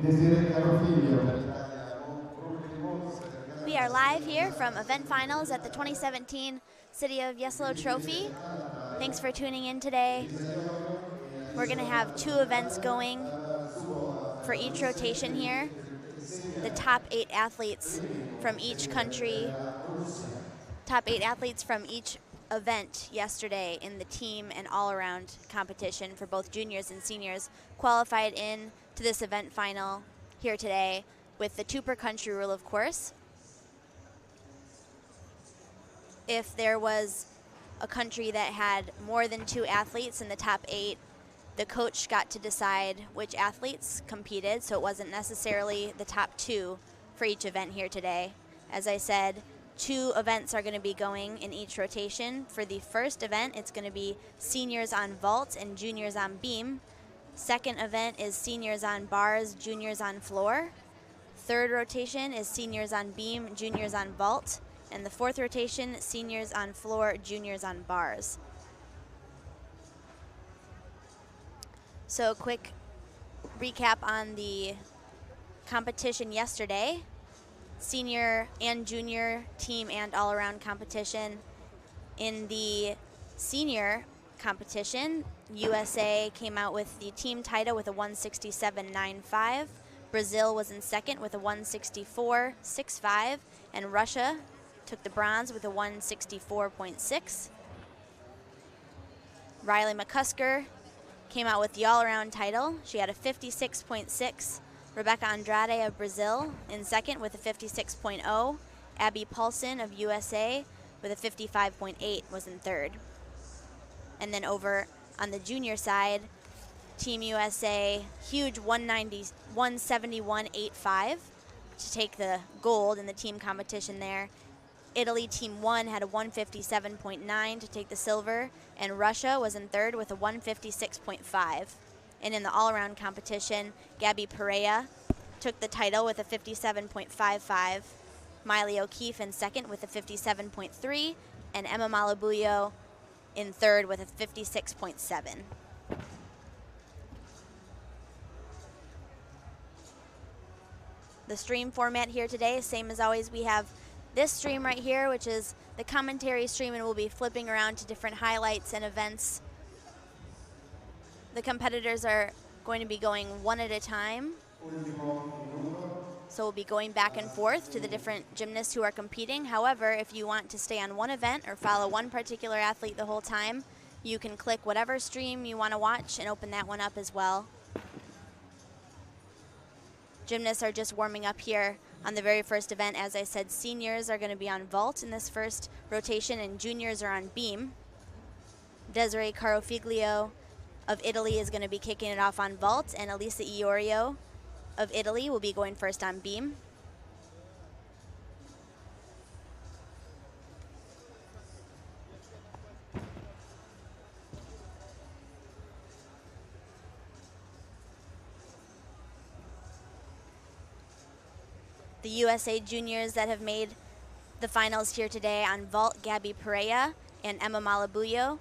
We are live here from event finals at the 2017 City of Jesolo Trophy. Thanks for tuning in today. We're going to have 2 events going for each rotation here. The top 8 athletes from each country, top 8 athletes from each event yesterday in the team and all-around competition for both juniors and seniors qualified in to this event final here today with the 2 per country rule, of course. If there was a country that had more than 2 athletes in the top 8, the coach got to decide which athletes competed, so it wasn't necessarily the top 2 for each event here today. As I said, 2 events are going to be going in each rotation. For the first event, it's going to be seniors on vault and juniors on beam. Second event is seniors on bars, juniors on floor. Third rotation is seniors on beam, juniors on vault. And the fourth rotation, seniors on floor, juniors on bars. So a quick recap on the competition yesterday. Senior and junior team and all-around competition. In the senior competition, USA came out with the team title with a 167.95. Brazil was in second with a 164.65, and Russia took the bronze with a 164.6. Riley McCusker came out with the all-around title. She had a 56.6. Rebecca Andrade of Brazil in second with a 56.0. Abby Paulson of USA with a 55.8 was in third. And then over on the junior side, Team USA, huge 171.85 to take the gold in the team competition there. Italy Team 1 had a 157.9 to take the silver, and Russia was in third with a 156.5. And in the all-around competition, Gabby Perea took the title with a 57.55. Miley O'Keefe in second with a 57.3, and Emma Malabuyo in third with a 56.7. The stream format here today, same as always, we have this stream right here, which is the commentary stream, and we'll be flipping around to different highlights and events. The competitors are going to be going one at a time. So we'll be going back and forth to the different gymnasts who are competing. However, if you want to stay on one event or follow one particular athlete the whole time, you can click whatever stream you want to watch and open that one up as well. Gymnasts are just warming up here on the very first event. As I said, seniors are going to be on vault in this first rotation, and juniors are on beam. Desiree Carofiglio of Italy is going to be kicking it off on vault, and Elisa Iorio of Italy will be going first on beam. The USA juniors that have made the finals here today on vault, Gabby Perea and Emma Malabuyo.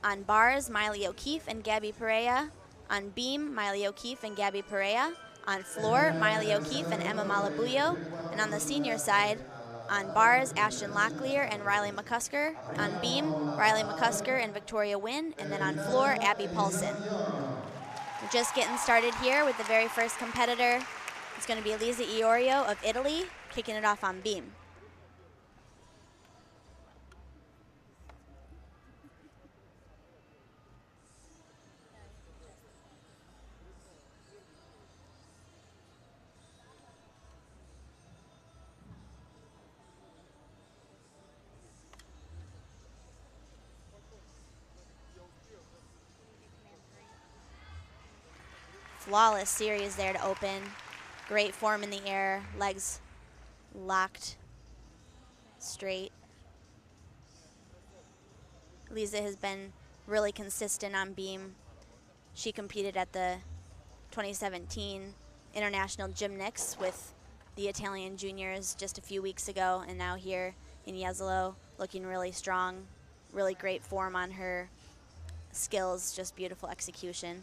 On bars, Miley O'Keefe and Gabby Perea. On beam, Miley O'Keefe and Gabby Perea. On floor, Miley O'Keefe and Emma Malabuyo. And on the senior side, on bars, Ashton Locklear and Riley McCusker. On beam, Riley McCusker and Victoria Wynn. And then on floor, Abby Paulson. We're just getting started here with the very first competitor. It's going to be Elisa Iorio of Italy kicking it off on beam. Flawless series there to open. Great form in the air, legs locked straight. Lisa has been really consistent on beam. She competed at the 2017 International Gymnics with the Italian juniors just a few weeks ago, and now here in Jesolo, looking really strong, really great form on her skills, just beautiful execution.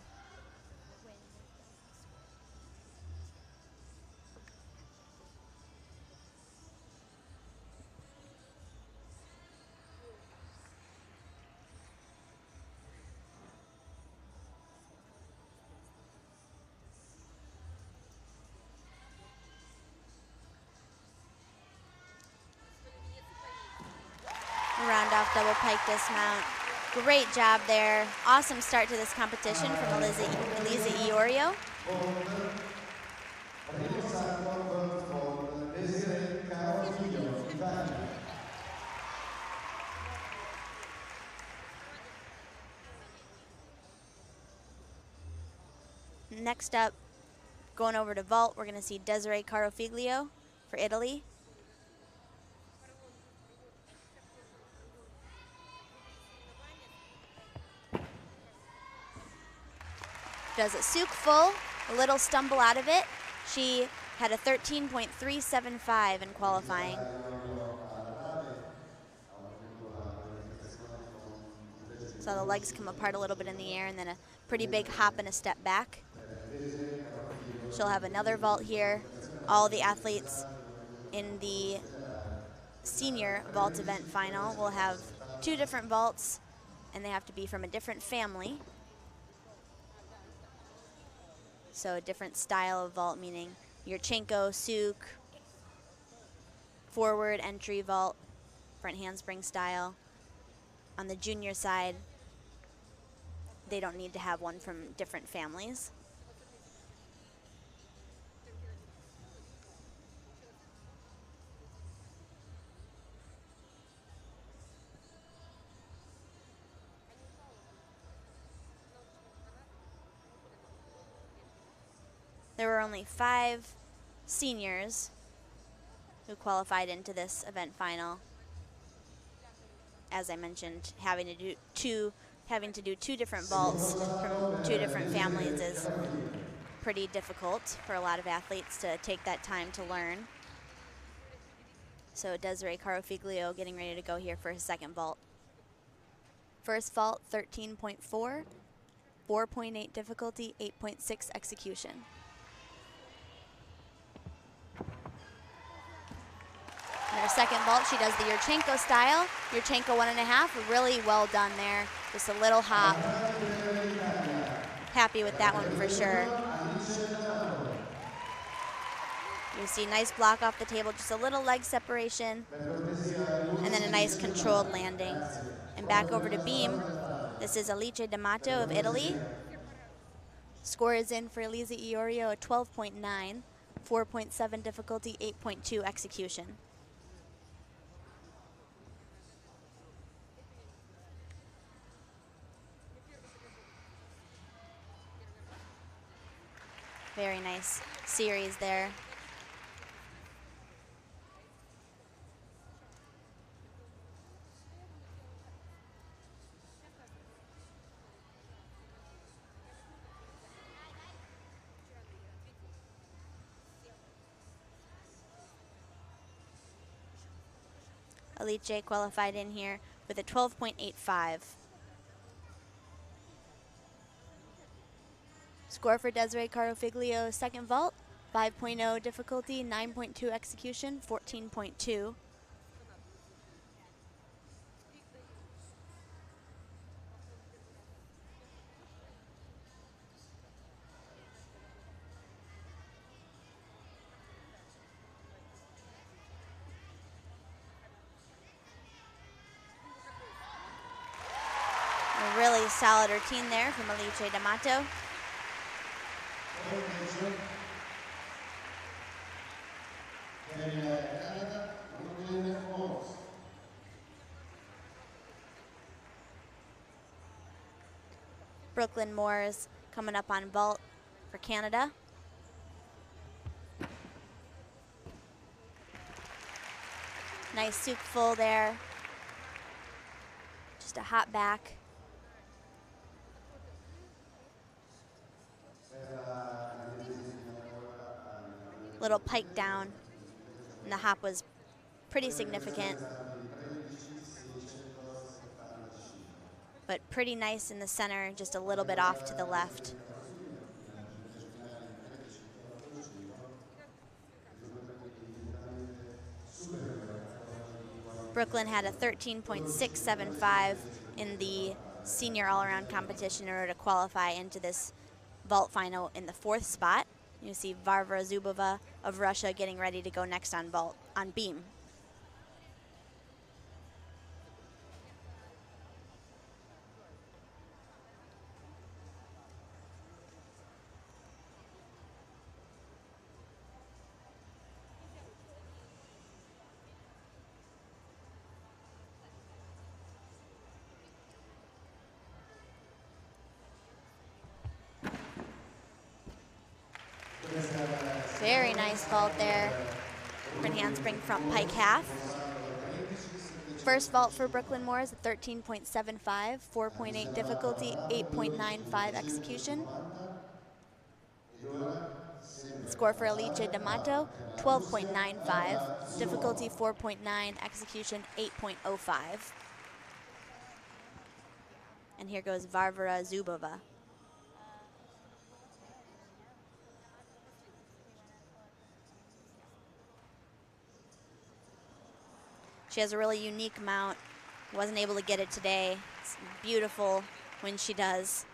Round off double pike dismount. Great job there. Awesome start to this competition from Elisa Iorio. Next up, going over to vault, we're going to see Desiree Carofiglio for Italy. Does a souk full, a little stumble out of it. She had a 13.375 in qualifying. So the legs come apart a little bit in the air and then a pretty big hop and a step back. She'll have another vault here. All the athletes in the senior vault event final will have 2 different vaults, and they have to be from a different family. So a different style of vault, meaning Yurchenko, souk, forward entry vault, front handspring style. On the junior side, they don't need to have one from different families. There were only 5 seniors who qualified into this event final. As I mentioned, having to do 2 different vaults from 2 different families is pretty difficult for a lot of athletes to take that time to learn. So Desiree Carofiglio getting ready to go here for his second vault. First vault, 13.4, 4.8 difficulty, 8.6 execution. In her second vault, she does the Yurchenko style. Yurchenko 1.5, really well done there. Just a little hop. Happy with that one for sure. You see nice block off the table, just a little leg separation, and then a nice controlled landing. And back over to beam. This is Alice D'Amato of Italy. Score is in for Elisa Iorio, a 12.9, 4.7 difficulty, 8.2 execution. Very nice series there. Alice qualified in here with a 12.85. Score for Desiree Carofiglio, second vault, 5.0 difficulty, 9.2 execution, 14.2. A really solid routine there from Alice D'Amato. Brooklyn Moores coming up on vault for Canada. Nice souk full there. Just a hop back. Little pike down, and the hop was pretty significant. But pretty nice in the center, just a little bit off to the left. Brooklyn had a 13.675 in the senior all-around competition in order to qualify into this vault final in the 4th spot. You see Varvara Zubova of Russia getting ready to go next on vault, on beam. Very nice vault there. Front handspring, front pike half. First vault for Brooklyn Moore is a 13.75, 4.8 difficulty, 8.95 execution. Score for Alice D'Amato, 12.95, difficulty 4.9, execution 8.05. And here goes Varvara Zubova. She has a really unique mount. Wasn't able to get it today. It's beautiful when she does.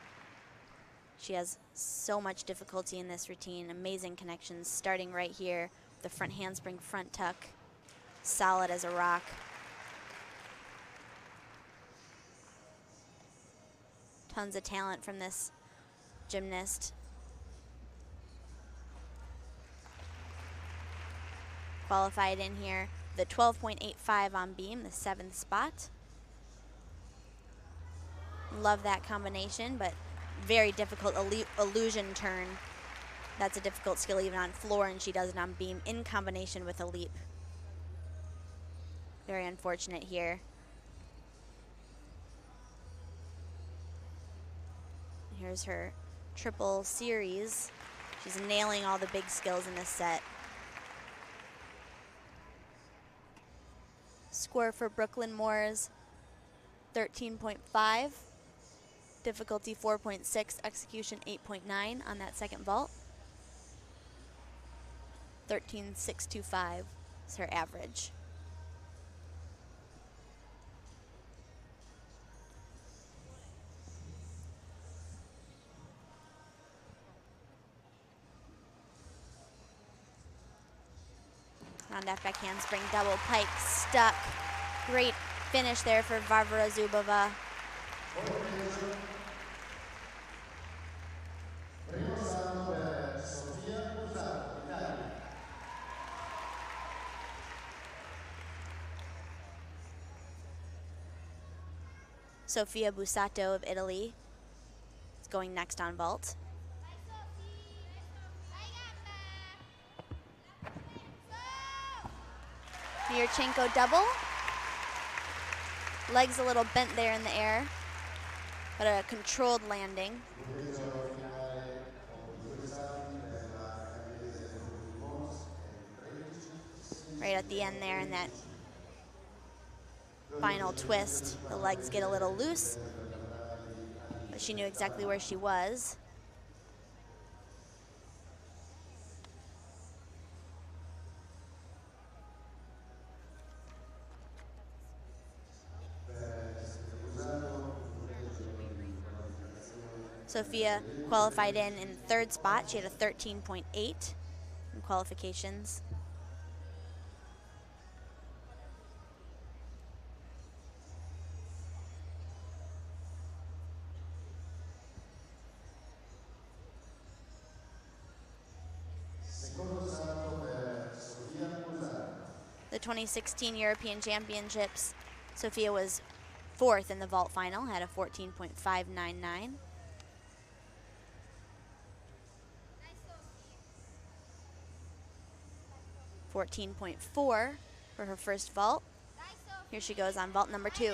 She has so much difficulty in this routine. Amazing connections starting right here. The front handspring, front tuck. Solid as a rock. Tons of talent from this gymnast. Qualified in here. The 12.85 on beam, the 7th spot. Love that combination, but very difficult illusion turn. That's a difficult skill even on floor, and she does it on beam in combination with a leap. Very unfortunate here. Here's her triple series. She's nailing all the big skills in this set. Score for Brooklyn Moore's 13.5, difficulty 4.6, execution 8.9 on that second vault. 13.625 is her average. Round F back handspring, double pike, stuck. Great finish there for Varvara Zubova. Sofia Bussato of Italy is going next on vault. Yurchenko double. Legs a little bent there in the air, but a controlled landing. Right at the end there in that final twist, the legs get a little loose, but she knew exactly where she was. Sofia qualified in third spot. She had a 13.8 in qualifications. The 2016 European Championships, Sofia was 4th in the vault final, had a 14.599. 14.4 for her first vault. Here she goes on vault number 2.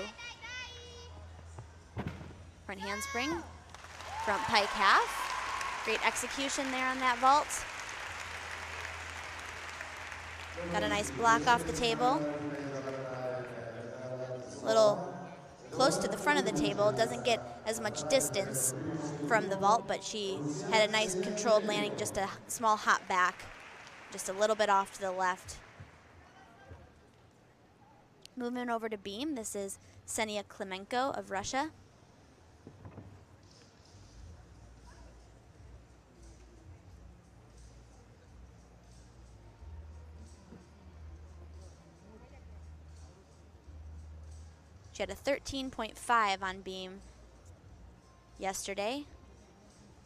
Front handspring, front pike half. Great execution there on that vault. Got a nice block off the table. A little close to the front of the table. Doesn't get as much distance from the vault, but she had a nice controlled landing, just a small hop back. Just a little bit off to the left. Moving over to beam, this is Ksenia Klemenko of Russia. She had a 13.5 on beam yesterday,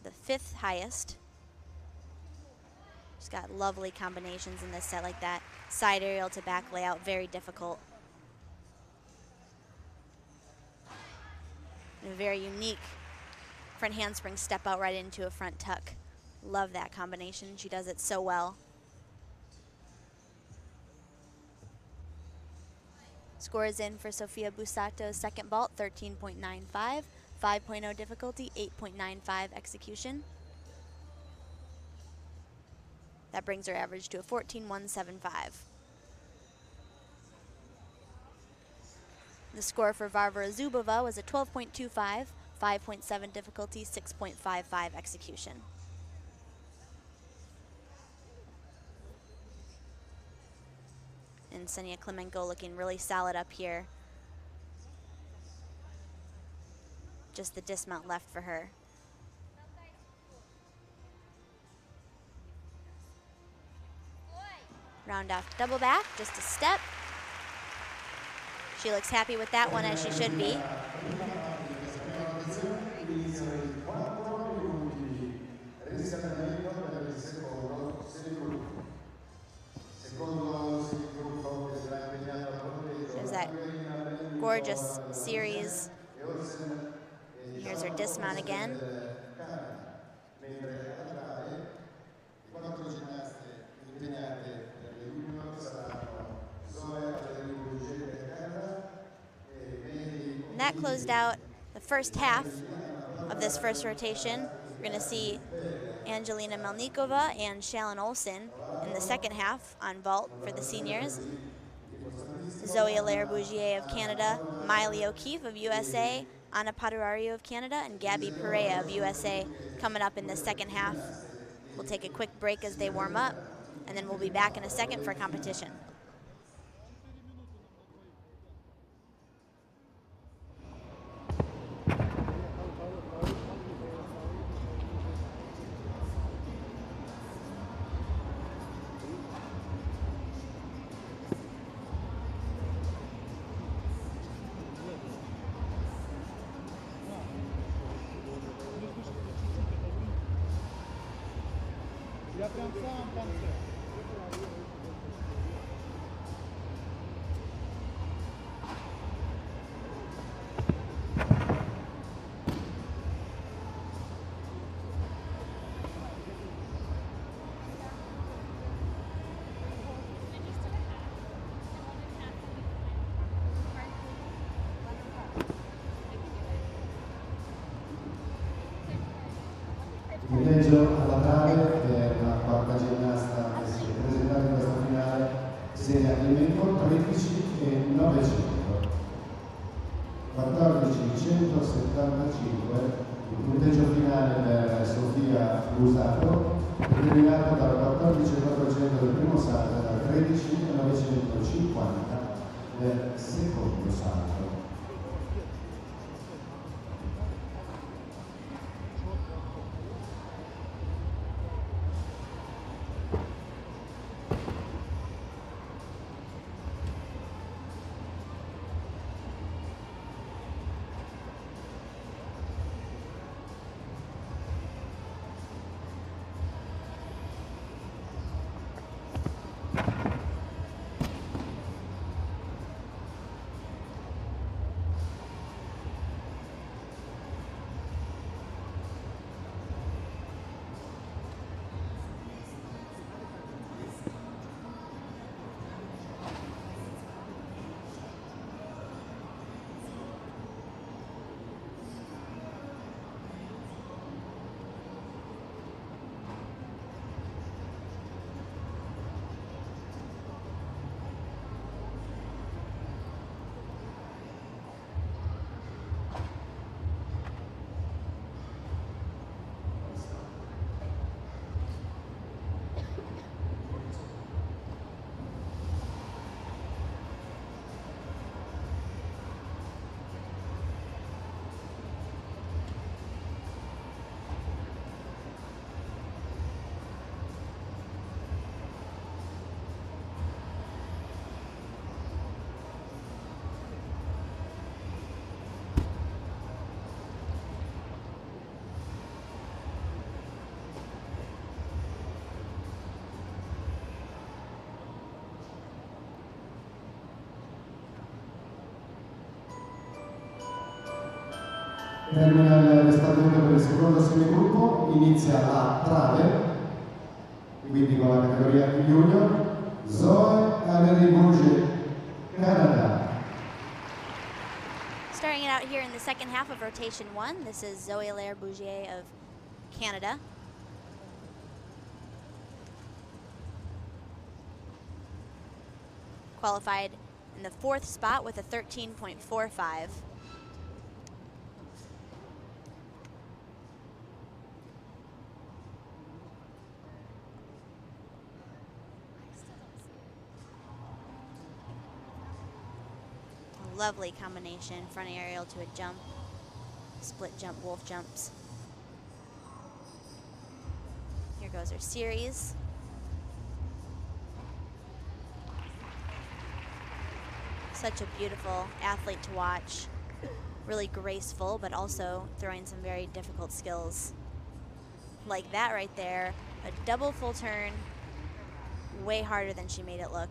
the 5th highest. She's got lovely combinations in this set like that. Side aerial to back layout, very difficult. And a very unique front handspring step out right into a front tuck. Love that combination. She does it so well. Score is in for Sofia Busato's second vault, 13.95, 5.0 difficulty, 8.95 execution. That brings her average to a 14.175. The score for Varvara Zubova was a 12.25, 5.7 difficulty, 6.55 execution. And Ksenia Klemenko looking really solid up here. Just the dismount left for her. Round off double back, just a step. She looks happy with that one, as she should be. There's that gorgeous series. Here's her dismount again. And that closed out the first half of this first rotation. We're going to see Angelina Melnikova and Shalyn Olsen in the second half on vault for the seniors. Zoe Allaire-Bougier of Canada, Miley O'Keefe of USA, Anna Padurario of Canada, and Gabby Perea of USA coming up in the second half. We'll take a quick break as they warm up, and then we'll be back in a second for competition. Punteggio alla trave per la quarta ginnasta che si è presentata in questa finale, Ksenia Klemenko, 13 e 900. 14.175, il punteggio finale per Sofia Busato, determinato dal 14.400 del primo salto e dal 13.950 del secondo salto. Termina il riscaldamento per il secondo semigruppo, inizia la trave, quindi con la categoria junior, Zoe Bouger, Canada. Starting it out here in the second half of rotation 1, this is Zoe Bouger of Canada. Qualified in the 4th spot with a 13.45. Lovely combination, front aerial to a jump, split jump, wolf jumps. Here goes her series. Such a beautiful athlete to watch. Really graceful, but also throwing some very difficult skills. Like that right there, a double full turn, way harder than she made it look.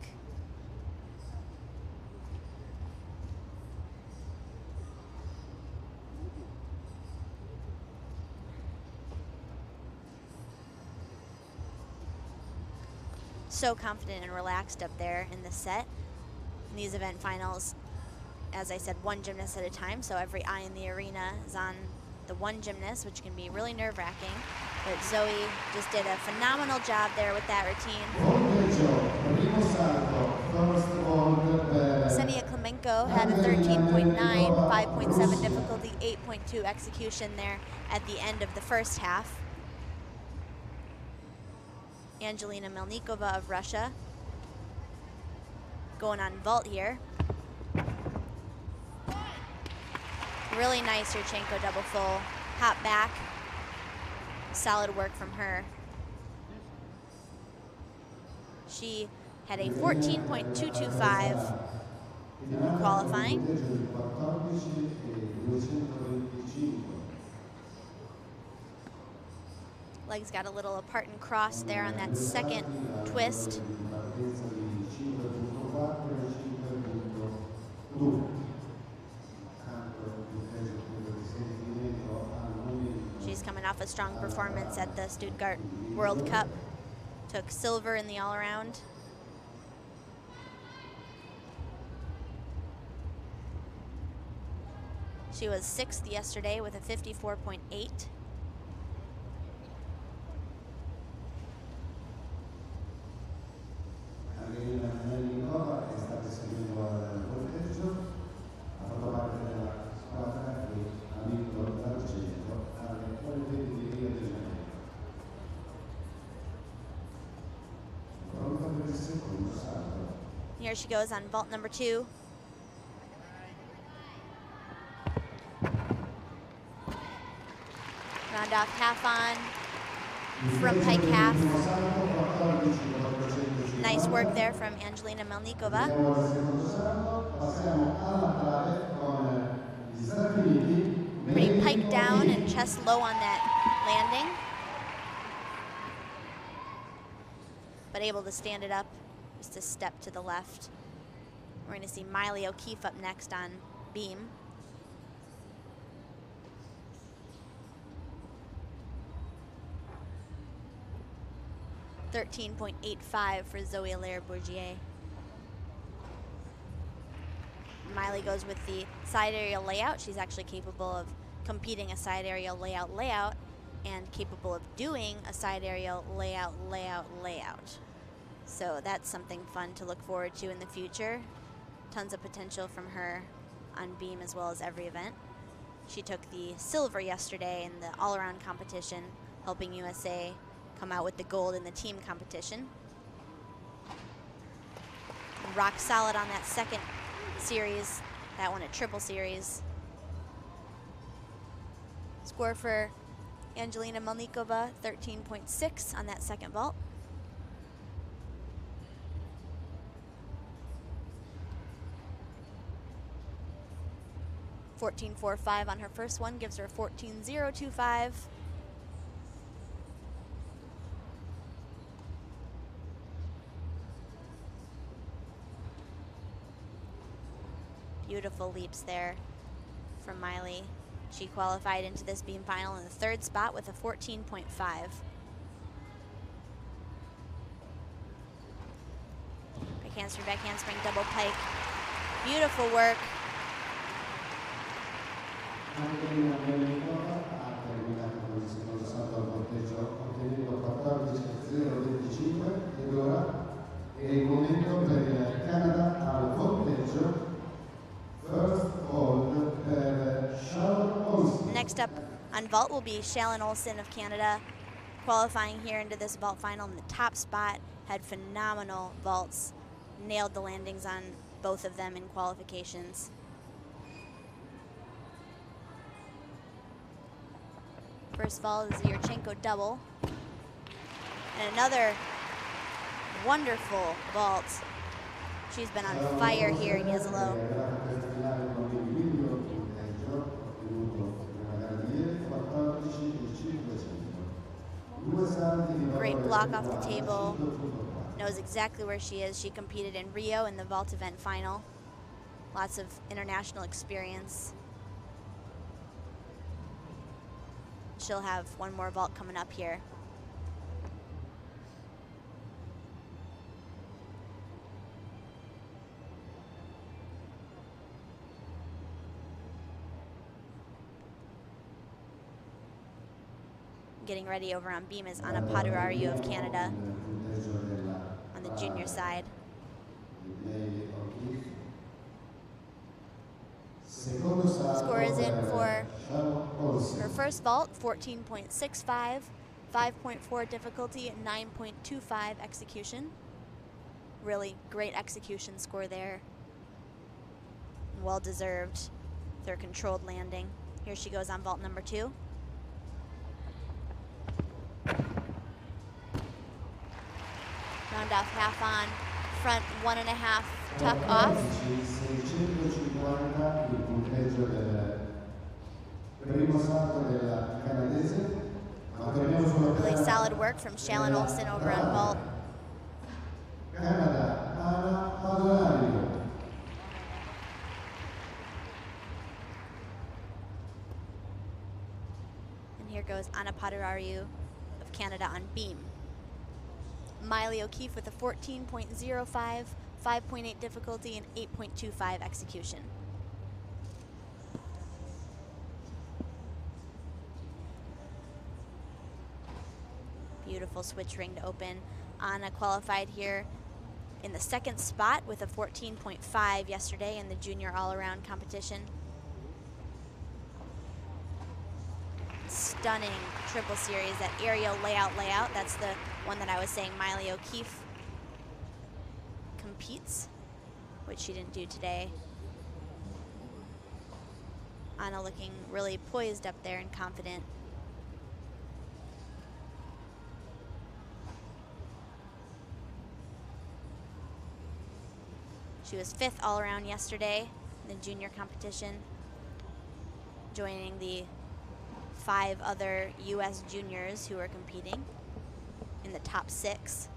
So confident and relaxed up there in the set. In these event finals, as I said, one gymnast at a time, so every eye in the arena is on the one gymnast, which can be really nerve-wracking. But Zoe just did a phenomenal job there with that routine. Ksenia Klemenko had a 13.9, 5.7 difficulty, 8.2 execution there at the end of the first half. Angelina Melnikova of Russia going on vault here. Really nice Yurchenko double full, hop back, solid work from her. She had a 14.225 in qualifying. Legs got a little apart and crossed there on that second twist. She's coming off a strong performance at the Stuttgart World Cup. Took silver in the all-around. She was 6th yesterday with a 54.8. Here she goes on vault number 2. Round off half on, front pike half. Nice work there from Angelina Melnikova. Pretty pike down and chest low on that landing. But able to stand it up, just a step to the left. We're going to see Miley O'Keefe up next on beam. .85 for Zoe Bouger. Miley goes with the side aerial layout. She's actually capable of competing a side aerial layout and capable of doing a side aerial layout. So that's something fun to look forward to in the future. Tons of potential from her on beam as well as every event. She took the silver yesterday in the all-around competition, helping USA come out with the gold in the team competition. And rock solid on that second series, that one a triple series. Score for Angelina Melnikova, 13.6 on that second vault. .1445 on her first one gives her 14.025. Beautiful leaps there from Miley. She qualified into this beam final in the third spot with a 14.5. Back handspring, back handspring, double pike. Beautiful work. Anche in America ha terminato con il secondo salto al volteggio ottenendo 14.025 ed ora è il momento per il Canada al volteggio. First hold per Jesolo Olsen. Next up on vault will be Jesolo Olsen of Canada, qualifying here into this vault final in the top spot. Had phenomenal vaults, nailed the landings on both of them in qualifications. First vault is the Yurchenko double. And another wonderful vault. She's been on fire here in Jesolo. Great block off the table. Knows exactly where she is. She competed in Rio in the vault event final. Lots of international experience. She'll have one more vault coming up here. Getting ready over on beam is Anna Paduraru of Canada on the junior side. Score is in for her first vault, 14.65, 5.4 difficulty, and 9.25 execution. Really great execution score there. Well deserved. Their controlled landing. Here she goes on vault number 2. Round off half on, front 1.5 tuck off. Really solid work from Jesolo Olsen over on vault. And here goes Anna Paduraru of Canada on beam. Miley O'Keefe with a 14.05, 5.8 difficulty, and 8.25 execution. Beautiful switch ring to open. Anna qualified here in the second spot with a 14.5 yesterday in the junior all-around competition. Stunning triple series, that aerial layout, that's the one that I was saying Miley O'Keefe competes, which she didn't do today. Anna looking really poised up there and confident. She was 5th all around yesterday in the junior competition, joining the 5 other U.S. juniors who are competing in the top 6.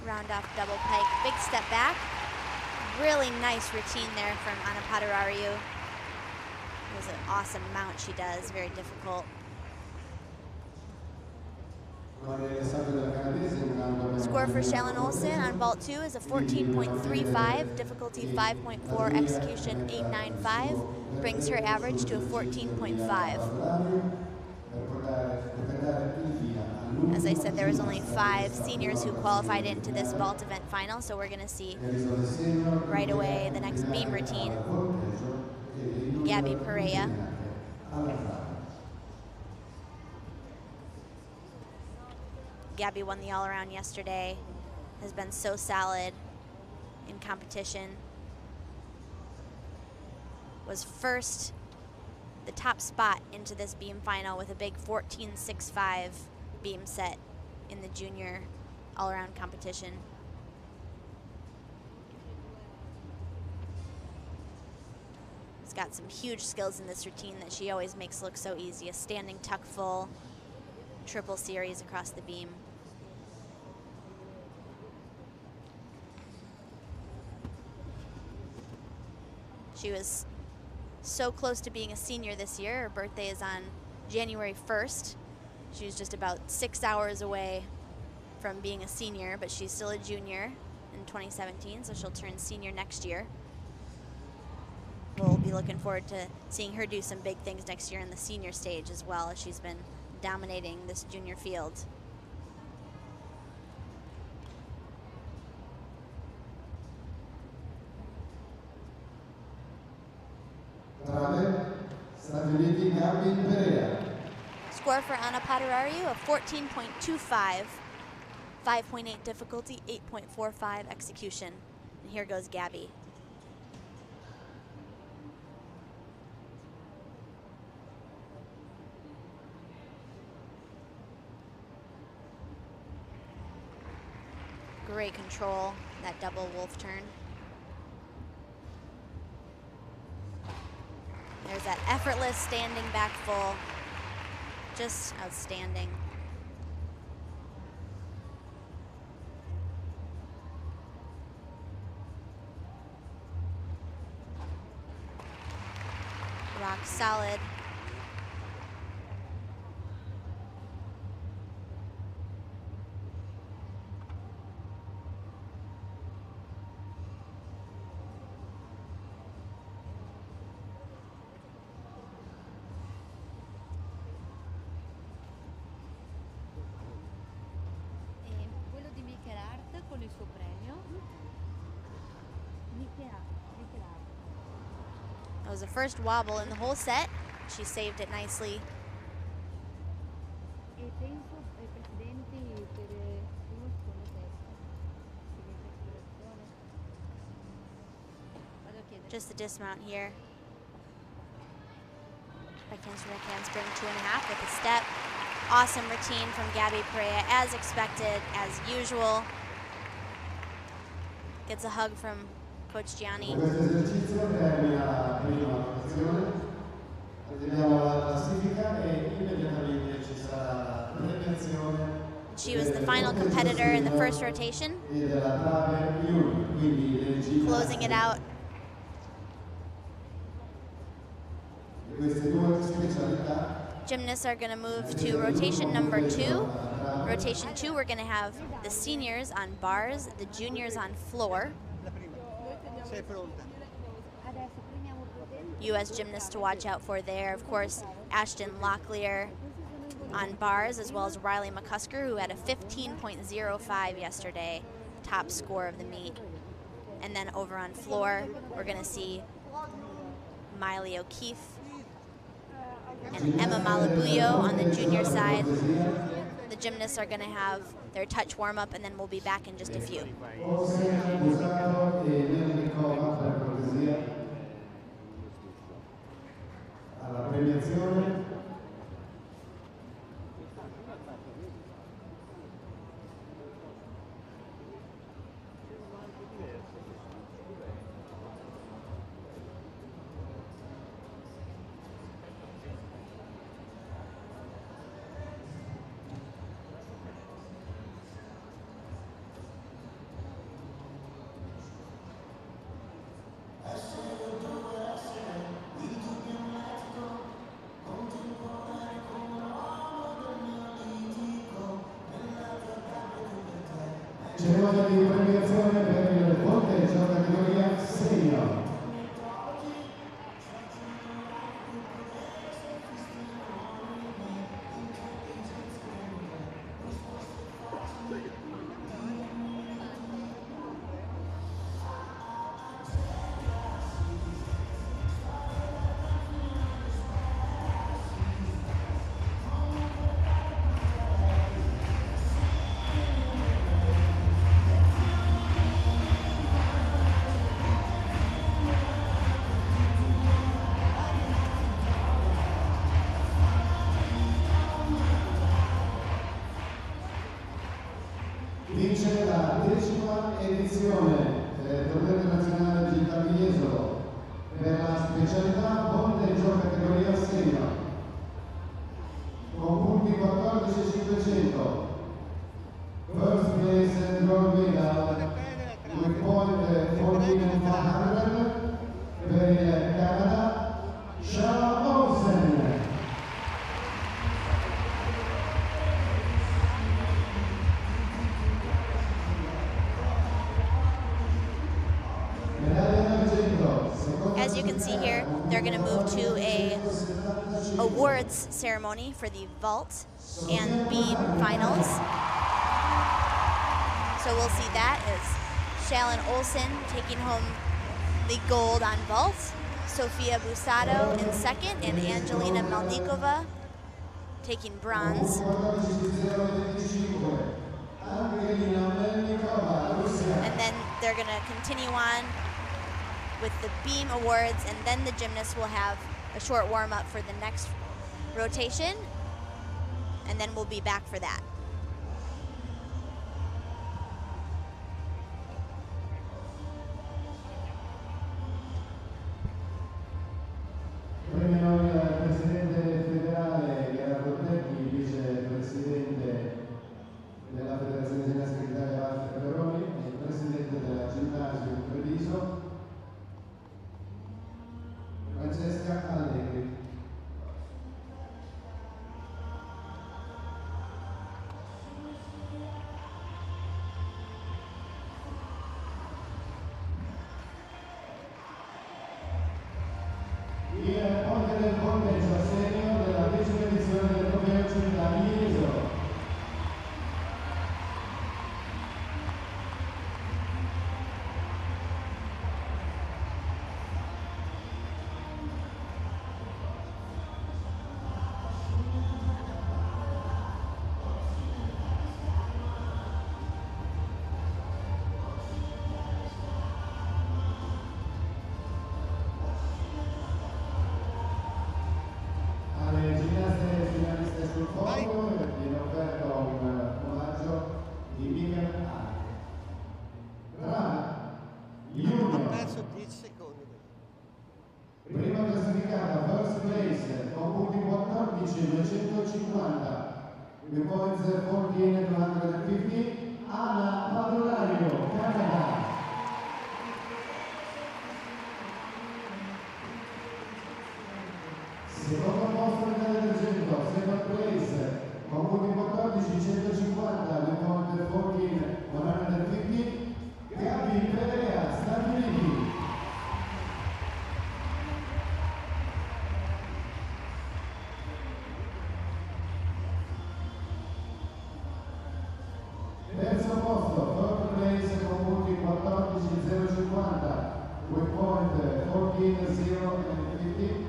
Round off double pike, big step back. Really nice routine there from Anna Paduraru. It was an awesome mount she does, very difficult. Score for Jesolo Olsen on vault 2 is a 14.35, difficulty 5.4, execution 8.95, brings her average to a 14.5. As I said, there was only 5 seniors who qualified into this vault event final, so we're going to see right away the next beam routine. Gabby Perea. Gabby won the all-around yesterday, has been so solid in competition. Was first, the top spot into this beam final with a big 14.65 beam set in the junior all-around competition. She's got some huge skills in this routine that she always makes look so easy. A standing tuck full, triple series across the beam. She was so close to being a senior this year. Her birthday is on January 1st. She was just about 6 hours away from being a senior, but she's still a junior in 2017, so she'll turn senior next year. We'll be looking forward to seeing her do some big things next year in the senior stage as well, as she's been dominating this junior field. Score for Anna Paderariu of 14.25, 5.8 difficulty, 8.45 execution. And here goes Gabby. Great control, that double wolf turn. There's that effortless standing back full. Just outstanding. Rock solid. That was the first wobble in the whole set. She saved it nicely. Just the dismount here. Back handspring, handspring, 2.5 with a step. Awesome routine from Gabby Perea, as expected, as usual. Gets a hug from Coach Gianni. She was the final competitor in the first rotation. Closing it out. Gymnasts are going to move to rotation number 2. Rotation 2, we're going to have the seniors on bars, the juniors on floor. U.S. gymnasts to watch out for there. Of course, Ashton Locklear on bars, as well as Riley McCusker, who had a 15.05 yesterday, top score of the meet. And then over on floor, we're going to see Miley O'Keefe and Emma Malabuyo on the junior side. The gymnasts are going to have their touch warm-up, and then we'll be back in just a few. Cerimonia di premiazione per il ponteggio categoria senior. Vince la 10ª edizione del torneo nazionale digitale di Jesolo. per la specialità ponteggio categoria senior con punti 14.500. First place and gold medal with point 14.500 per il Canada, Jesolo. As you can see here, they're going to move to a awards ceremony for the vault and beam finals. So we'll see that as Shalyn Olsen taking home the gold on vault, Sofia Busado in second, and Angelina Maldikova taking bronze. And then they're going to continue on with the beam awards, and then the gymnasts will have a short warm-up for the next rotation, and then we'll be back for that. Presidente federale Gerardo Tecchi, vicepresidente della Federazione Ginnastica Italia Walter Peroni e il presidente della Ginnasio di Treviso Francesca Allegri. Il ponte del ponteggio senior della 10ª edizione del trofeo città di Jesolo. Prima classificata, first place, con punti 14.250, with points 14.250, Anna Padronario, Canada. Secondo posto Italia 300, second place, con punti 14.150, with points 14.150, Gabi Perea, Stati Uniti. Terzo posto, third place con punti 14.050, with point 14.050,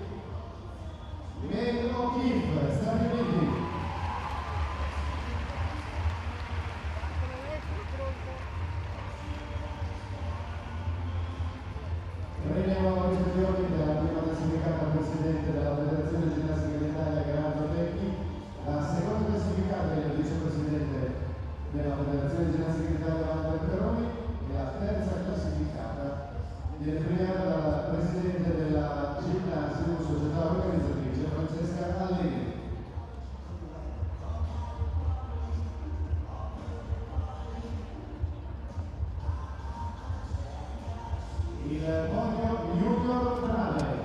Meg O'Keefe, Stati Uniti. Prendiamo ricezioni della prima classificata presidente della Federazione Ginnastica d'Italia Gerardo Tecchi, la seconda classificata è il vicepresidente della Federazione Ginnastica d'Italia Walter Peroni e la terza classificata viene premiata dalla presidente della Ginnasio società organizzatrice Francesca Allegri. Il podio junior trave.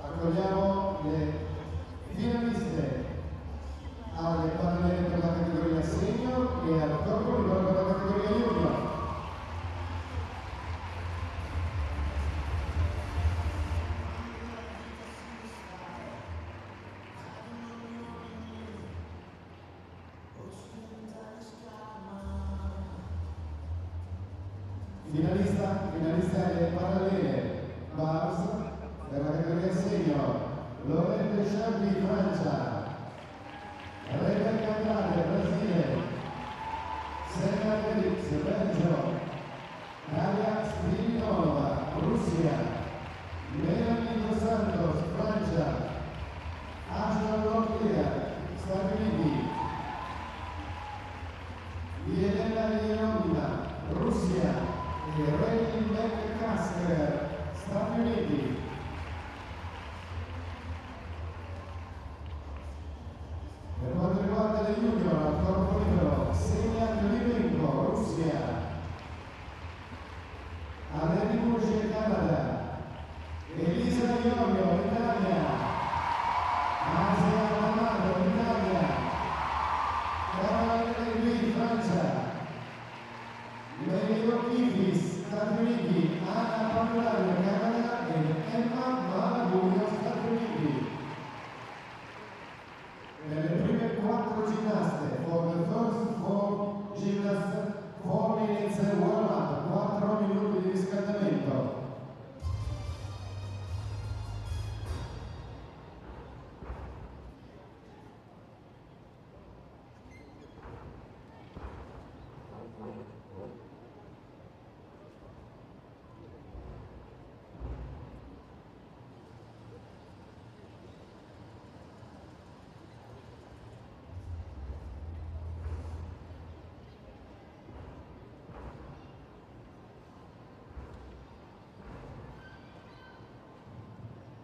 Accogliamo le finaliste alle parallele per la categoria senior e al corpo di per la categoria junior. Finalista alle parallele bars per la categoria senior Lorente Sciampi, Francia, Rebecca Andrade, Brasile, Senna Felix, Belgio, Gaia Sprinova, Russia, Melanie Dos Santos, Francia, Ashton Locklear, Stati Uniti, Elena Leonina, Russia e Reni McCasker, Stati Uniti. Per quanto riguarda le junior al corpo libero, Senia Limenko, Russia, Aleni Murge, Canada, Elisa Ionio, Italia, Asia Amato, Italia, Caroline Louis, Francia, Melio Kifis, Stati Uniti, Anna Pampolario, Canada e Emma Malabuio, Stati Uniti. Per le prime 4 ginnaste, for the first 4 gymnasts, 4 minutes warm up, 4 minuti di riscaldamento.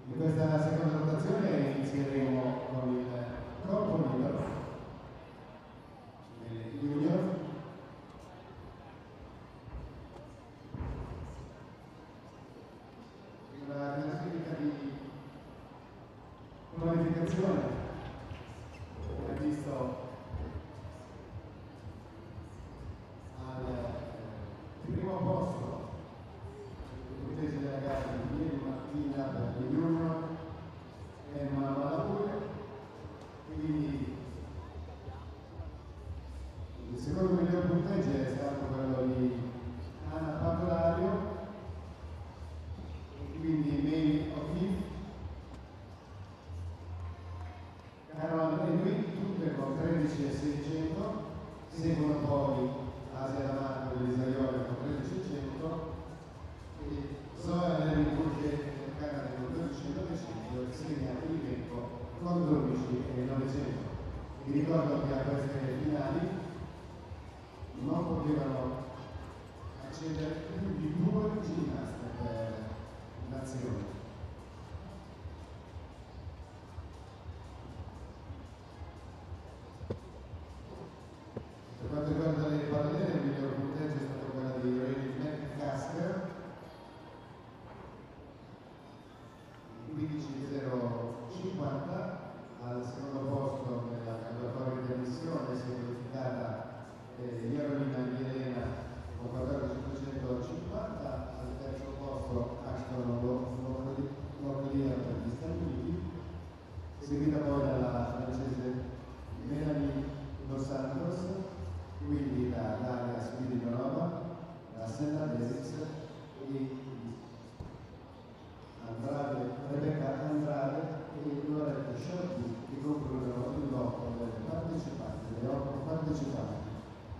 In questa seconda rotazione inizieremo con il corpo libero delle junior. Una classifica di qualificazione che ha visto al primo posto il punteggio della gara di ieri mattina per le junior Emma Malabuio, quindi il secondo miglior punteggio è stato quello di Anna Papolario, quindi May O'Keeffe, Carol e lui, tutte con 13.600, seguono poi Asia D'Amato e Elisa Iorio con 13.100 e Zoe Leriburge del Canada con 12.900 e Xenia Filipenko con 12.900. Vi ricordo che a queste finali non potevano accedere più di 2 ginnaste per nazione. Per quanto riguarda le parallele, il miglior punteggio è stato quello di Reni McCasker, 15.050, al secondo posto nella graduatoria di ammissione si è qualificata Carolina Elena con 14.550, al terzo posto Ashton Locklear per gli Stati Uniti, seguita poi dalla francese Melanie Dos Santos, quindi da Daria Spiritonova, da Senna Felix e Rebecca Andrade e Loretta Sciampi, che concludono il blocco delle partecipanti, delle 8 partecipanti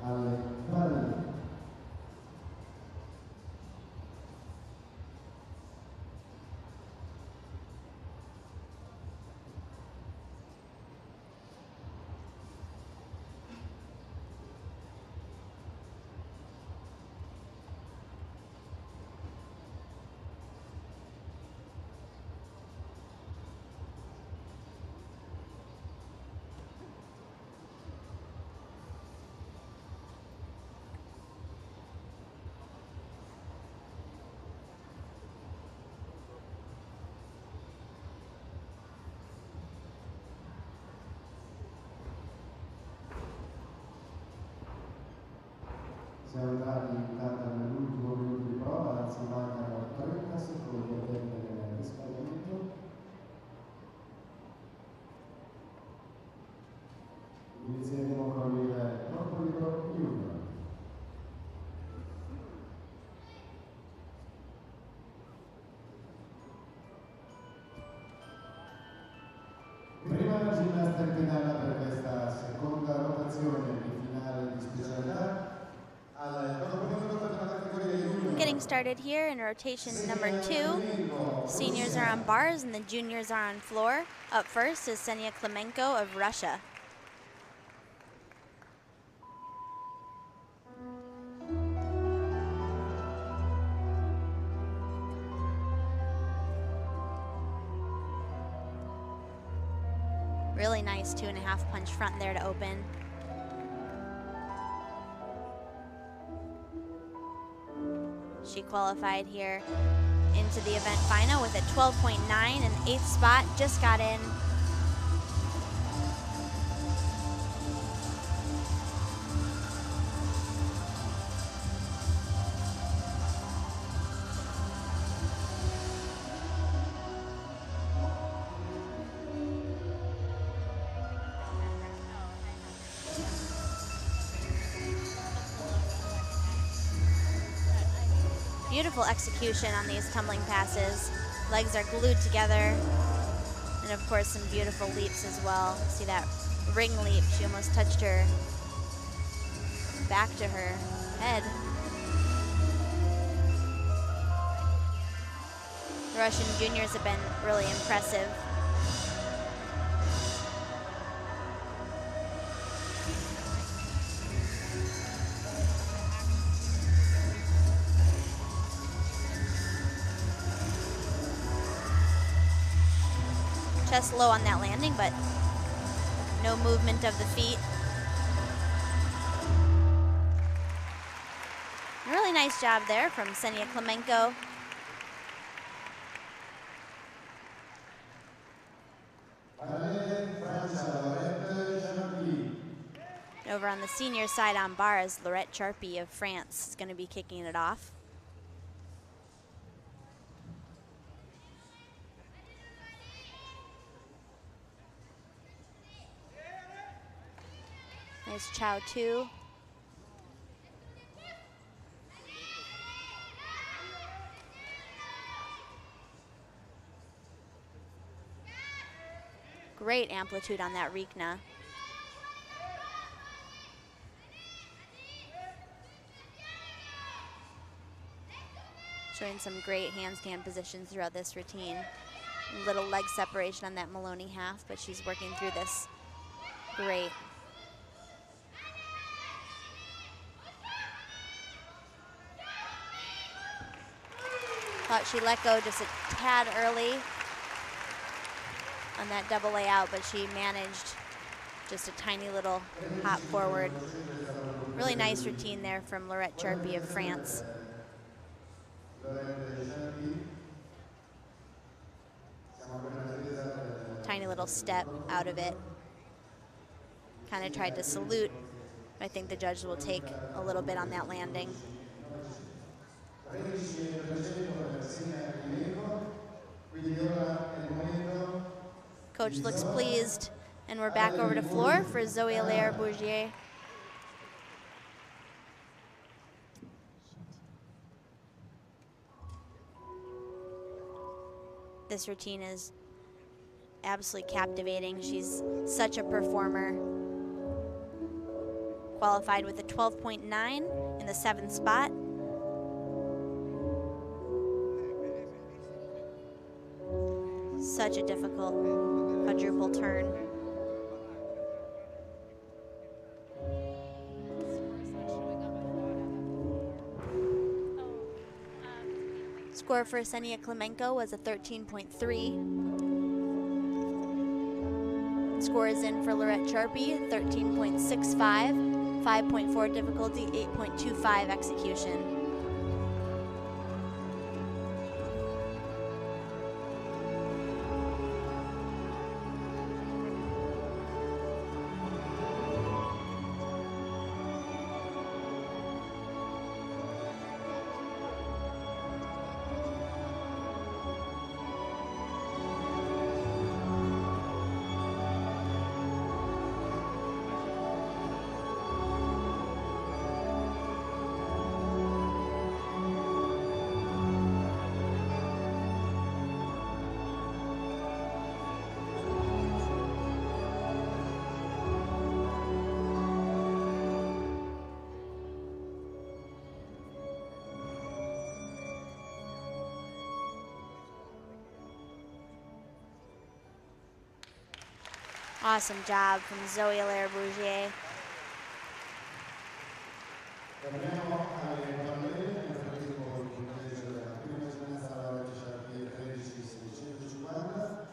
alle Paralimpiadi. Siamo entrati intanto nell'ultimo minuto di prova, anzi mancano 30 secondi al termine del riscaldamento. Inizieremo con il corpo libero junior. getting started here in rotation number 2. Seniors are on bars and the juniors are on floor. Up first is Ksenia Klemenko of Russia. Really nice 2.5 punch front there to open. She qualified here into the event final with a 12.9 and 8th spot, just got in. Beautiful execution on these tumbling passes. Legs are glued together. And of course, some beautiful leaps as well. See that ring leap? She almost touched her back to her head. The Russian juniors have been really impressive. Chest low on that landing, but no movement of the feet. Really nice job there from Ksenia Klemenko. Over on the senior side on bars, Laurette Charpy of France is going to be kicking it off. Nice Chow 2. Great amplitude on that Rikna. Showing some great handstand positions throughout this routine. Little leg separation on that Maloney half, but she's working through this great. Thought she let go just a tad early on that double layout, but she managed just a tiny little hop forward. Really nice routine there from Laurette Charpy of France. Tiny little step out of it. Kind of tried to salute. I think the judge will take a little bit on that landing. Coach looks pleased, and we're back over to floor for Zoe Allaire-Bourgier. This routine is absolutely captivating. She's such a performer. Qualified with a 12.9 in the 7th spot. Such a difficult quadruple turn. Score for Ksenia Klemenko was a 13.3. Score is in for Laurette Charpy, 13.65, 5.4 difficulty, 8.25 execution. Awesome job from Zoe Allaire-Bougier. Torniamo alle parallele, nel frattempo il punteggio della prima giornata alla Jesolo 13.650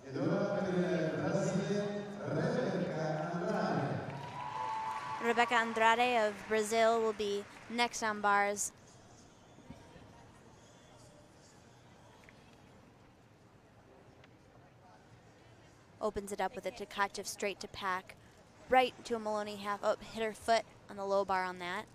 ed ora per il Brasile Rebecca Andrade of Brazil will be next on bars. Opens it up with a Tkachev straight to pack. Right to a Maloney half up, hit her foot on the low bar on that.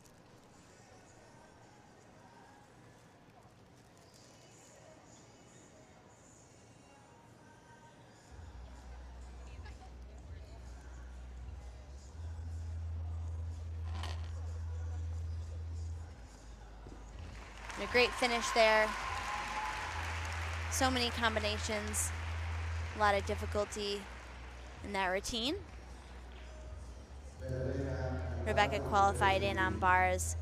And a great finish there. So many combinations, a lot of difficulty in that routine. Rebecca qualified in on bars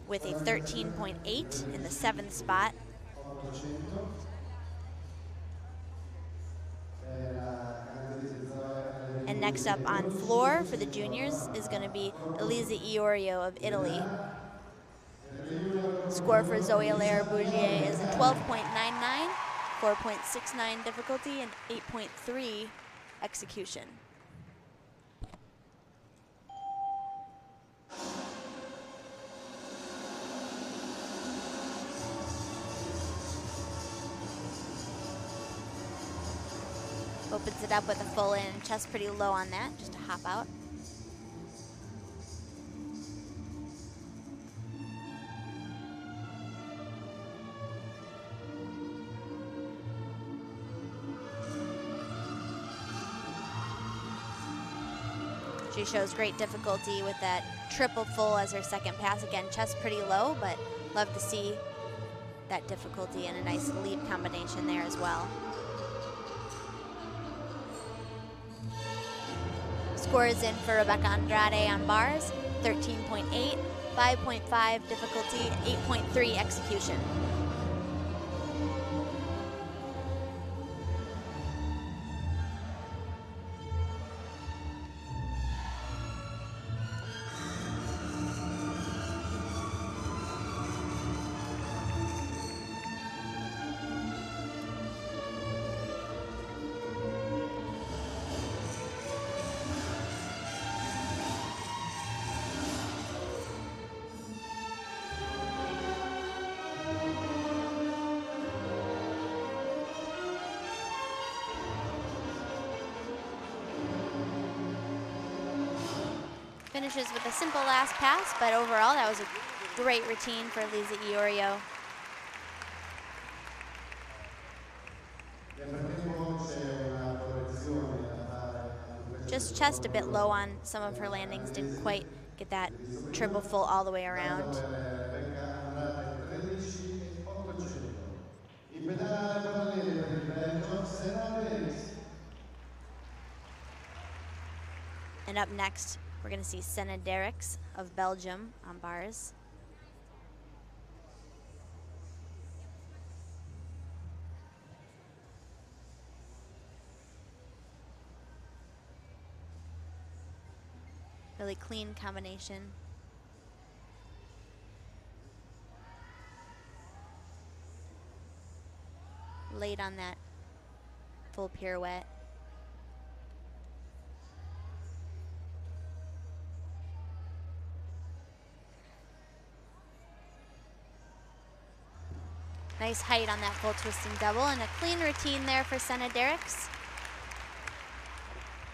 with a 13.8 in the 7th spot. And next up on floor for the juniors is going to be Elisa Iorio of Italy. Score for Zoe Allaire-Bougier is a 12.99, 4.69 difficulty, and 8.3 execution. Opens it up with a full in, chest pretty low on that, just to hop out. She shows great difficulty with that triple full as her second pass. Again, chest pretty low, but love to see that difficulty and a nice leap combination there as well. Scores in for Rebecca Andrade on bars, 13.8, 5.5 difficulty, 8.3 execution. Finishes with a simple last pass, but overall that was a great routine for Elisa Iorio. Just chest a bit low on some of her landings, didn't quite get that triple full all the way around. And up next, we're going to see Senna Derricks of Belgium on bars. Really clean combination. Late on that full pirouette. Nice height on that full twisting double and a clean routine there for Senna Derricks.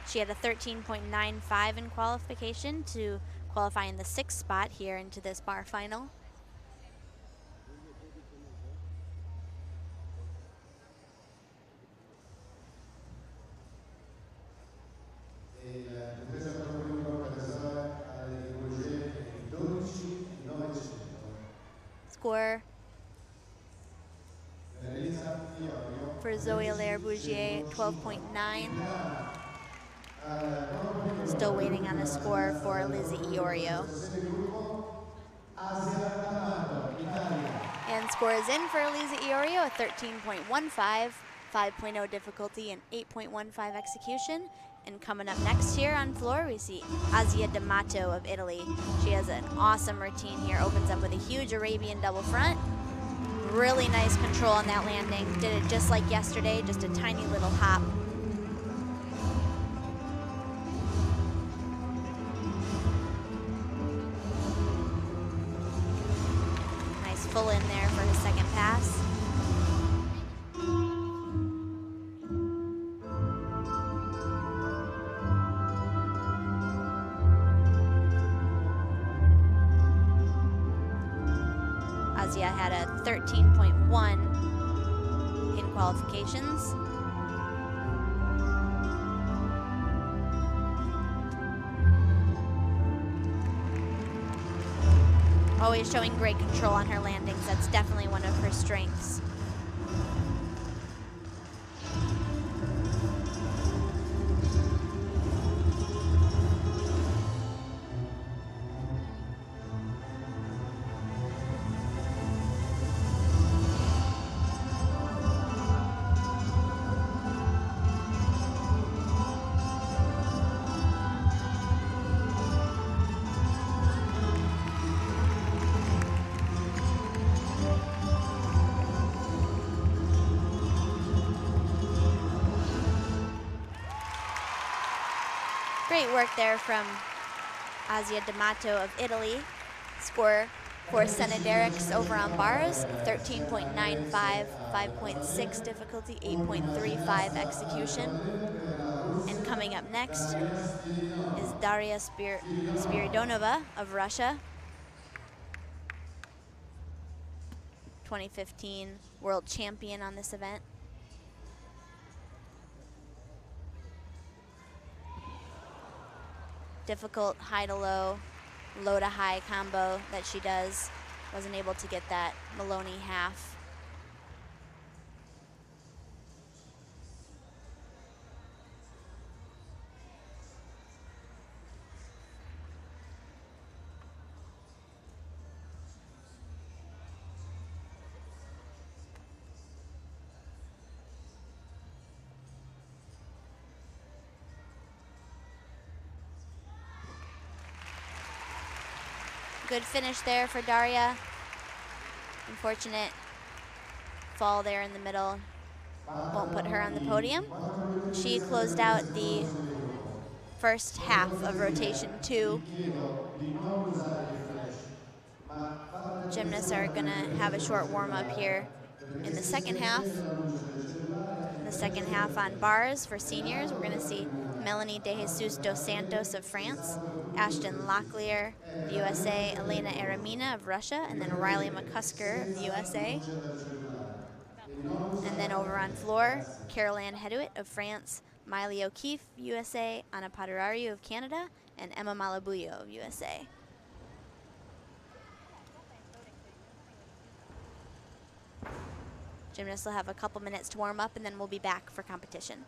She had a 13.95 in qualification to qualify in the 6th spot here into this bar final. Score for Zoe Allaire-Bougier, 12.9. Still waiting on a score for Elisa Iorio. And score is in for Elisa Iorio, a 13.15, 5.0 difficulty and 8.15 execution. And coming up next here on floor, we see Asia D'Amato of Italy. She has an awesome routine here. Opens up with a huge Arabian double front. Really nice control on that landing. Did it just like yesterday, just a tiny little hop. Nice full in there for his second pass. Asia had a 13.1 in qualifications. Always showing great control on her landings. That's definitely one of her strengths. Great work there from Asia D'Amato of Italy. Score for Senederics over on bars, 13.95, 5.6 difficulty, 8.35 execution. And coming up next is Daria Spiridonova of Russia. 2015 world champion on this event. Difficult high to low, low to high combo that she does. Wasn't able to get that Maloney half. Good finish there for Daria. Unfortunate fall there in the middle. Won't put her on the podium. She closed out the first half of rotation 2. Gymnasts are gonna have a short warm up here in the second half. In the second half on bars for seniors, we're gonna see Melanie De Jesus dos Santos of France, Ashton Locklear of the USA, Elena Eremina of Russia, and then Riley McCusker of the USA. And then over on floor, Carol Ann Heduit of France, Miley O'Keefe, USA, Anna Padarariu of Canada, and Emma Malabuyo of USA. Gymnasts will have a couple minutes to warm up, and then we'll be back for competition.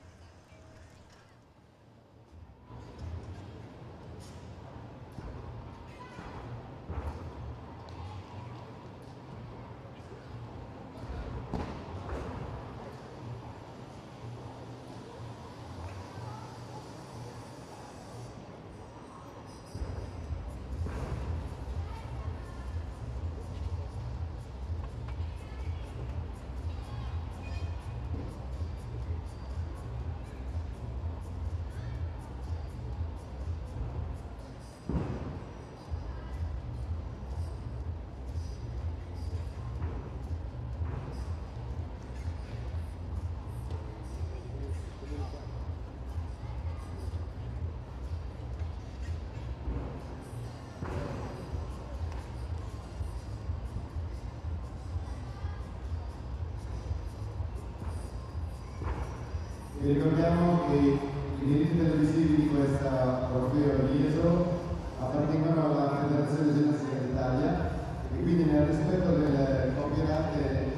Vi ricordiamo che i diritti televisivi di questa trofeo di Jesolo appartengono alla Federazione Ginnastica d'Italia e quindi nel rispetto del copyright è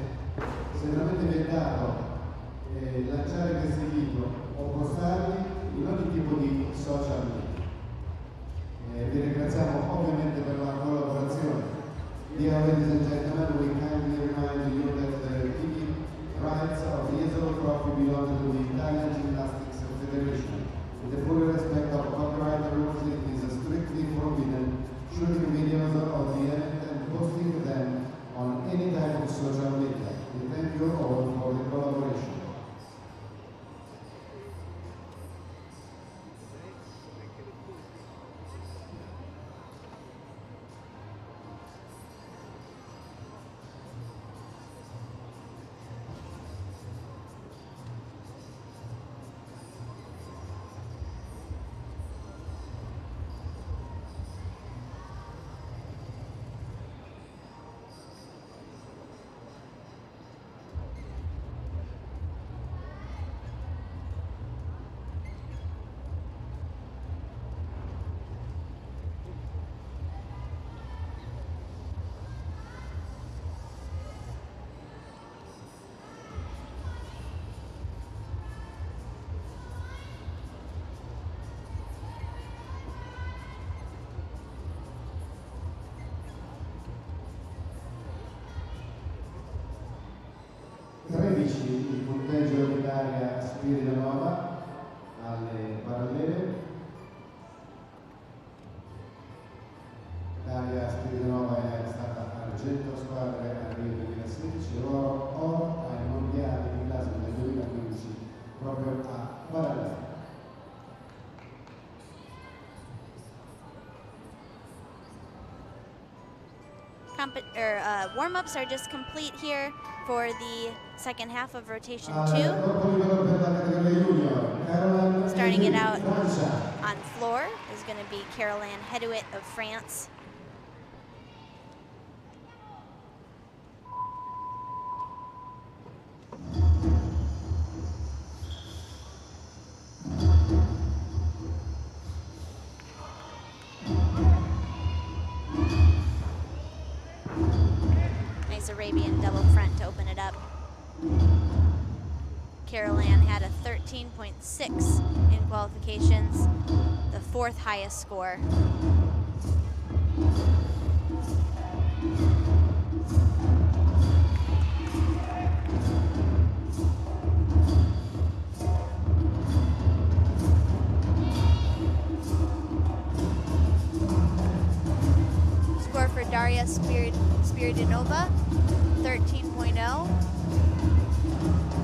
estremamente vietato lanciare questi video o postarli in ogni tipo di social media. Vi ringraziamo ovviamente per la collaborazione. Dear ladies and gentlemen, we kindly remind you that the TV rights of the Jesolo Trophy belong to the Italian Gymnastics Federation. With the full respect of copyright rules, it is strictly forbidden shooting videos of the event and posting them on any type of social media. We thank you all for the collaboration. Il punteggio di Daria Spiridonova alle parallele. Daria Spiridonova è stata argento squadre a Rio 2016, oro ai mondiali di Glasgow del 2015 proprio a parallele. Warm-ups are just complete here for the second half of rotation 2. Starting it out on floor is going to be Caroline Hedouet of France. Arabian double front to open it up. Caroline had a 13.6 in qualifications, the fourth highest score. Score for Daria Spiridonova, 13.0,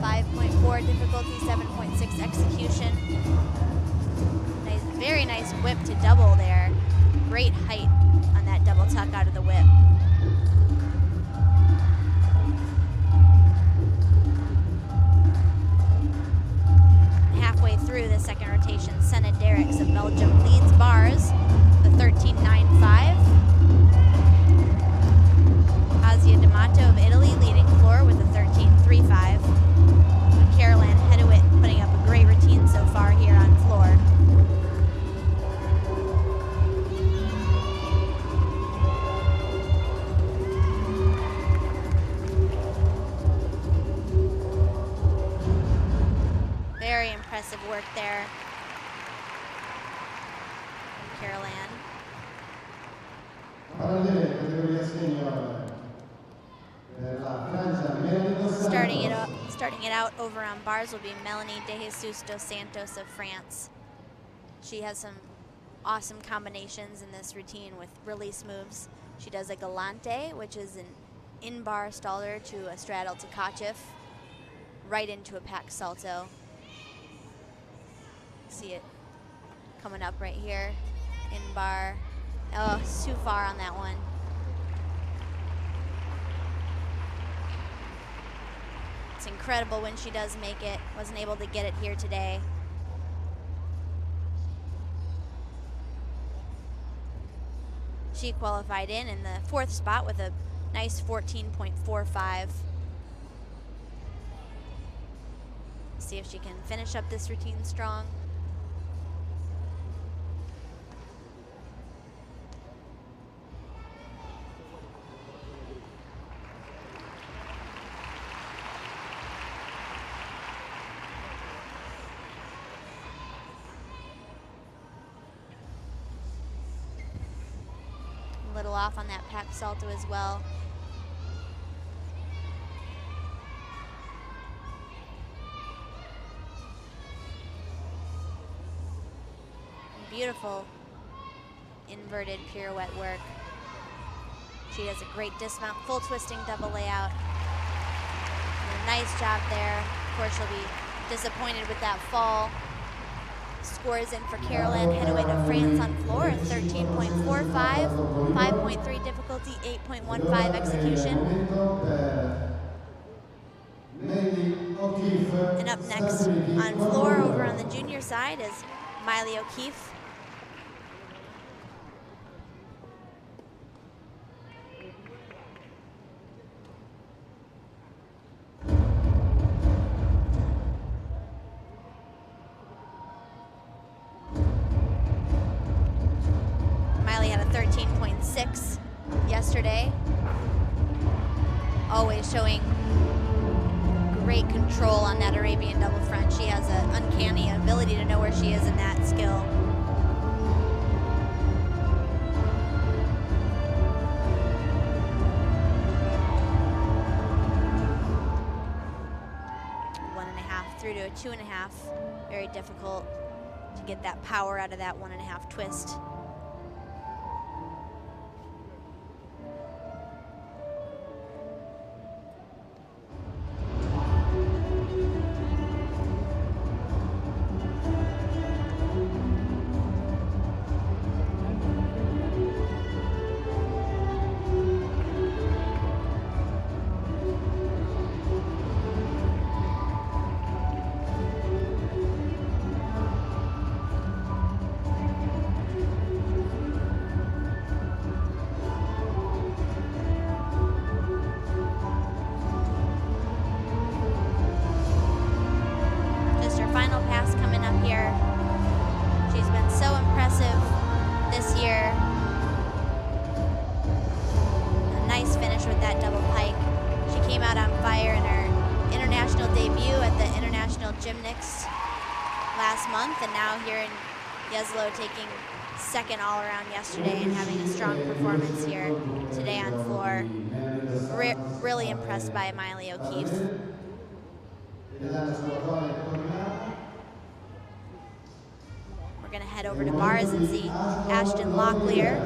5.4 difficulty, 7.6 execution. Nice, very nice whip to double there. Great height on that double tuck out of the whip. Halfway through the second rotation, Senna Derricks of Belgium leads bars, the 13.95. Asia D'Amato of Italy leading floor with a 13.35. Caroline Hedouet putting up a great routine so far here on floor. Very impressive work there from Caroline. Starting it out over on bars will be Melanie De Jesus dos Santos of France. She has some awesome combinations in this routine with release moves. She does a galante, which is an in-bar stalder to a straddle to Kachif, right into a pack salto. See it coming up right here, in-bar. Oh, it's too far on that one. It's incredible when she does make it. Wasn't able to get it here today. She qualified in the fourth spot with a nice 14.45. See if she can finish up this routine strong. Little off on that pack salto as well. beautiful inverted pirouette work. She does a great dismount, full twisting double layout. And a nice job there. Of course, she'll be disappointed with that fall. Scores in for Caroline, head away to France on floor, 13.45, 5.3 difficulty, 8.15 execution. And up next on floor over on the junior side is Miley O'Keefe. Miley had a 13.6 yesterday. Always showing great control on that Arabian double front. She has an uncanny ability to know where she is in that skill. One and a half through to a 2.5. Very difficult to get that power out of that 1.5 twist. And now here in Jesolo taking second all around yesterday and having a strong performance here today on floor. Really impressed by Miley O'Keefe. We're gonna head over to bars and see Ashton Locklear.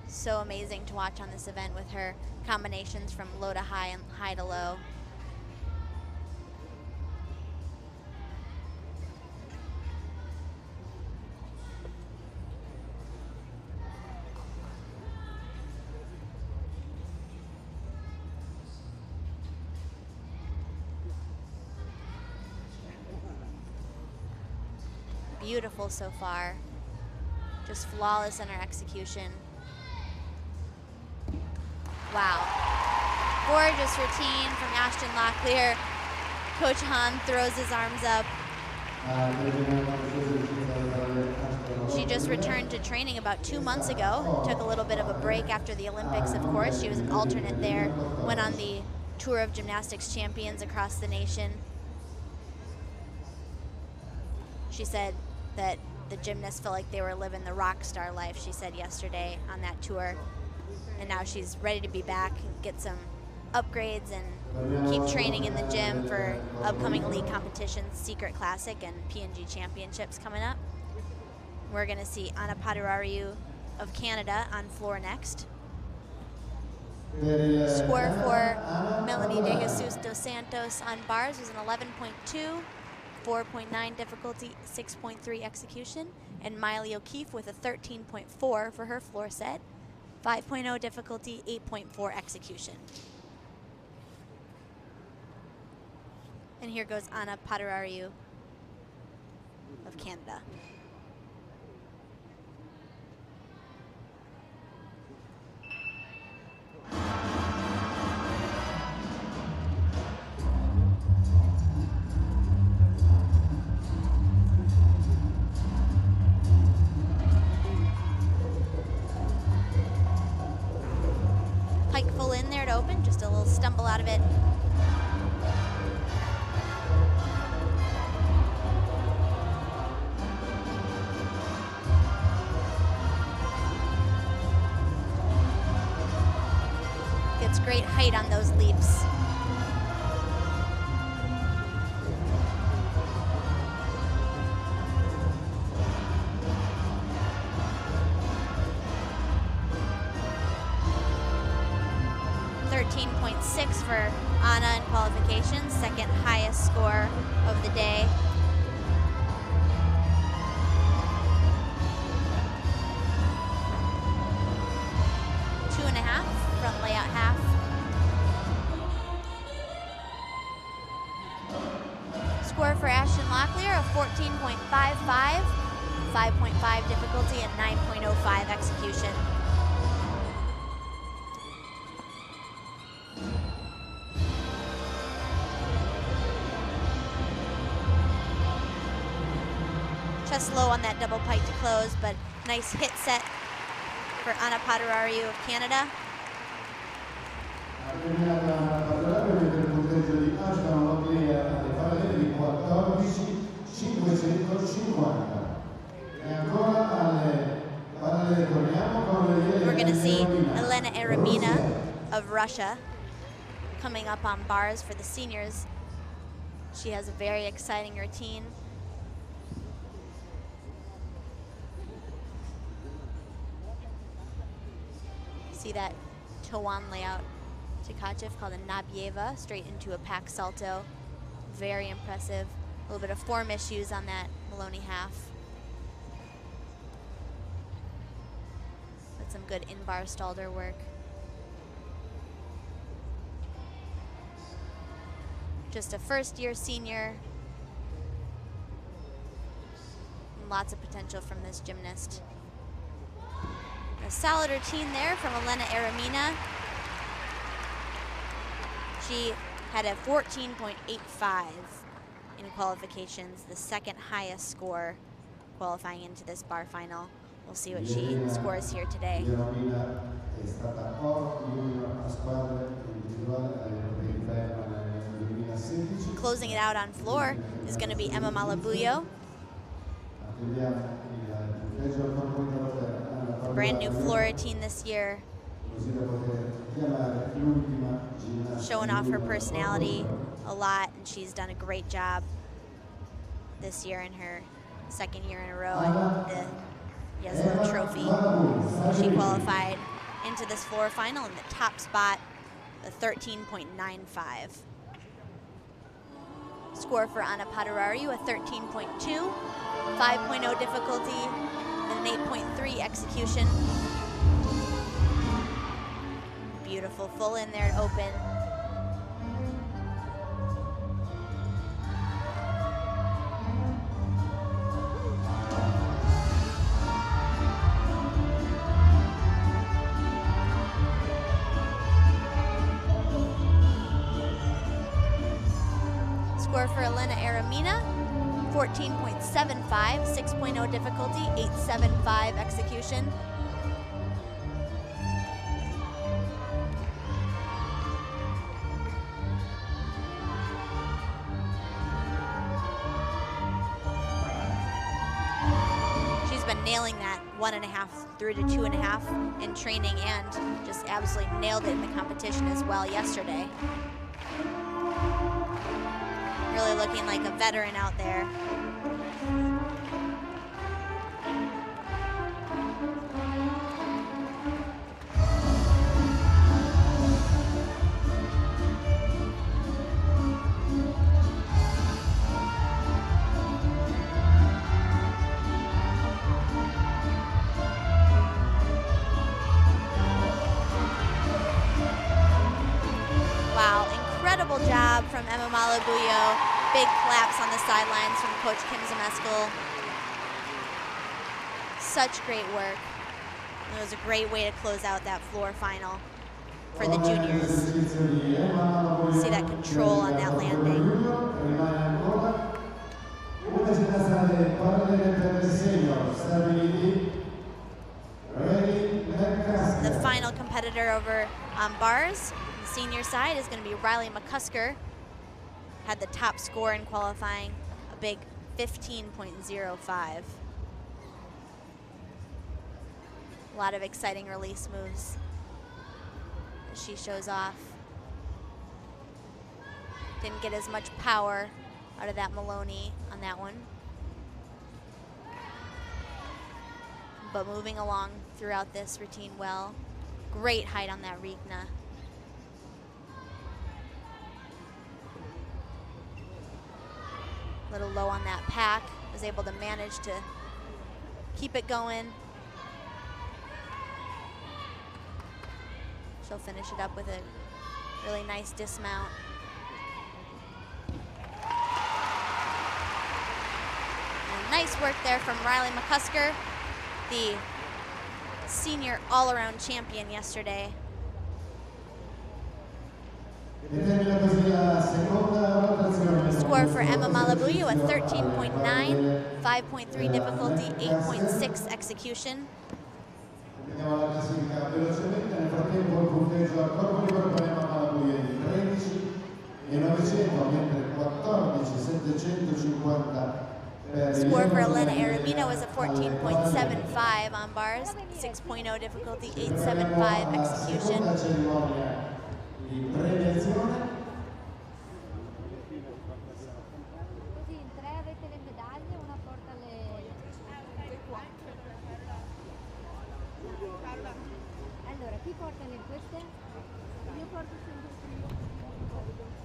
So amazing to watch on this event with her combinations from low to high and high to low. Beautiful so far. Just flawless in her execution. Wow. Gorgeous routine from Ashton Locklear. Coach Hahn throws his arms up. She just returned to training about 2 months ago. Took a little bit of a break after the Olympics, of course. She was an alternate there. Went on the Tour of Gymnastics Champions across the nation. She said that the gymnasts felt like they were living the rock star life, she said yesterday on that tour. And now she's ready to be back and get some upgrades and keep training in the gym for upcoming elite competitions, Secret Classic and P&G Championships coming up. We're gonna see Anna Paderariu of Canada on floor next. Score for Melanie De Jesus dos Santos on bars was an 11.2, 4.9 difficulty, 6.3 execution, and Miley O'Keefe with a 13.4 for her floor set. 5.0 difficulty, 8.4 execution. And here goes Anna Paderariu of Canada. Pike full in there to open, just a little stumble out of it. Gets great height on those leaps. 2.6 for Anna in qualifications, second highest score of the day. Two and a half, front layout half. Score for Ashton Locklear of 14.55, 5.5 difficulty and 9.05 execution. Jesolo on that double pike to close, but nice hit set for Anna Paderariu of Canada. We're going to see Elena Eremina of Russia coming up on bars for the seniors. She has a very exciting routine. See that Towan layout Tkachev called a Nabieva, straight into a pack salto. Very impressive. A little bit of form issues on that Maloney half. But some good in-bar Stalder work. Just a first-year senior. And lots of potential from this gymnast. A solid routine there from Elena Eremina. She had a 14.85 in qualifications, the second highest score qualifying into this bar final. We'll see what she scores here today. Closing it out on floor is going to be Emma Malabuyo. Brand new floor routine this year. Showing off her personality a lot, and she's done a great job this year in her second year in a row at the Jesolo Trophy. She qualified into this floor final in the top spot, a 13.95. Score for Anna Paderariu, a 13.2, 5.0 difficulty, and an 8.3 execution. Beautiful, full in there to open. Score for Elena Eremina, 14.75, 6.0 difficulty, 8.75 execution. She's been nailing that 1.5 through to 2.5 in training, and just absolutely nailed it in the competition as well yesterday. Really looking like a veteran out there. Wow, incredible job from Emma Malabuyo. Big claps on the sidelines from Coach Kim Zemeskel. Such great work. It was a great way to close out that floor final for the juniors. See that control on that landing. The final competitor over on bars, the senior side, is going to be Riley McCusker. Had the top score in qualifying, a big 15.05. A lot of exciting release moves as she shows off. Didn't get as much power out of that Maloney on that one. But moving along throughout this routine well. Great height on that Rigna. A little low on that pack, was able to manage to keep it going. She'll finish it up with a really nice dismount. And nice work there from Riley McCusker, the senior all-around champion yesterday. Score for Emma Malabuyo, a 13.9, 5.3 difficulty, 8.6 execution. Vediamo la classifica velocemente. Nel frattempo il punteggio a corpo libero per Emma Malabuyo è di 13.900, mentre 14.750 per Score for Elena Aramino was a 14.75 on bars, 6.0 difficulty, 8.75 execution. La cerimonia di premiazione. Così in tre avete le medaglie, una porta le allora chi porta le queste? Io porto sempre primo.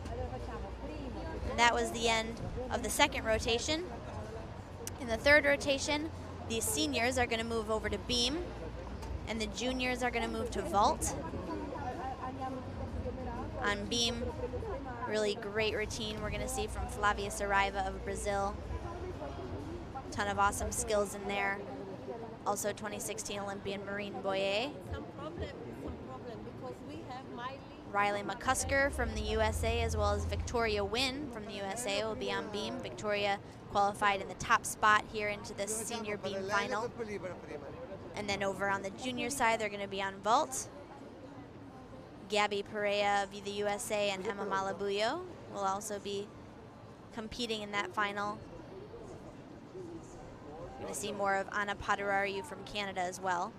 Allora facciamo primo. And that was the end of the second rotation. In the third rotation, the seniors are going to move over to beam, and the juniors are going to move to vault. On beam, really great routine we're going to see from Flavia Saraiva of Brazil. Ton of awesome skills in there. Also 2016 Olympian Marine Boyer. Some problem because we have Riley McCusker from the USA, as well as Victoria Wynn from the USA will be on beam. Victoria qualified in the top spot here into the senior beam final. And then over on the junior side, they're going to be on vault. Gabby Perea of the USA and Emma Malabuyo will also be competing in that final. We're going to see more of Anna Padarariu from Canada as well.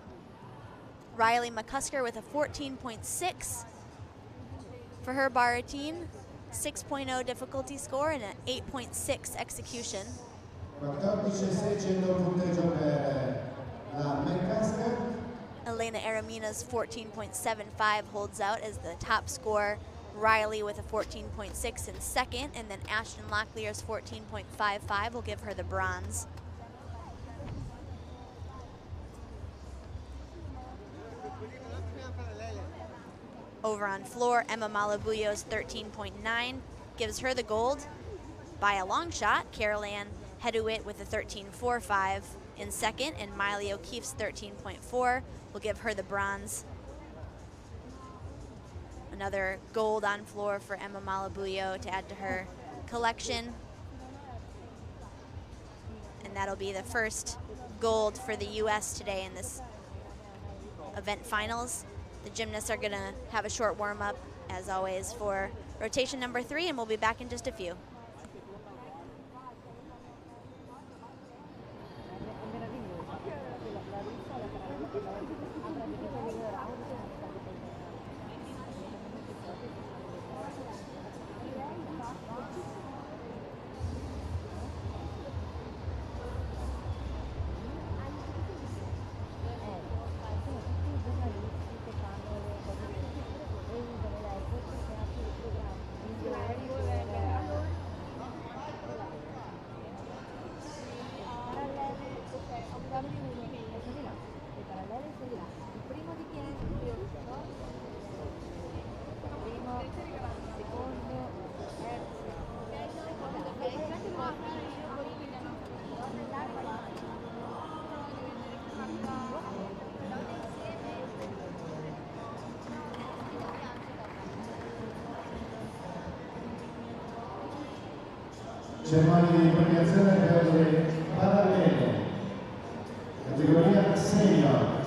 Riley McCusker with a 14.6 for her bar routine, 6.0 difficulty score and an 8.6 execution. 14.600 punteggio per la McCusker. Elena Aramina's 14.75 holds out as the top score. Riley with a 14.6 in second, and then Ashton Locklear's 14.55 will give her the bronze. Over on floor, Emma Malabuyo's 13.9 gives her the gold by a long shot. Carol Ann Heduit with a 13.45 in second, and Miley O'Keefe's 13.4 will give her the bronze. Another gold on floor for Emma Malabuyo to add to her collection. And that'll be the first gold for the US today in this event finals. The gymnasts are gonna have a short warm-up, as always, for rotation number 3, and we'll be back in just a few. Cerimonia di premiazione per le parallele, categoria senior.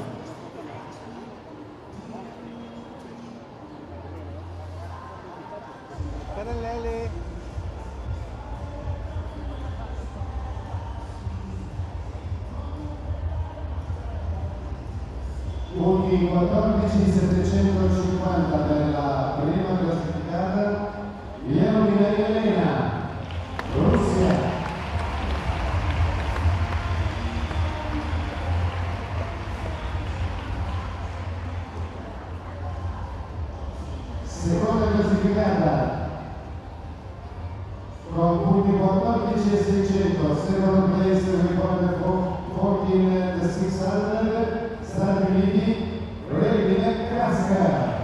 Parallele. Punti 14.750 per la prima classificata, Leonida Elena, Russia. Seconda classificata con punti 14.750 14 e 600, secondo place we won 14 e 600, Stati Uniti, Revine Casca.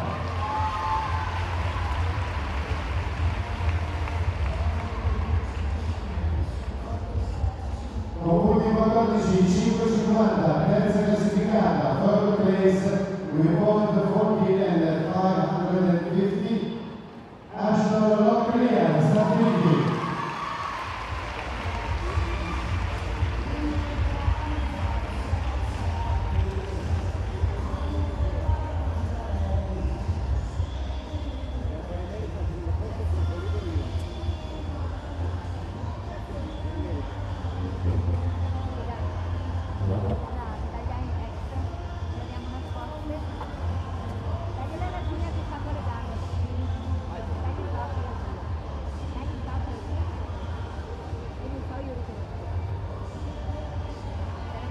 Con punti 14, 550, terza classificata, third place, we won 14 and 550, Ashton Locklear, Stati Uniti.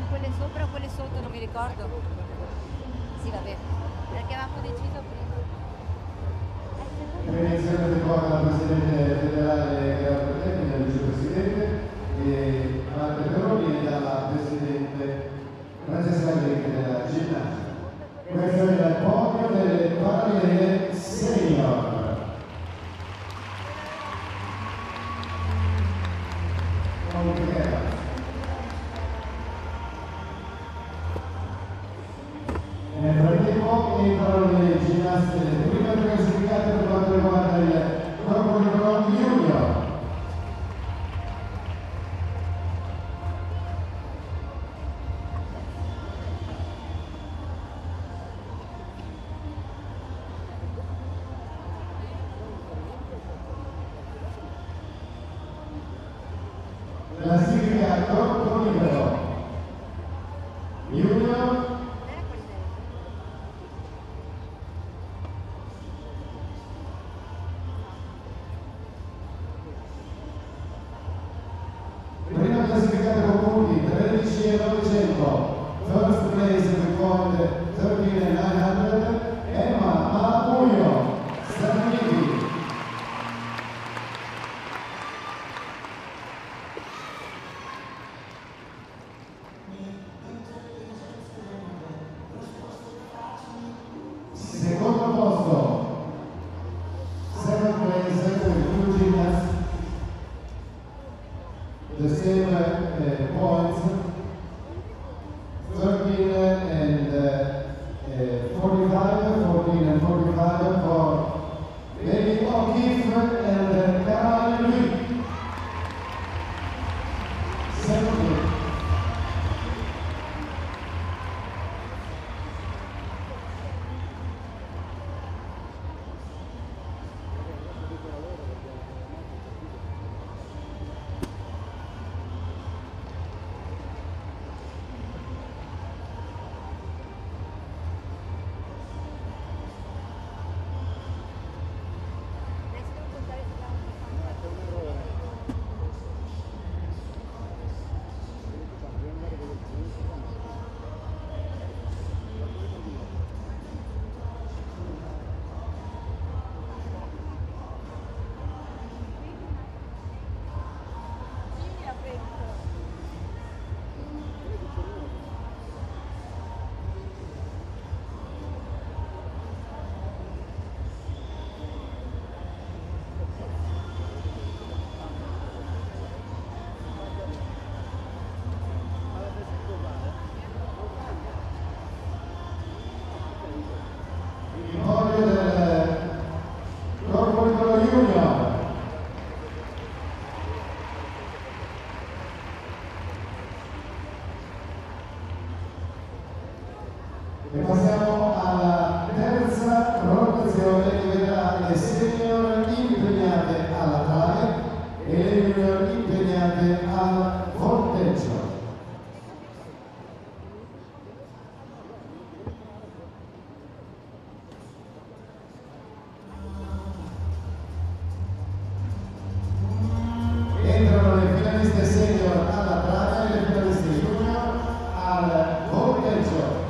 Quelle sopra o quelle sotto, non mi ricordo. Sì, vabbè, perché avevamo deciso prima. Benedizione ricorda la Presidente federale Gerardo Tecni, il Vicepresidente, e Marta Peroni e dalla Presidente Francesca Allegri della ginnastica. Questo è il podio delle parallele senior. Nel frattempo entrano le ginnaste prima classificate per quanto riguarda il corpo di colonna junior. Classifica corpo libero junior. Prima classificata con punti 13 e 900, first place with point 13 e 900, Emma Malapuglio, Stati Uniti. Secondo posto, second place with two gymnasts, the same points, 13 and 45, 14 and 45 for Bailey O'Keefe and Caroline Lee. Second. Il podio del corpo di colonna junior. E passiamo alla terza rotazione che vedrà le senior impegnate alla trave e le junior impegnate al volteggio. Entrano le finaliste senior alla trave e le finaliste junior al volteggio.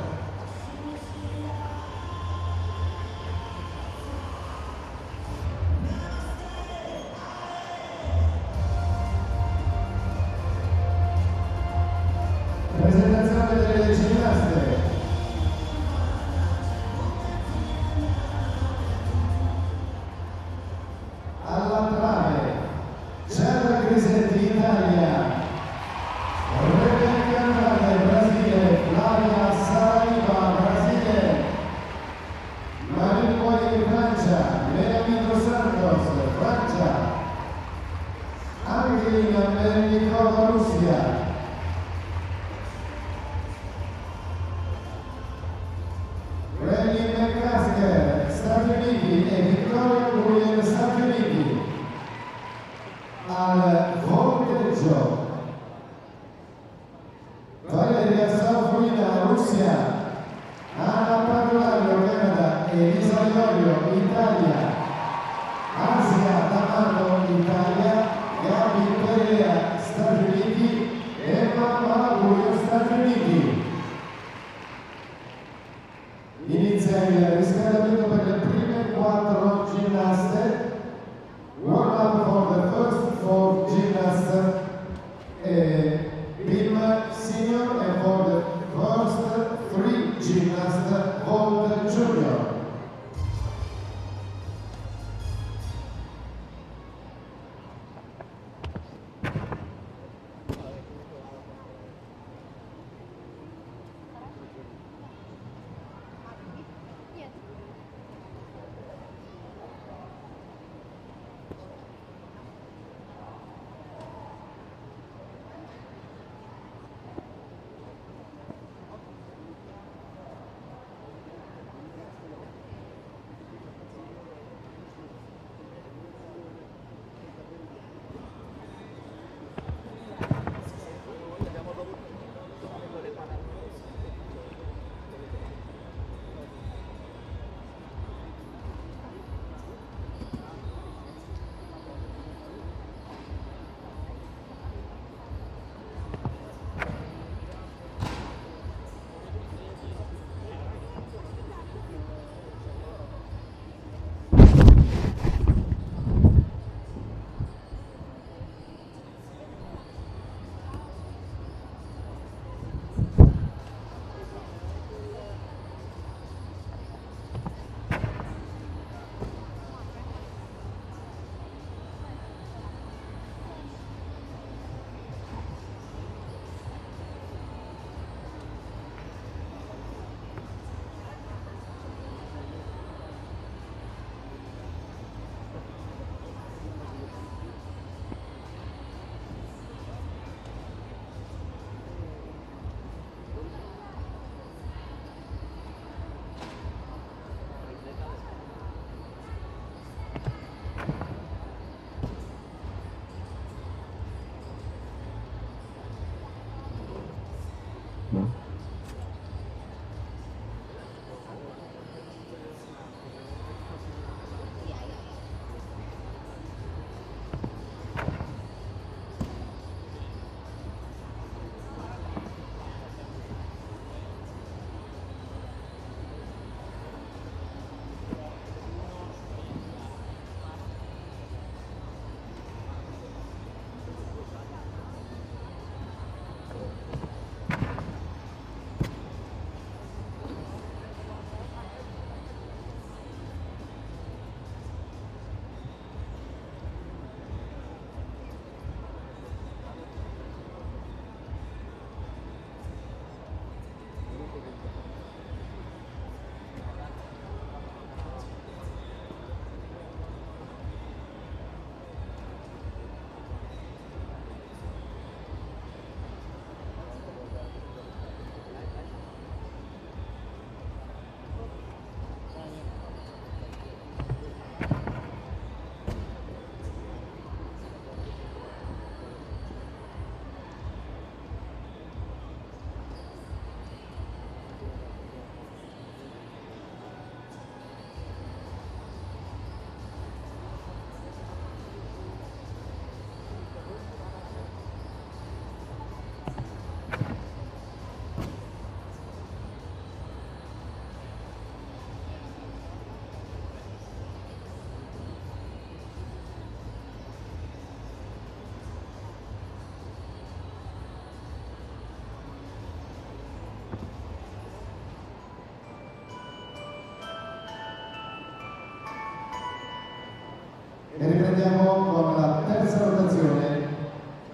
E riprendiamo con la terza rotazione.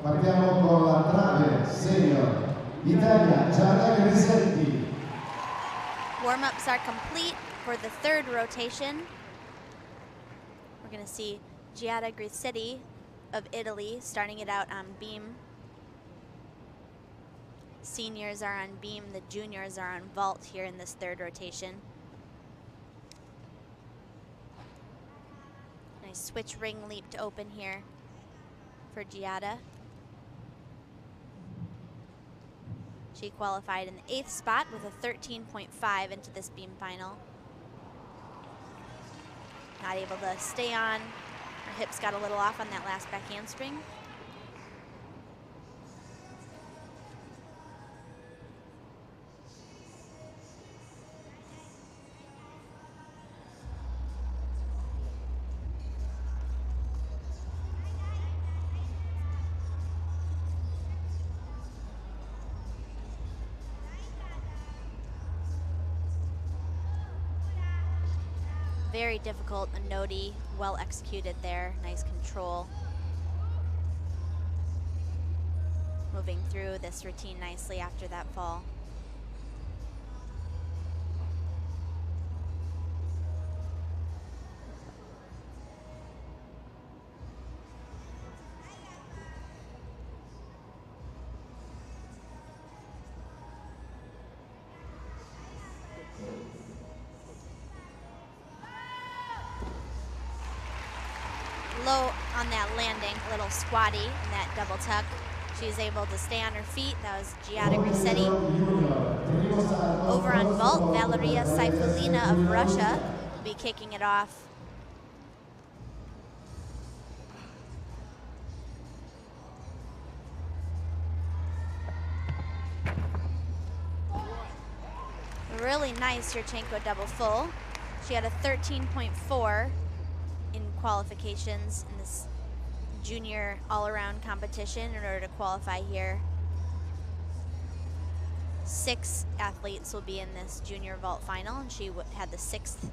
Partiamo con la trave senior. Italia, Giada Grisetti. Warm-ups are complete for the third rotation. We're going to see Giada Grisetti of Italy starting it out on beam. Seniors are on beam, the juniors are on vault here in this third rotation. Nice switch ring leap to open here for Giada. She qualified in the 8th spot with a 13.5 into this beam final. Not able to stay on. Her hips got a little off on that last back handspring. Very difficult, a nodi, well executed there, nice control. Moving through this routine nicely after that fall. Low on that landing, a little squatty in that double tuck. She was able to stay on her feet. That was Giada Grisetti. Over on vault, Valeria Saifulina of Russia will be kicking it off. Really nice Yurchenko double full. She had a 13.4 in qualifications in this junior all-around competition in order to qualify here. 6 athletes will be in this junior vault final, and she had the 6th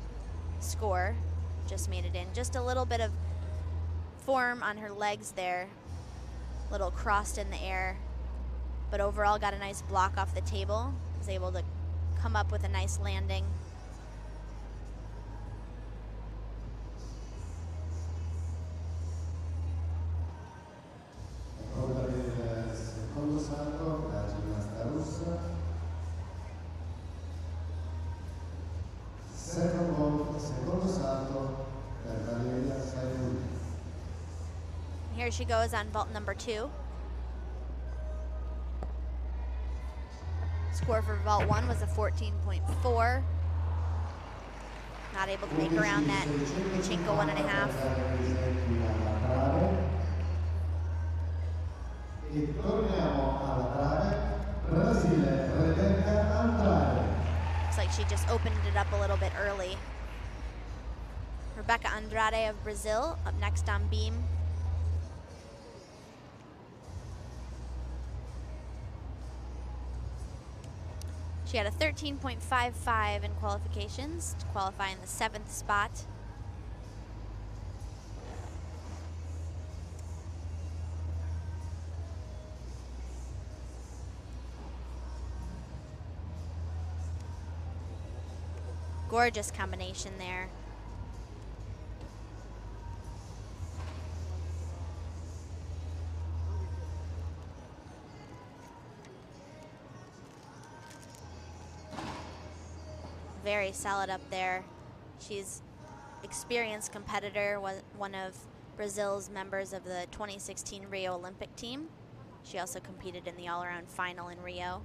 score, just made it in. Just a little bit of form on her legs there, a little crossed in the air, but overall got a nice block off the table, was able to come up with a nice landing. Here she goes on vault number 2. Score for vault 1 was a 14.4. Not able to make around that Yurchenko 1.5. Looks like she just opened it up a little bit early. Rebecca Andrade of Brazil up next on beam. She had a 13.55 in qualifications to qualify in the 7th spot. Gorgeous combination there. Very solid up there. She's experienced competitor, one of Brazil's members of the 2016 Rio Olympic team. She also competed in the all-around final in Rio.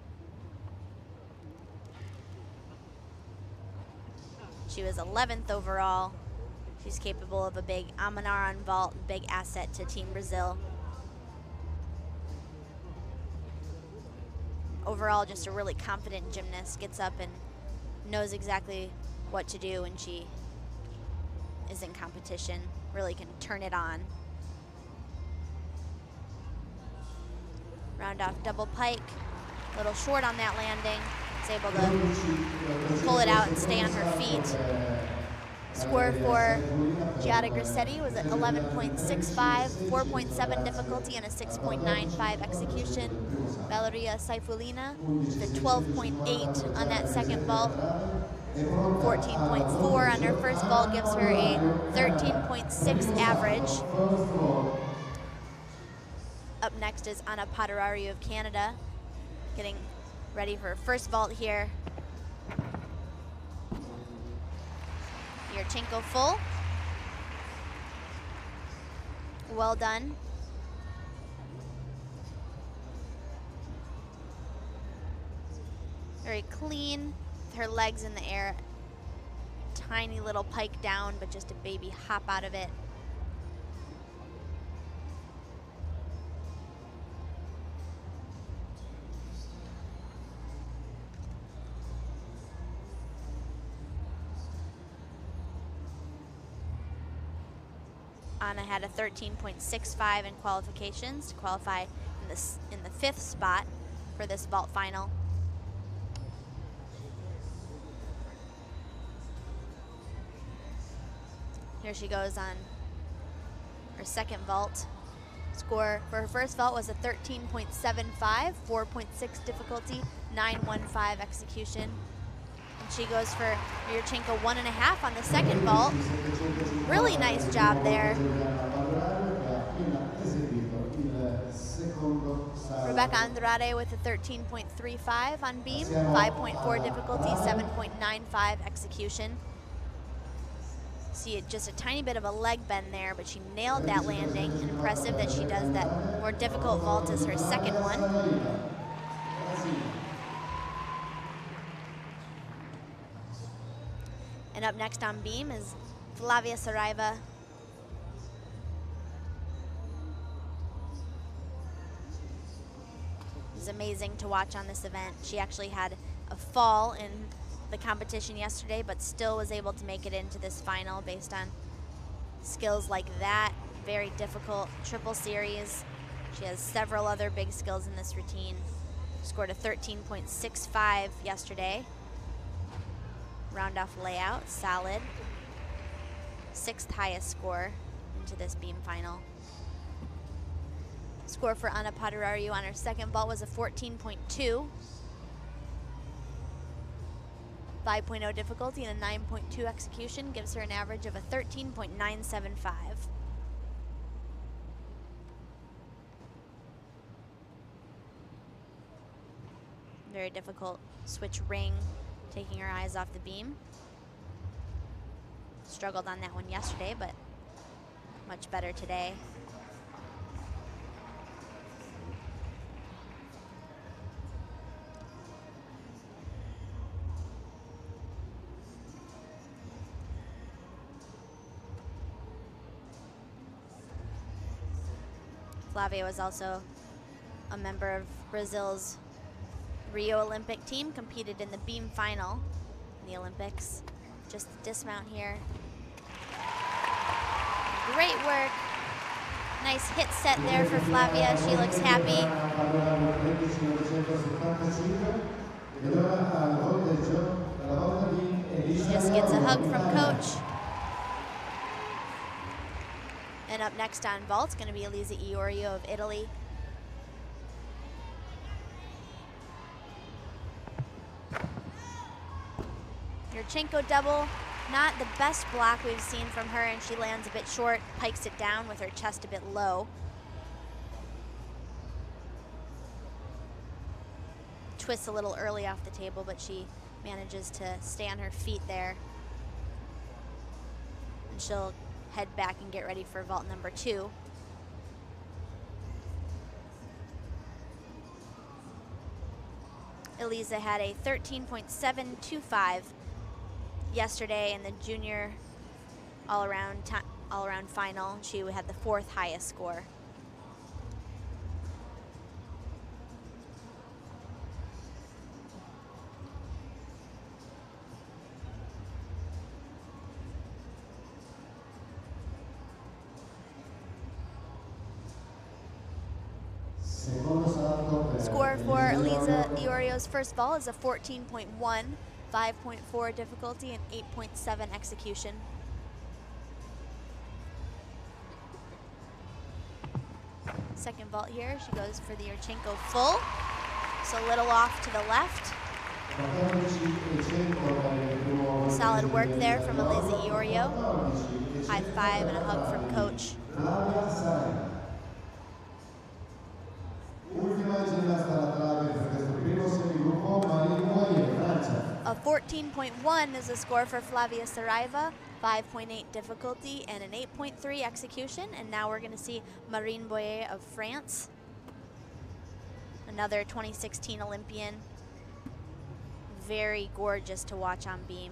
She was 11th overall. She's capable of a big Amanar on vault, big asset to Team Brazil. Overall, just a really confident gymnast, gets up and knows exactly what to do when she is in competition, really can turn it on. Round off double pike, a little short on that landing. Is able to pull it out and stay on her feet. Score for Giada Grassetti was at 11.65, 4.7 difficulty, and a 6.95 execution. Valeria Saifulina with a 12.8 on that second vault. 14.4 on her first vault gives her a 13.6 average. Up next is Anna Padarariu of Canada, getting ready for her first vault here. Yurchenko full. Well done. Very clean, with her legs in the air. Tiny little pike down, but just a baby hop out of it. Anna had a 13.65 in qualifications to qualify in the 5th spot for this vault final. Here she goes on her second vault. Score for her first vault was a 13.75, 4.6 difficulty, 9.15 execution. And she goes for Yurchenko 1.5 on the second vault. Really nice job there. Rebecca Andrade with a 13.35 on beam, 5.4 difficulty, 7.95 execution. See just a tiny bit of a leg bend there, but she nailed that landing. And impressive that she does that more difficult vault as her second one. And up next on beam is Flavia Saraiva. It was amazing to watch on this event. She actually had a fall in the competition yesterday, but still was able to make it into this final based on skills like that. Very difficult triple series. She has several other big skills in this routine. Scored a 13.65 yesterday. Round off layout, solid. 6th highest score into this beam final. Score for Anna Padarariu on her second vault was a 14.2. 5.0 difficulty and a 9.2 execution gives her an average of a 13.975. Very difficult switch ring, taking her eyes off the beam. Struggled on that one yesterday, but much better today. Flavia was also a member of Brazil's Rio Olympic team, competed in the beam final in the Olympics. Just the dismount here. Great work. Nice hit set there for Flavia. She looks happy. She just gets a hug from coach. And up next on vault is going to be Elisa Iorio of Italy. Yurchenko double, not the best block we've seen from her, and she lands a bit short, pikes it down with her chest a bit low. Twists a little early off the table, but she manages to stay on her feet there. And she'll head back and get ready for vault number 2. Elisa had a 13.725 yesterday in the junior all-around final. She had the 4th highest score. Score for Elisa Iorio's first vault is a 14.1, 5.4 difficulty, and 8.7 execution. second vault here. She goes for the Yurchenko full. So a little off to the left. Solid work there from Elisa Iorio. High five and a hug from coach. A 14.1 is the score for Flavia Saraiva, 5.8 difficulty, and an 8.3 execution. And now we're going to see Marine Boyer of France, another 2016 Olympian. Very gorgeous to watch on beam.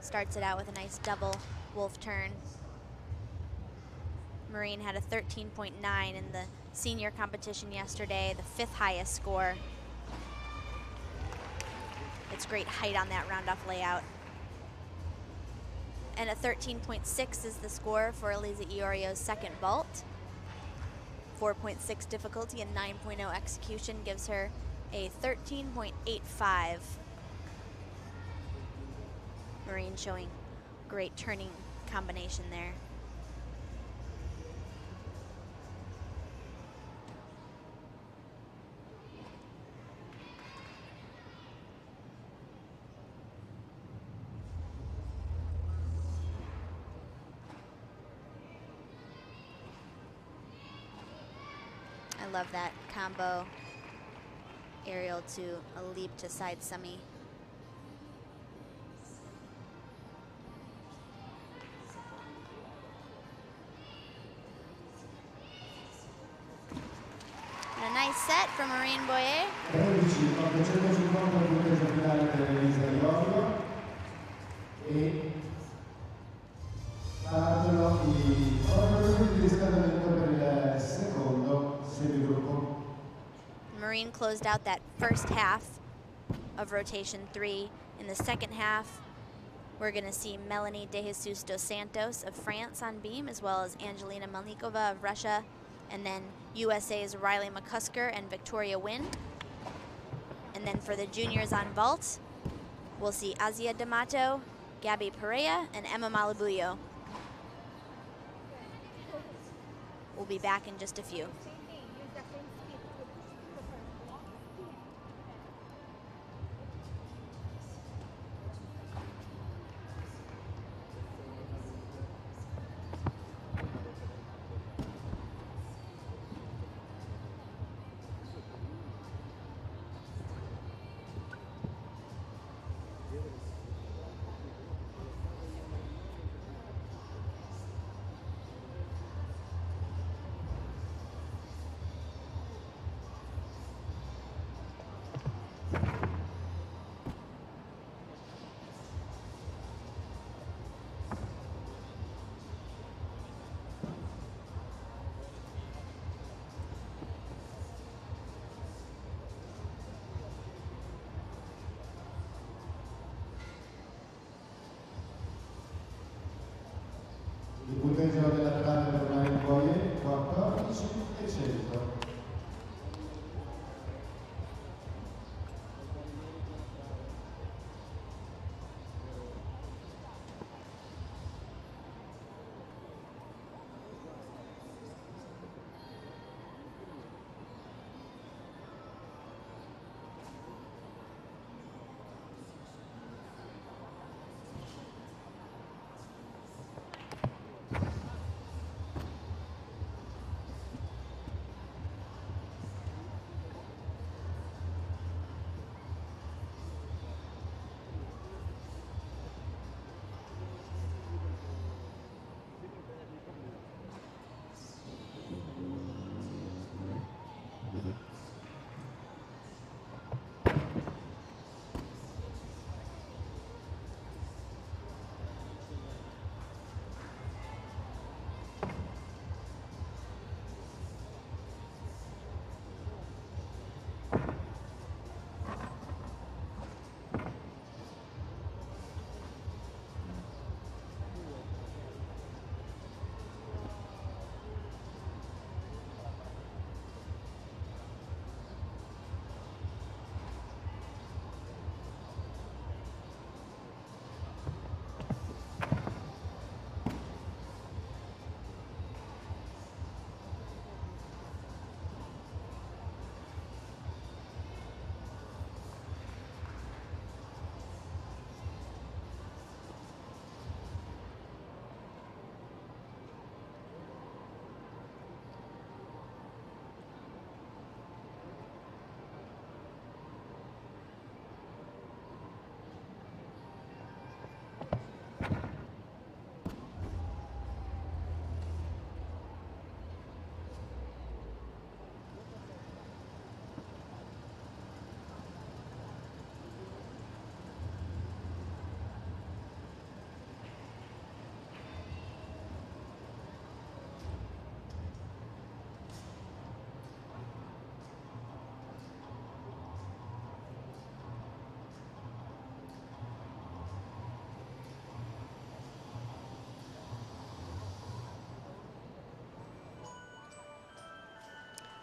Starts it out with a nice double wolf turn. Marine had a 13.9 in the senior competition yesterday, the 5th highest score. It's great height on that round-off layout. And a 13.6 is the score for Elisa Iorio's second vault. 4.6 difficulty and 9.0 execution gives her a 13.85. Marine showing great turning combination there. I love that combo aerial to a leap to side semi. And a nice set from Marine Boyer. Marine closed out that first half of rotation 3. In the second half, we're going to see Melanie De Jesus dos Santos of France on beam, as well as Angelina Melnikova of Russia, and then USA's Riley McCusker and Victoria Wynn. And then for the juniors on vault, we'll see Azia D'Amato, Gabby Perea, and Emma Malabuyo. We'll be back in just a few.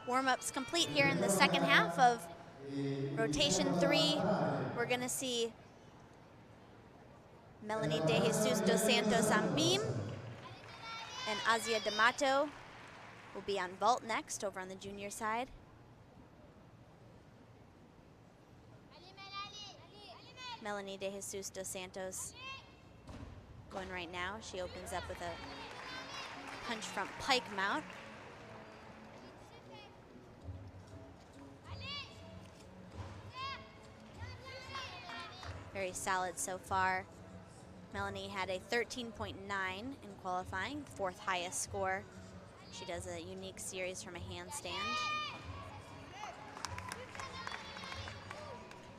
Warm-ups complete here in the second half of rotation 3. We're gonna see Melanie De Jesus dos Santos on beam, and Asia D'Amato will be on vault next over on the junior side. Melanie De Jesus dos Santos going right now. She opens up with a punch front pike mount. Very solid so far. Melanie had a 13.9 in qualifying, 4th highest score. She does a unique series from a handstand.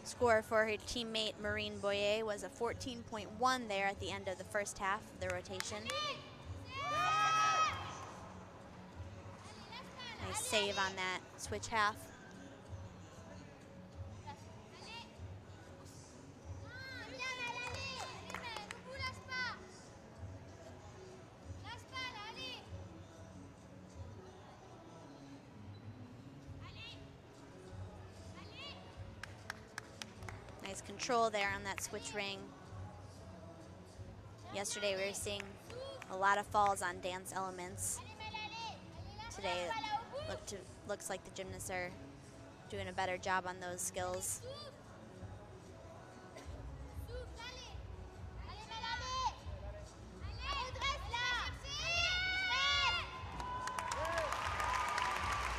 Score for her teammate Marine Boyer was a 14.1 there at the end of the first half of the rotation. Nice save on that switch half. Nice control there on that switch ring. Yesterday we were seeing a lot of falls on dance elements. Today it looks like the gymnasts are doing a better job on those skills.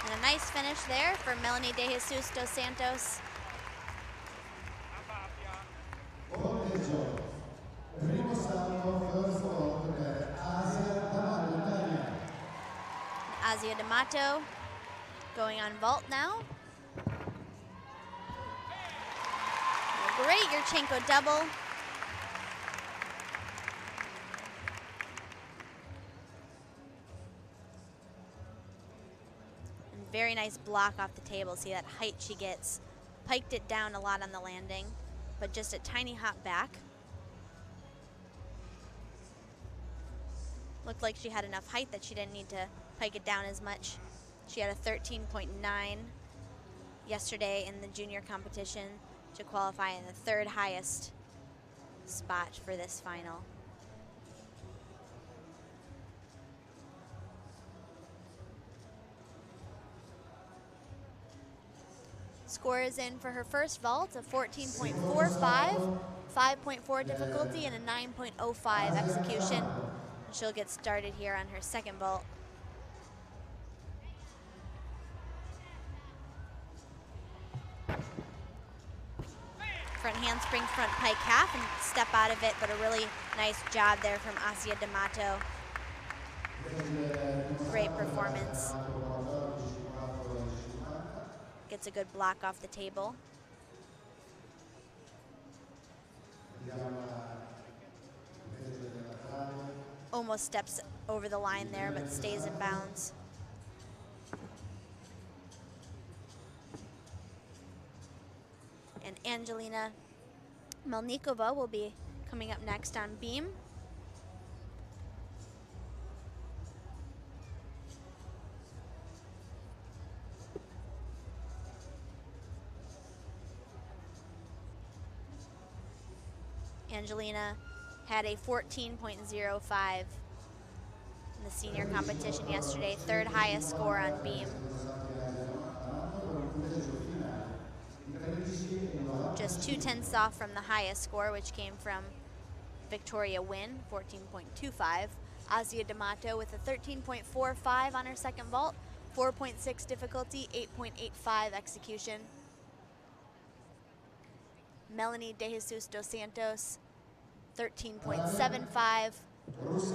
And a nice finish there for Melanie De Jesus dos Santos. Asia D'Amato going on vault now. Great Yurchenko double. And very nice block off the table. See that height she gets. Piked it down a lot on the landing, but just a tiny hop back. Looked like she had enough height that she didn't need to pike it down as much. She had a 13.9 yesterday in the junior competition to qualify in the 3rd highest spot for this final. Score is in for her first vault, a 14.45, 5.4 difficulty, and a 9.05 execution. And she'll get started here on her second vault. Front handspring, front pike half, and step out of it, but a really nice job there from Asia D'Amato. Great performance. Gets a good block off the table. Almost steps over the line there, but stays in bounds. And Angelina Melnikova will be coming up next on beam. Angelina had a 14.05 in the senior competition yesterday, 3rd highest score on beam. Just 2/10 off from the highest score, which came from Victoria Wynn, 14.25. Asia D'Amato with a 13.45 on her second vault, 4.6 difficulty, 8.85 execution. Melanie De Jesus dos Santos, 13.75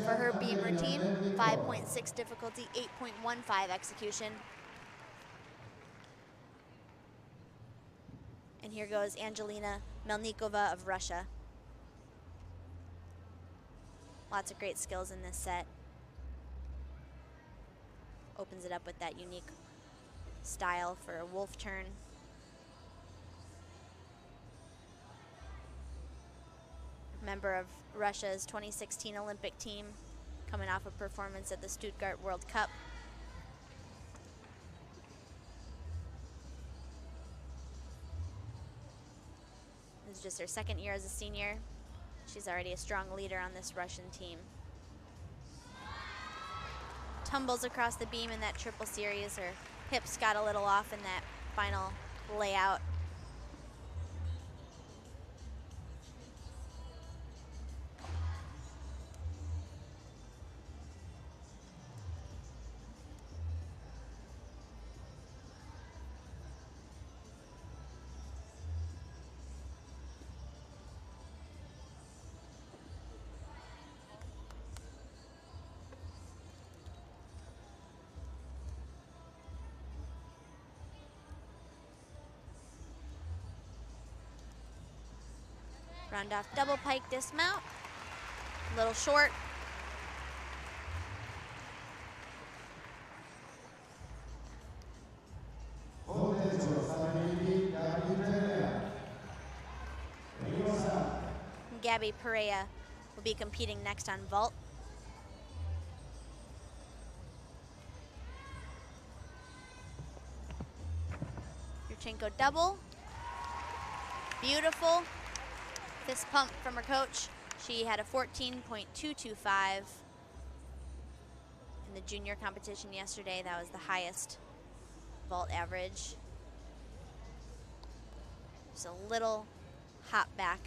for her beam routine, 5.6 difficulty, 8.15 execution. And here goes Angelina Melnikova of Russia. Lots of great skills in this set. Opens it up with that unique style for a wolf turn. Member of Russia's 2016 Olympic team, coming off a performance at the Stuttgart World Cup. It's just her second year as a senior. She's already a strong leader on this Russian team. Tumbles across the beam in that triple series. Her hips got a little off in that final layout. Round off double pike dismount. A little short. Gabby Perea will be competing next on vault. Yurchenko double. Beautiful. Fist pump from her coach. She had a 14.225 in the junior competition yesterday. That was the highest vault average. Just a little hop back.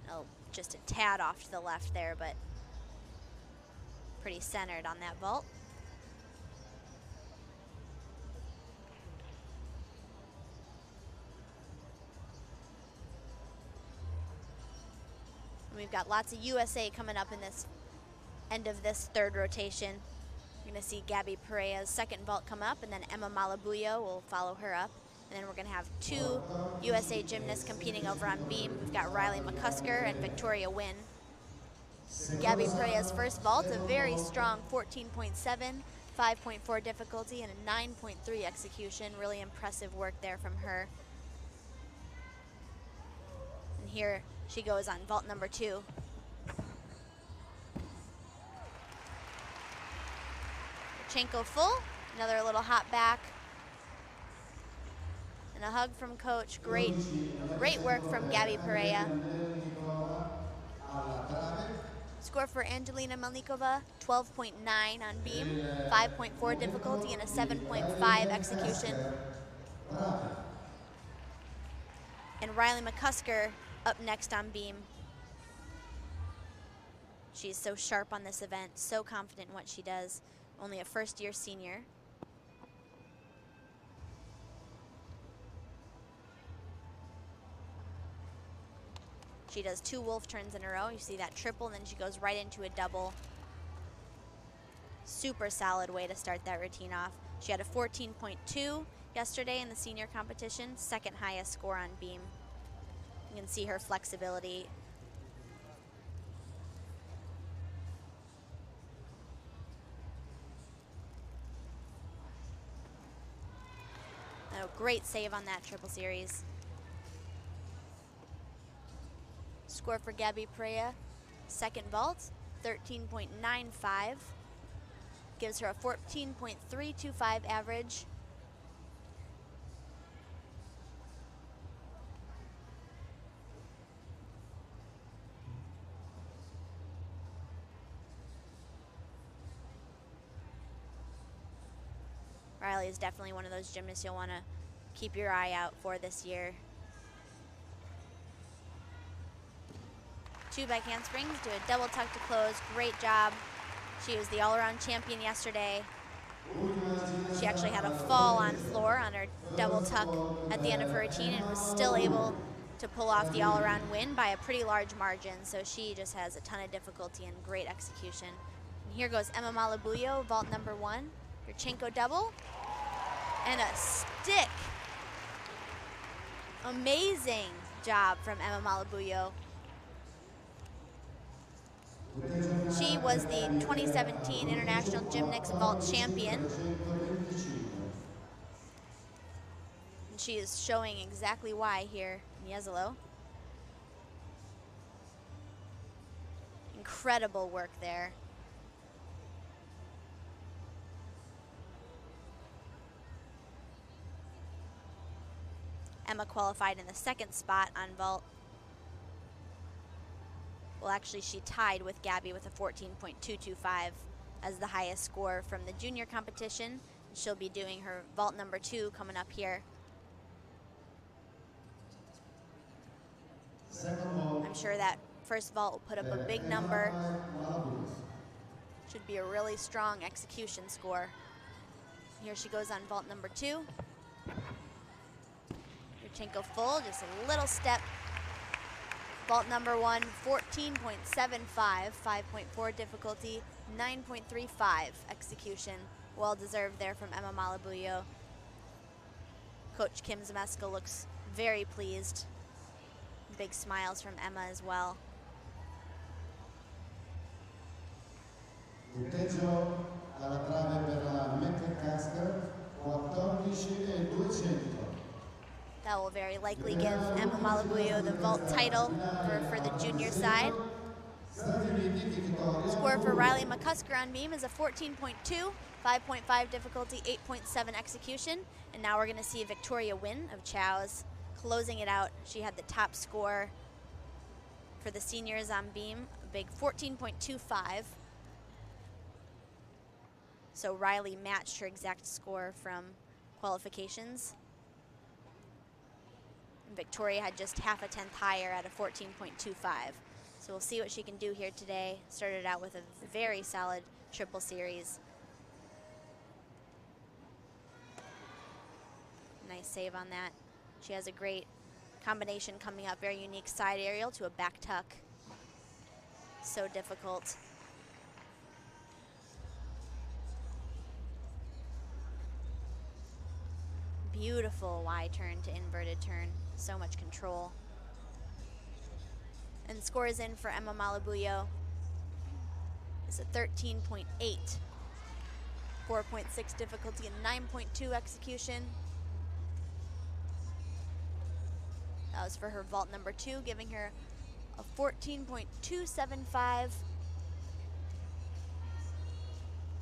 Oh, just a tad off to the left there, but pretty centered on that vault. We've got lots of USA coming up in this end of this third rotation. We're gonna see Gabby Perea's second vault come up, and then Emma Malabuyo will follow her up. And then we're gonna have two USA gymnasts competing over on beam. We've got Riley McCusker and Victoria Wynn. Gabby Perea's first vault, a very strong 14.7, 5.4 difficulty, and a 9.3 execution. Really impressive work there from her. And here she goes on vault number 2. Yurchenko full, another little hop back. And a hug from coach. Great work from Gabby Perea. Score for Angelina Melnikova, 12.9 on beam, 5.4 difficulty, and a 7.5 execution. And Riley McCusker up next on beam. She's so sharp on this event, so confident in what she does. Only a first-year senior. She does 2 wolf turns in a row. You see that triple, and then she goes right into a double. Super solid way to start that routine off. She had a 14.2 yesterday in the senior competition, second highest score on beam. You can see her flexibility. Oh, great save on that triple series. Score for Gabby Perea, second vault, 13.95. Gives her a 14.325 average. Riley is definitely one of those gymnasts you'll want to keep your eye out for this year. 2 back handsprings, do a double tuck to close. Great job. She was the all-around champion yesterday. She actually had a fall on floor on her double tuck at the end of her routine and was still able to pull off the all-around win by a pretty large margin. So she just has a ton of difficulty and great execution. And here goes Emma Malabuyo, vault number 1. Yurchenko double and a stick. Amazing job from Emma Malabuyo. She was the 2017 International Gymnastics Vault Champion. And she is showing exactly why here in Jesolo. Incredible work there. Emma qualified in the second spot on vault. Well, actually, she tied with Gabby with a 14.225 as the highest score from the junior competition. She'll be doing her vault number 2 coming up here. I'm sure that first vault will put up a big number. Should be a really strong execution score. Here she goes on vault number 2. Yurchenko full, just a little step. Vault number 1, 14.75, 5.4 difficulty, 9.35 execution. Well deserved there from Emma Malabuyo. Coach Kim Zameska looks very pleased. Big smiles from Emma as well. Punteggio alla trave per la McCasker, 14.200. That will very likely give Emma Malabuyo the vault title for the junior side. Score for Riley McCusker on beam is a 14.2, 5.5 difficulty, 8.7 execution. And now we're going to see Victoria Wynn of Chow's closing it out. She had the top score for the seniors on beam, a big 14.25. So Riley matched her exact score from qualifications. And Victoria had just half a tenth higher at a 14.25. So we'll see what she can do here today. Started out with a very solid triple series. Nice save on that. She has a great combination coming up, very unique side aerial to a back tuck. So difficult. Beautiful Y turn to inverted turn, so much control. And the score is in for Emma Malabuyo. It's a 13.8, 4.6 difficulty and 9.2 execution. That was for her vault number 2, giving her a 14.275,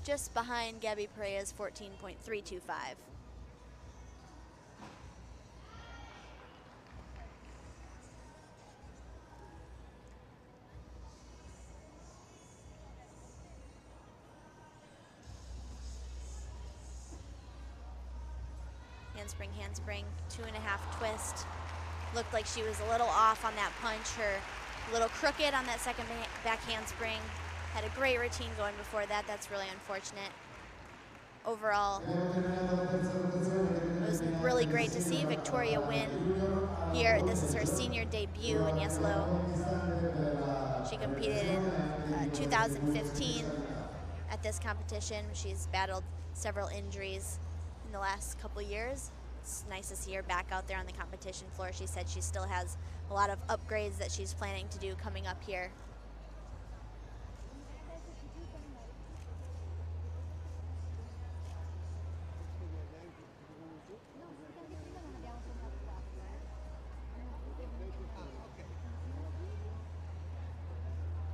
just behind Gabby Pereira's 14.325. Handspring, 2.5 twist. Looked like she was a little off on that punch. Her a little crooked on that second back handspring. Had a great routine going before that. That's really unfortunate. Overall, it was really great to see Victoria win here. This is her senior debut in Jesolo. She competed in 2015 at this competition. She's battled several injuries in the last couple years. It's nice to see her back out there on the competition floor. She said she still has a lot of upgrades that she's planning to do coming up here.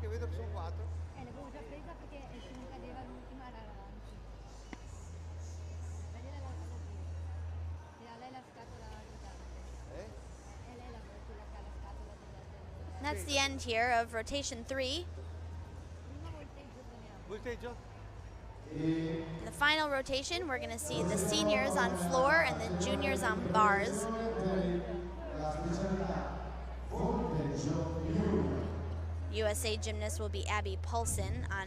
Vedo che sono 4. L'avevo già presa perché se non cadeva l'ultima era avanti. Vedi la presa. E a lei la scatola gigante. E lei la scatola gigante. That's the end here of rotation 3. Prima volteggio poniamo. Volteggio? In the final rotation, we're going to see the seniors on floor and the juniors on bars. USA gymnast will be Abby Paulson on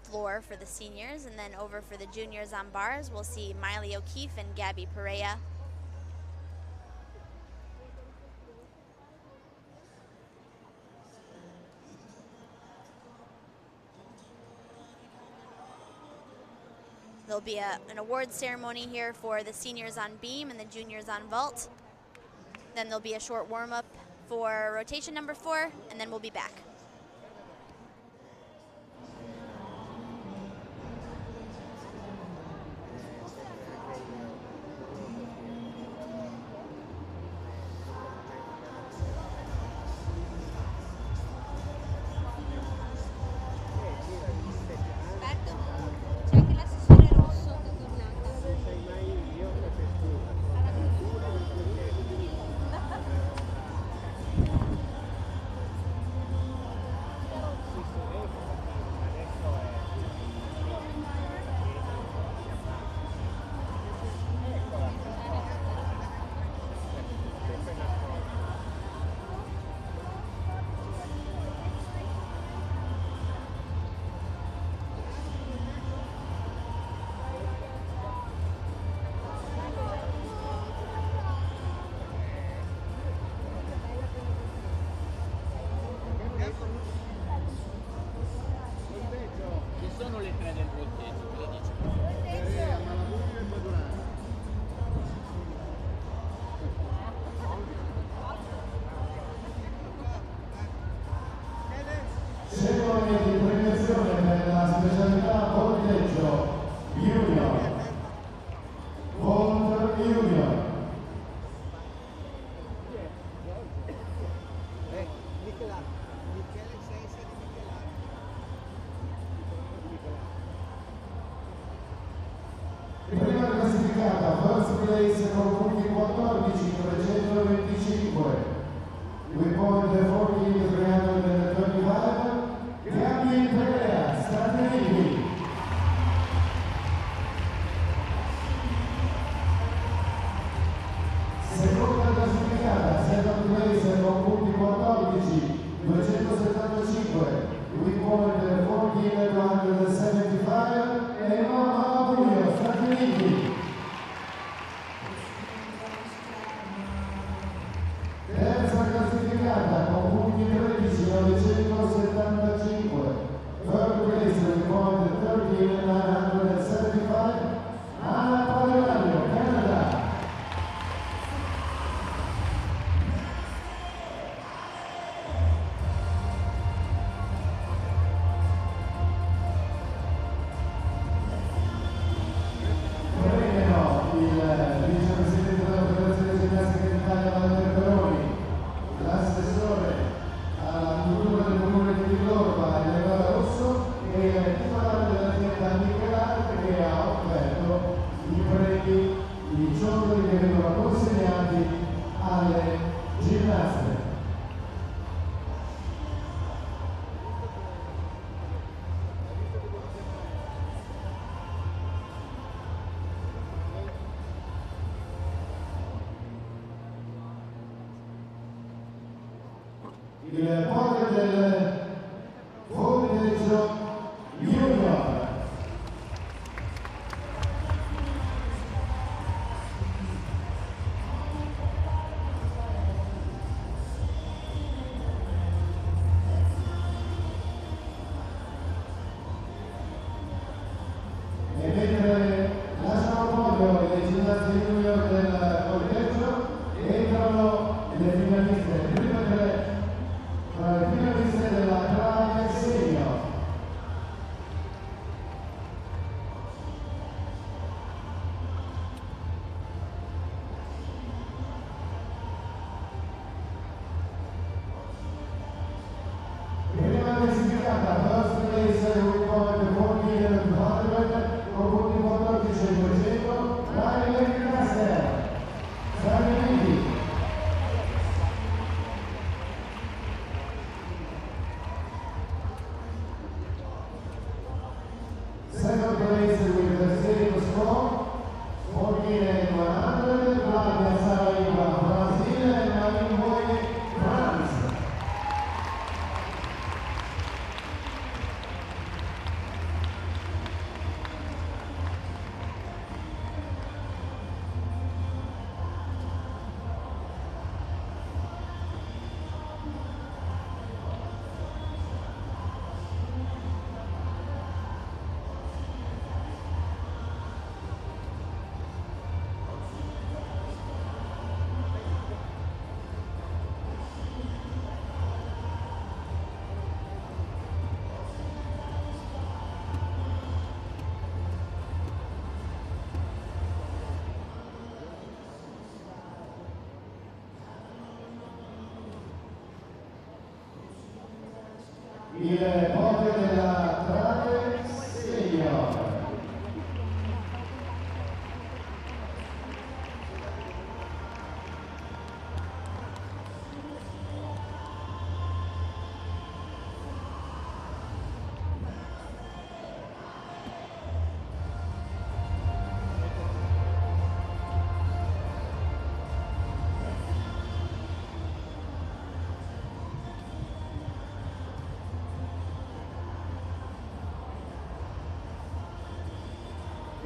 floor for the seniors, and then over for the juniors on bars, we'll see Miley O'Keefe and Gabby Pereira. There'll be an awards ceremony here for the seniors on beam and the juniors on vault. Then there'll be a short warm-up for rotation number 4, and then we'll be back. Aspetta, c'è anche l'assessore rosso che è tornata. 275, we point 14,275 e Mamma Buio, Stati Uniti. Terza classificata con punti 13,975. Third place with point 13,975. Anna Pagliario, Canada. L'assessore alla cultura del comune di Villorba, Eleonora Rosso, e il titolare dell'azienda Nicolare che ha offerto i premi, i giochi che vengono consegnati alle ginnaste. Il podio del volteggio junior. E mentre lasciano il podio le ginnasti junior del volteggio, entrano le finaliste, le prime tre tra le finaliste della classe senior. Prima classificata, first place with point 14,200 con punti 14,500, Riley Caster, Stati Uniti. Second place with the same score, 14,100, Flavia Saraiva, Brasile, e Marine Boy, France. Il podio della trave senior.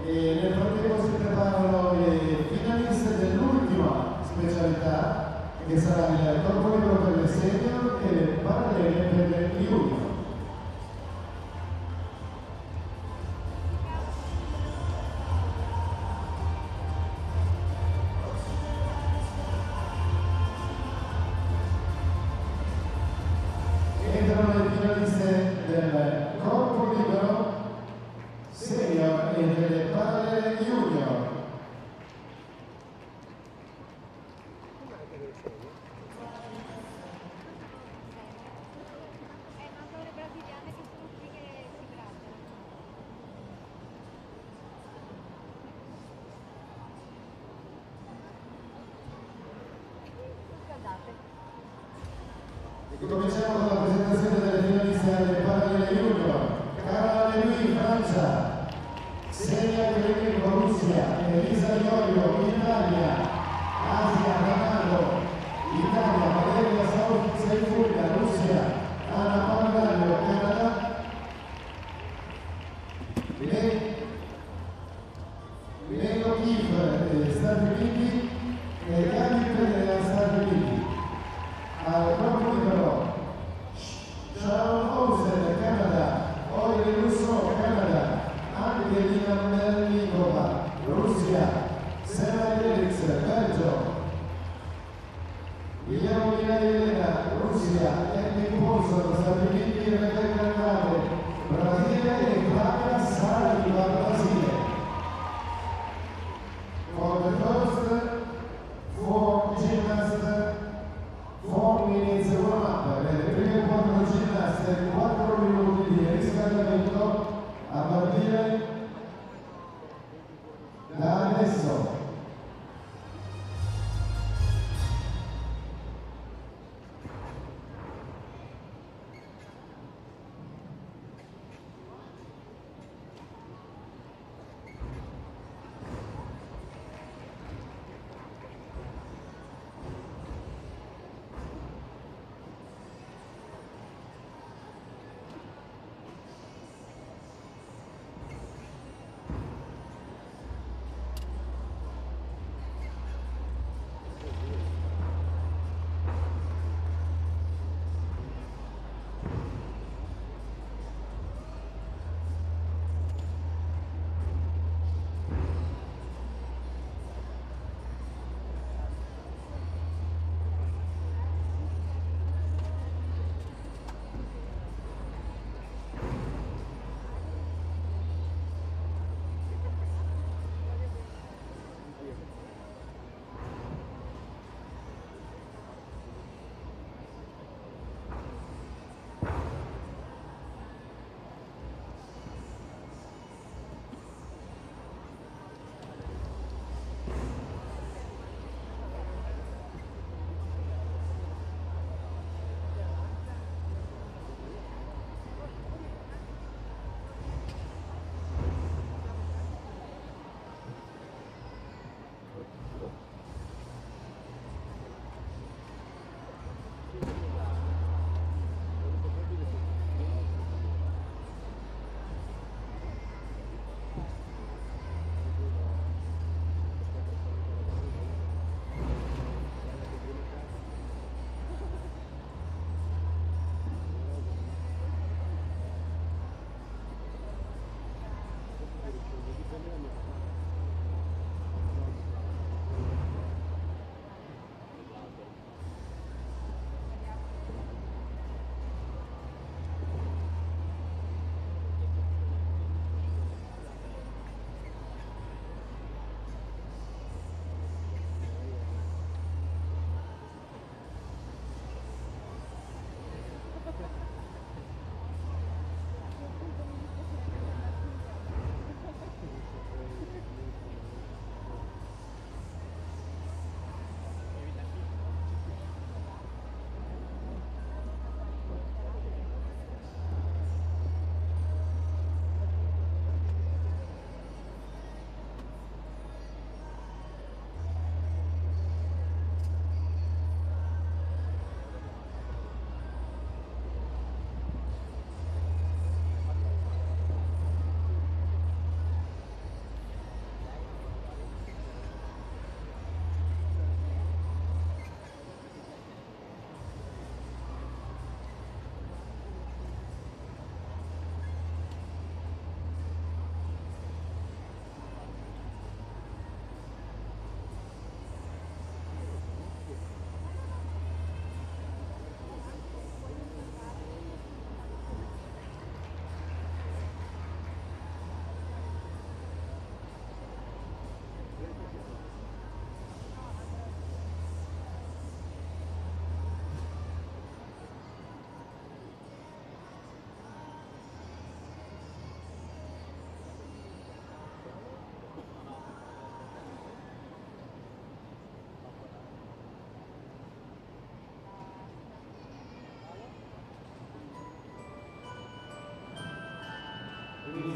E nel frattempo si preparano le finaliste dell'ultima specialità, che sarà il corpo libero per le senior e le parallele per le junior. Entrano le finaliste del corpo libero senior e delle parallele junior. Ma sono le brasiliane che sono qui che si grattano. Scaldate. Cominciamo con la presentazione delle finaliste alle parallele junior. Cara Louis, Francia, Senia Greco, Russia, Elisa Iorio, Italia, Asia, Canado, Italia, Valeria Seifulla, Russia,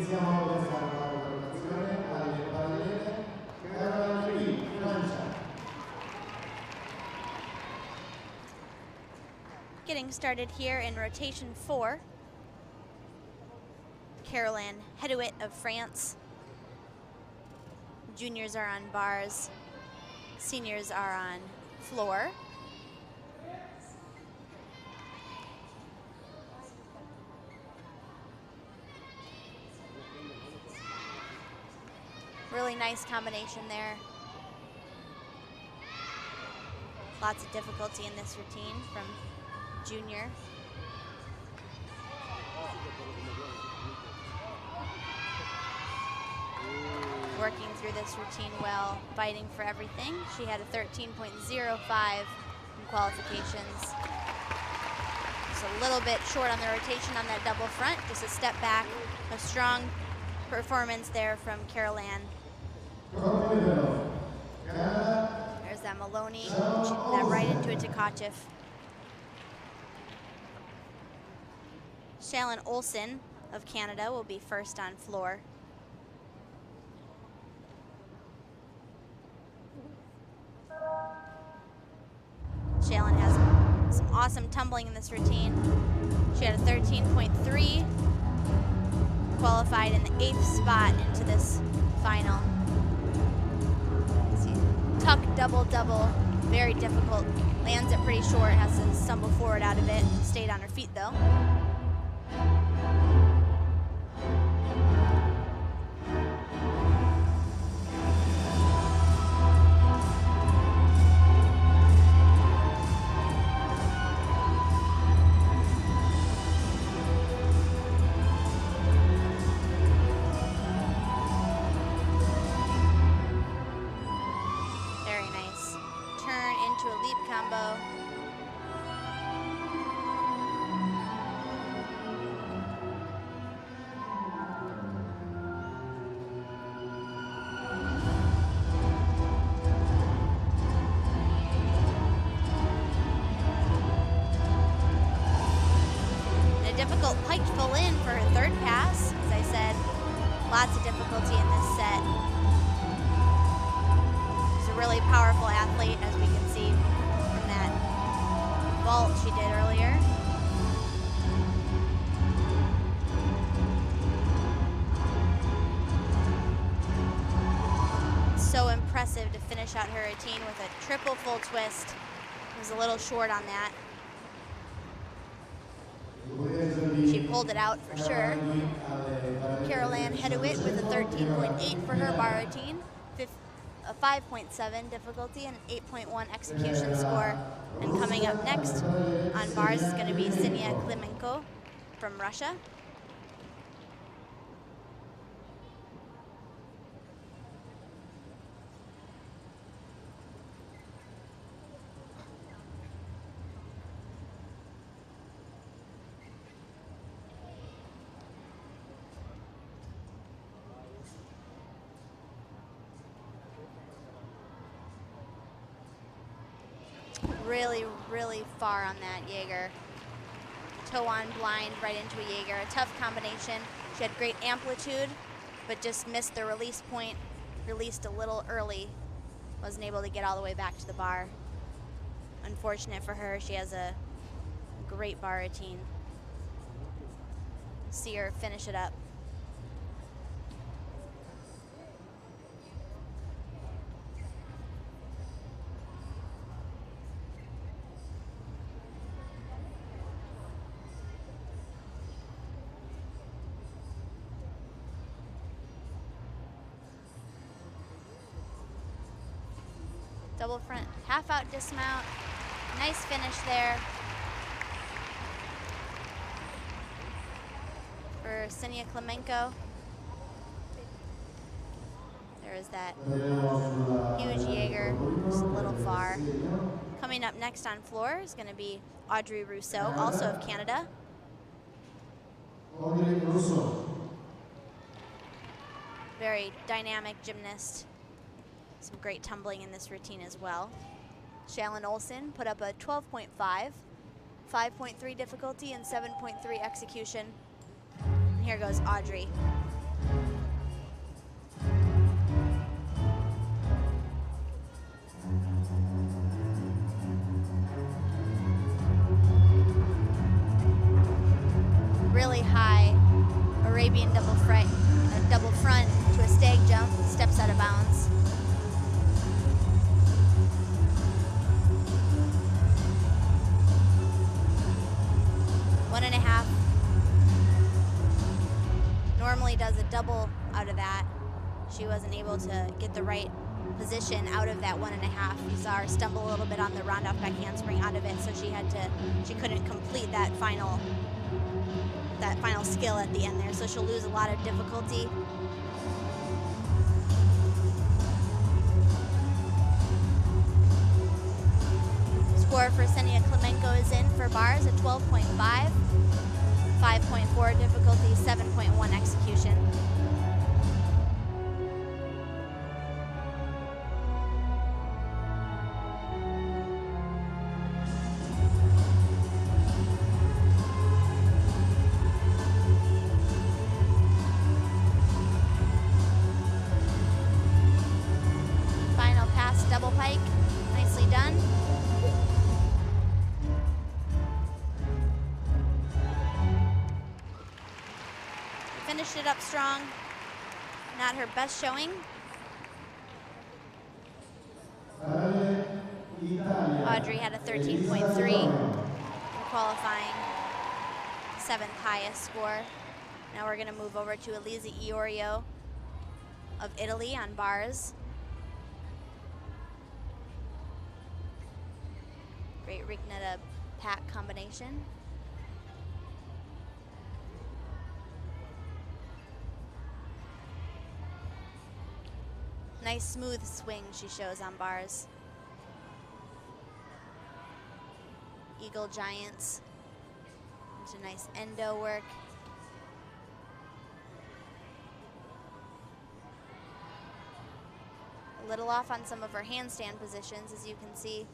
Iniziamo questa valutazione alle ballerine Caroline Francia. Getting started here in rotation 4. Caroline Hedouet of France. Juniors are on bars. Seniors are on floor. Really nice combination there. Lots of difficulty in this routine from Junior. Working through this routine well, fighting for everything. She had a 13.05 in qualifications. Just a little bit short on the rotation on that double front, just a step back. A strong performance there from Caroline. There's that Maloney, that right into a Tkachev. Shaylin Olsen of Canada will be first on floor. Shaylin has some awesome tumbling in this routine. She had a 13.3, qualified in the 8th spot into this final. See, tuck, double, double, very difficult. Lands it pretty short, has to stumble forward out of it. Stayed on her feet though. Difficult pike full in for her third pass. As I said, lots of difficulty in this set. She's a really powerful athlete, as we can see from that vault she did earlier. So impressive to finish out her routine with a triple full twist. It was a little short on that. She pulled it out for sure. Caroline Hedouet with a 13.8 for her bar routine, a 5.7 difficulty and an 8.1 execution score. And coming up next on bars is going to be Ksenia Klimenko from Russia. Really far on that Jaeger. Toe on blind right into a Jaeger. A tough combination. She had great amplitude, but just missed the release point. Released a little early. Wasn't able to get all the way back to the bar. Unfortunate for her. She has a great bar routine. See her finish it up. Double front, half out dismount. Nice finish there for Ksenia Klimenko. There's that huge Jaeger, just a little far. Coming up next on floor is going to be Audrey Rousseau, also of Canada. Audrey Rousseau. Very dynamic gymnast. Some great tumbling in this routine as well. Shaylin Olsen put up a 12.5, 5.3 difficulty and 7.3 execution. And here goes Audrey. Arabian double front to a stag jump, steps out of bounds. One and a half. Normally does a double out of that. She wasn't able to get the right position out of that 1.5. You saw her stumble a little bit on the round off back handspring out of it, so she couldn't complete that final skill at the end there, so she'll lose a lot of difficulty. Score for Senia Klemenko is in for bars at 12.5, 5.4 difficulty, 7.1 execution. Final pass, double pike, nicely done. Finished it up strong. Not her best showing. Audrey had a 13.3 in qualifying, 7th highest score. Now we're gonna move over to Elisa Iorio of Italy on bars. Great Rignetta pack combination. Nice smooth swing she shows on bars. Eagle Giants. Into nice endo work. A little off on some of her handstand positions, as you can see.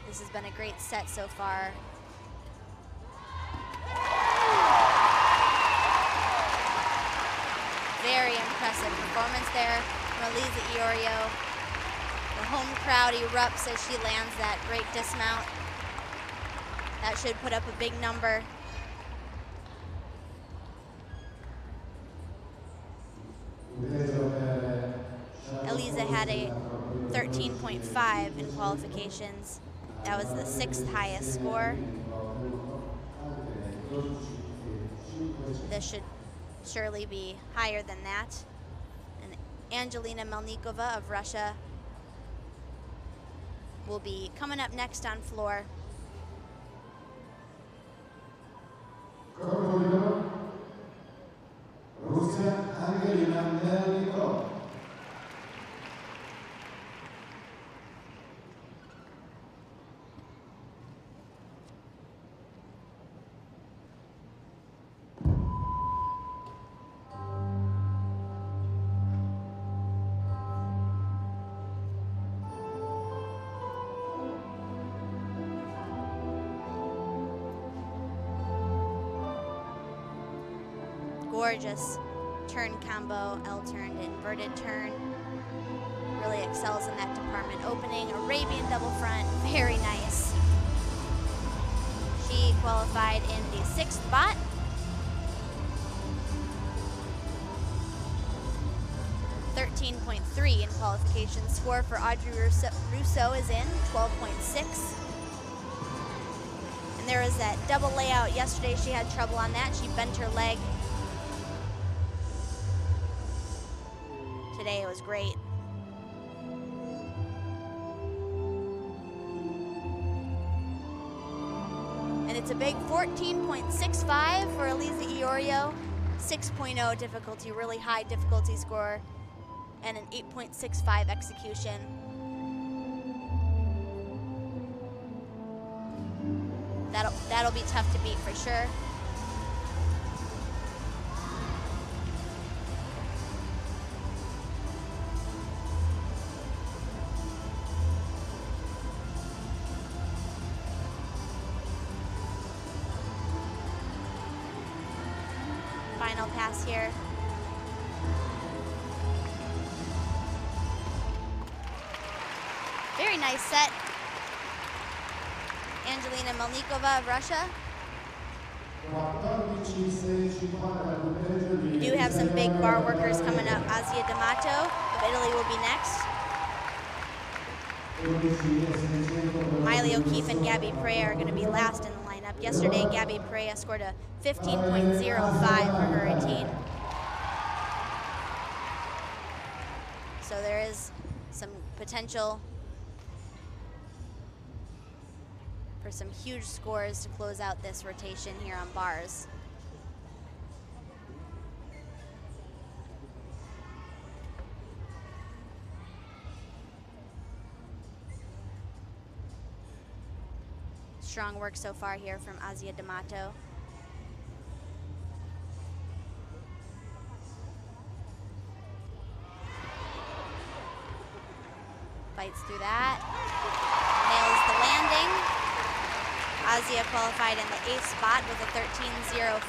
This has been a great set so far. Very impressive performance there from Elisa Iorio. The home crowd erupts as she lands that great dismount. That should put up a big number. Elisa had a 13.5 in qualifications. That was the 6th highest score. This should surely be higher than that. And Angelina Melnikova of Russia will be coming up next on floor. Gorgeous turn combo, L-turn, inverted turn. Really excels in that department. Opening, Arabian double front, very nice. She qualified in the 6th spot. .3 in qualification. Score for Audrey Russo is in, 12.6. And there was that double layout yesterday. She had trouble on that. She bent her leg. Today it was great. And it's a big 14.65 for Elisa Iorio. 6.0 difficulty, really high difficulty score, and an 8.65 execution. That'll be tough to beat for sure. Final pass here. Very nice set. Angelina Melnikova of Russia. We do have some big bar workers coming up. Asia D'Amato of Italy will be next. Miley O'Keefe and Gabby Perea are going to be last in the lineup. Yesterday, Gabby Perea scored a 15.05 for her routine. So there is some potential for some huge scores to close out this rotation here on bars. Strong work so far here from Asia D'Amato. Fights through that. Nails the landing. Asia qualified in the 8th spot with a 13.05.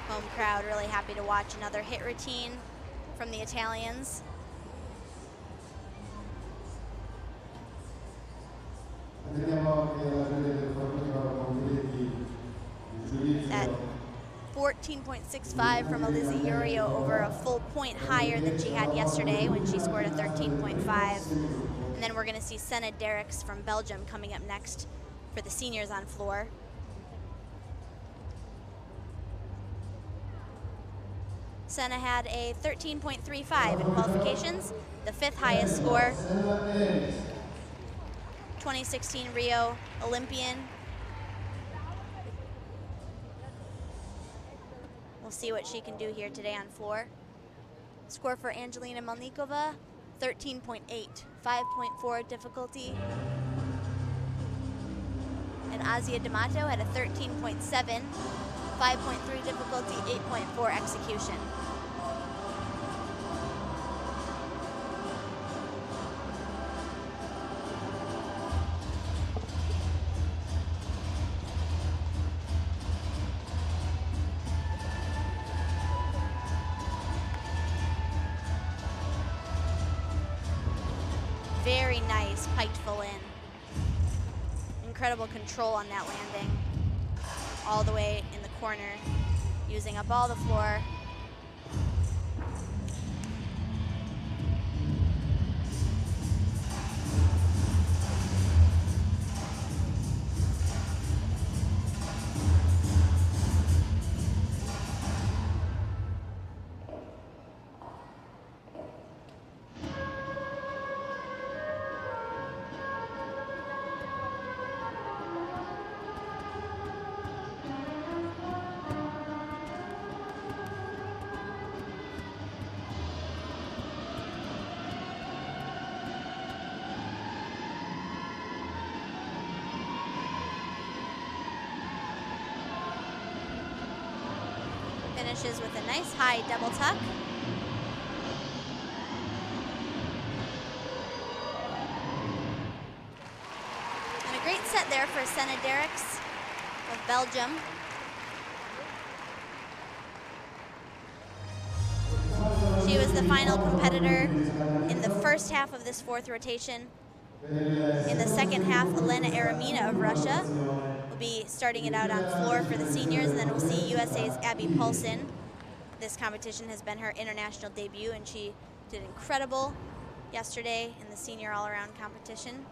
Home crowd really happy to watch another hit routine from the Italians. That 14.65 from Elisa Urio over a full point higher than she had yesterday when she scored a 13.5. And then we're going to see Senna Derricks from Belgium coming up next for the seniors on floor. Senna had a 13.35 in qualifications, the 5th highest score. 2016 Rio Olympian. We'll see what she can do here today on floor. Score for Angelina Melnikova, 13.8, 5.4 difficulty. And Asia D'Amato had a 13.7, 5.3 difficulty, 8.4 execution. Very nice, piked full in. Incredible control on that landing. All the way in the corner, using up all the floor. Finishes with a nice high double tuck. And a great set there for Senna Derricks of Belgium. She was the final competitor in the first half of this 4th rotation. In the second half, Elena Eremina of Russia will be starting it out on floor for the seniors, and then we'll see USA's Abby Paulson. This competition has been her international debut, and she did incredible yesterday in the senior all-around competition.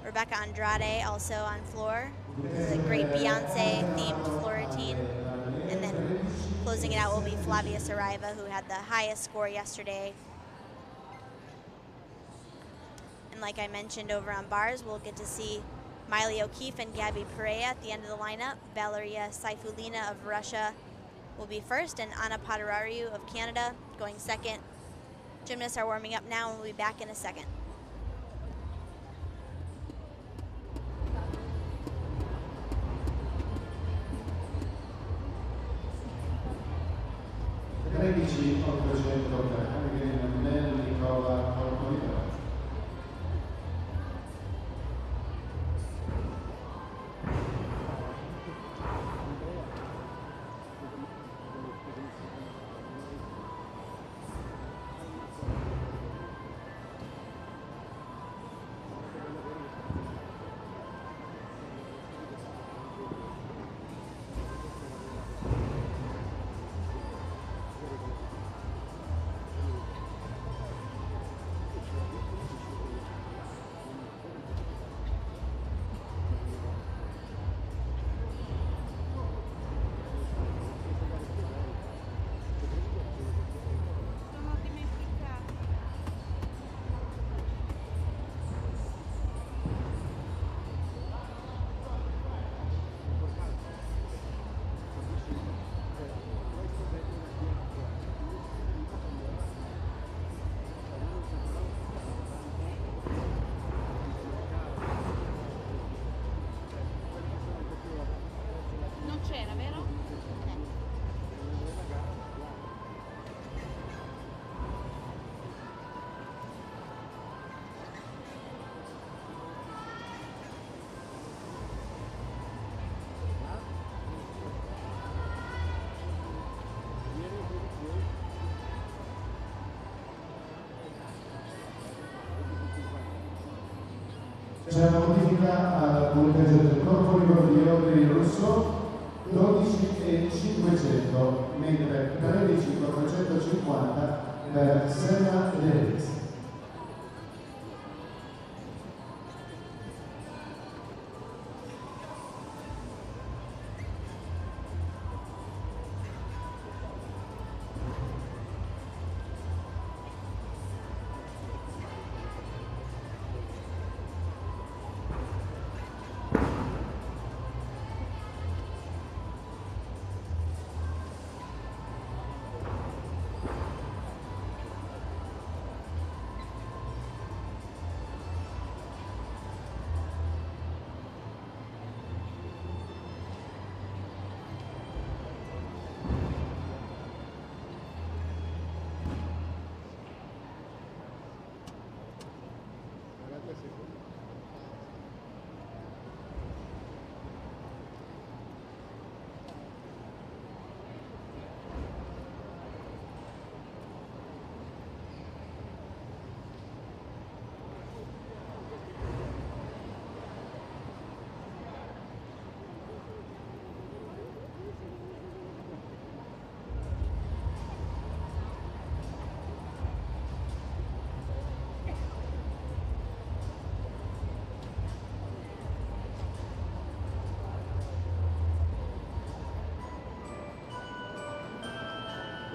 Rebecca Andrade also on floor. This is a great Beyonce-themed floor routine. And then closing it out will be Flavia Saraiva, who had the highest score yesterday. And like I mentioned over on bars, we'll get to see Miley O'Keefe and Gabby Perea at the end of the lineup. Valeria Saifulina of Russia will be first, and Anna Padarariu of Canada going second. Gymnasts are warming up now, and we'll be back in a second. C'è una modifica al punteggio del corpo ricordio per il russo 12,500 mentre 13,450 per Senna ed Elix.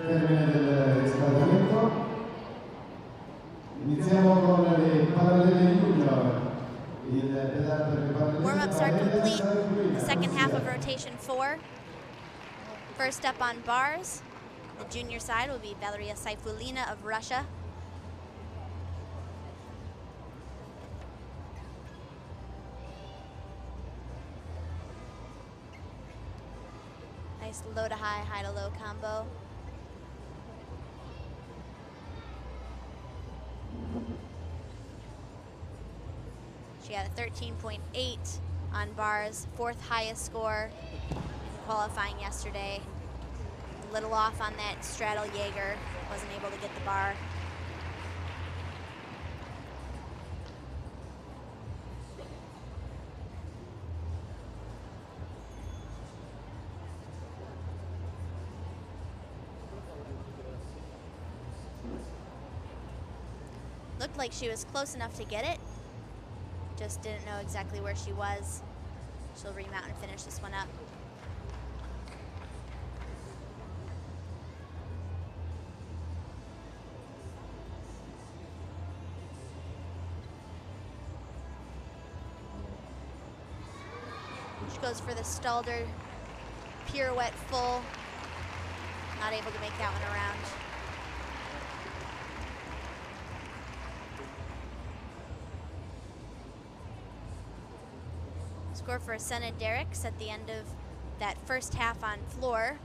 Termine del riscaldamento. Iniziamo con le parallele junior. Warm-ups are complete. The second half of rotation 4. First up on bars, the junior side will be Valeria Saifulina of Russia. Nice low to high, high to low combo. She had a 13.8 on bars, fourth highest score in qualifying yesterday. A little off on that straddle Jaeger, wasn't able to get the bar. Looked like she was close enough to get it. Just didn't know exactly where she was. She'll remount and finish this one up. She goes for the Stalder pirouette full. Not able to make that one around. Score for Senna Derricks at the end of that first half on floor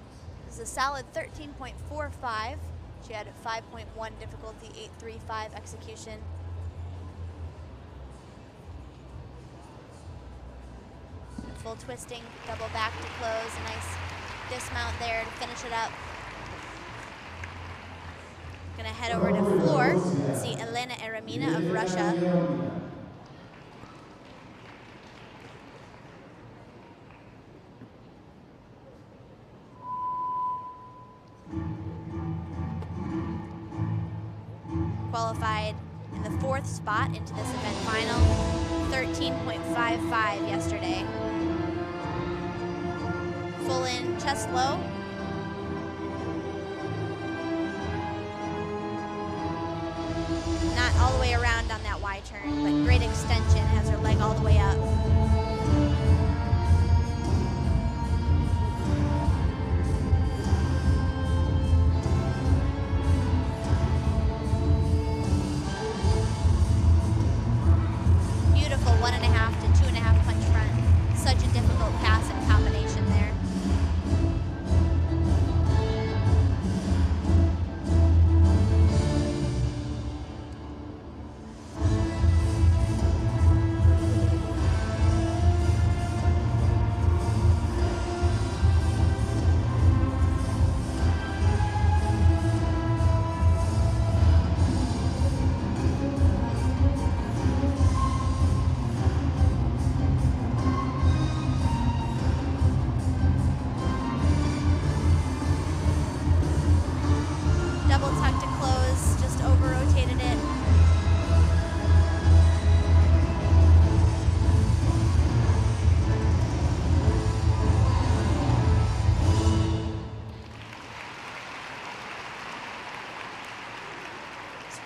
is a solid 13.45. She had a 5.1 difficulty, 8.35 execution. Full twisting, double back to close, a nice dismount there to finish it up. Gonna head over to floor and see Elena Eremina of Russia. Qualified in the fourth spot into this event final, 13.55 yesterday. Full in, chest low. Not all the way around on that Y turn, but great extension, has her leg all the way up. Beautiful 1.5 to 2.5 punch front. Such a difficult pass and combination there.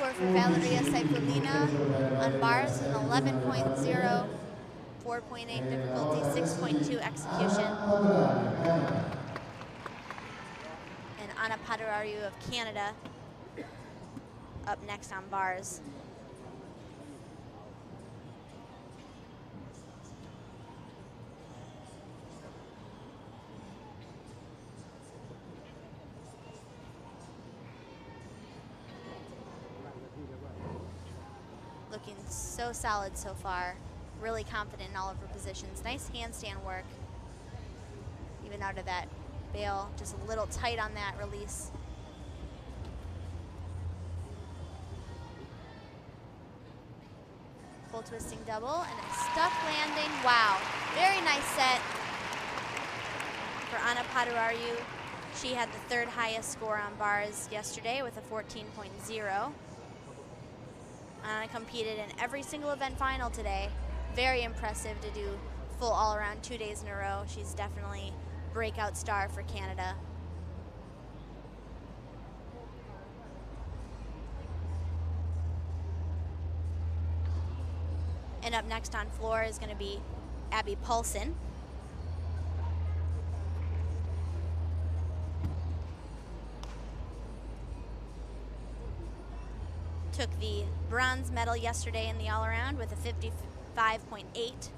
score for Valeria Saifulina on bars, an 11.0, 4.8 difficulty, 6.2 execution. And Anna Padarariu of Canada up next on bars. Looking so solid so far. Really confident in all of her positions. Nice handstand work. Even out of that bail, just a little tight on that release. Full twisting double and a stuck landing. Wow, very nice set for Anna Padarariu. She had the third highest score on bars yesterday with a 14.0. Anna competed in every single event final today. Very impressive to do full all-around 2 days in a row. She's definitely breakout star for Canada. And up next on floor is going to be Abby Paulson. Took the bronze medal yesterday in the all-around with a 55.8.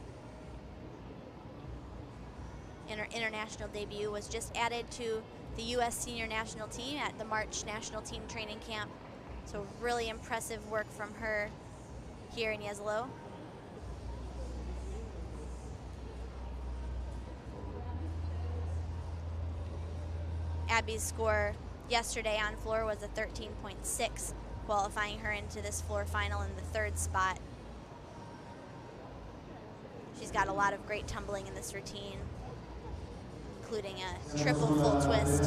And her international debut was just added to the U.S. senior national team at the March national team training camp. So really impressive work from her here in Jesolo. Abby's score yesterday on floor was a 13.6, qualifying her into this floor final in the third spot. She's got a lot of great tumbling in this routine, including a triple full twist.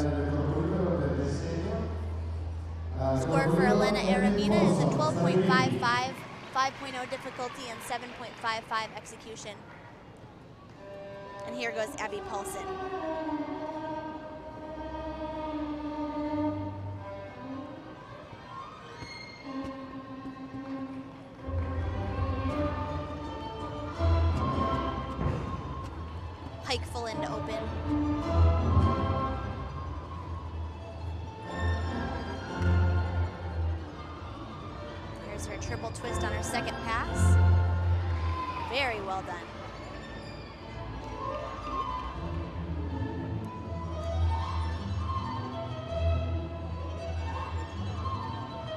Score for Elena Aramina is a 12.55, 5.0 difficulty and 7.55 execution. And here goes Abby Paulson. Pike full into open. Here's her triple twist on her second pass. Very well done.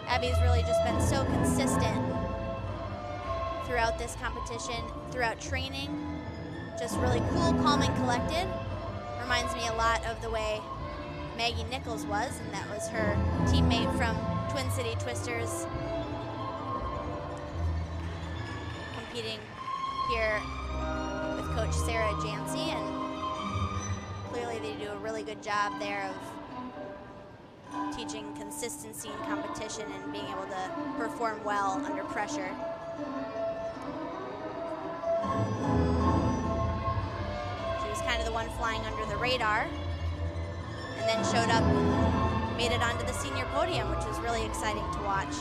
Abby's really just been so consistent throughout this competition, throughout training. Just really cool, calm, and collected. Reminds me a lot of the way Maggie Nichols was, and that was her teammate from Twin City Twisters, competing here with Coach Sarah Jancy, and clearly they do a really good job there of teaching consistency in competition and being able to perform well under pressure. Kind of the one flying under the radar, and then showed up, made it onto the senior podium, which was really exciting to watch.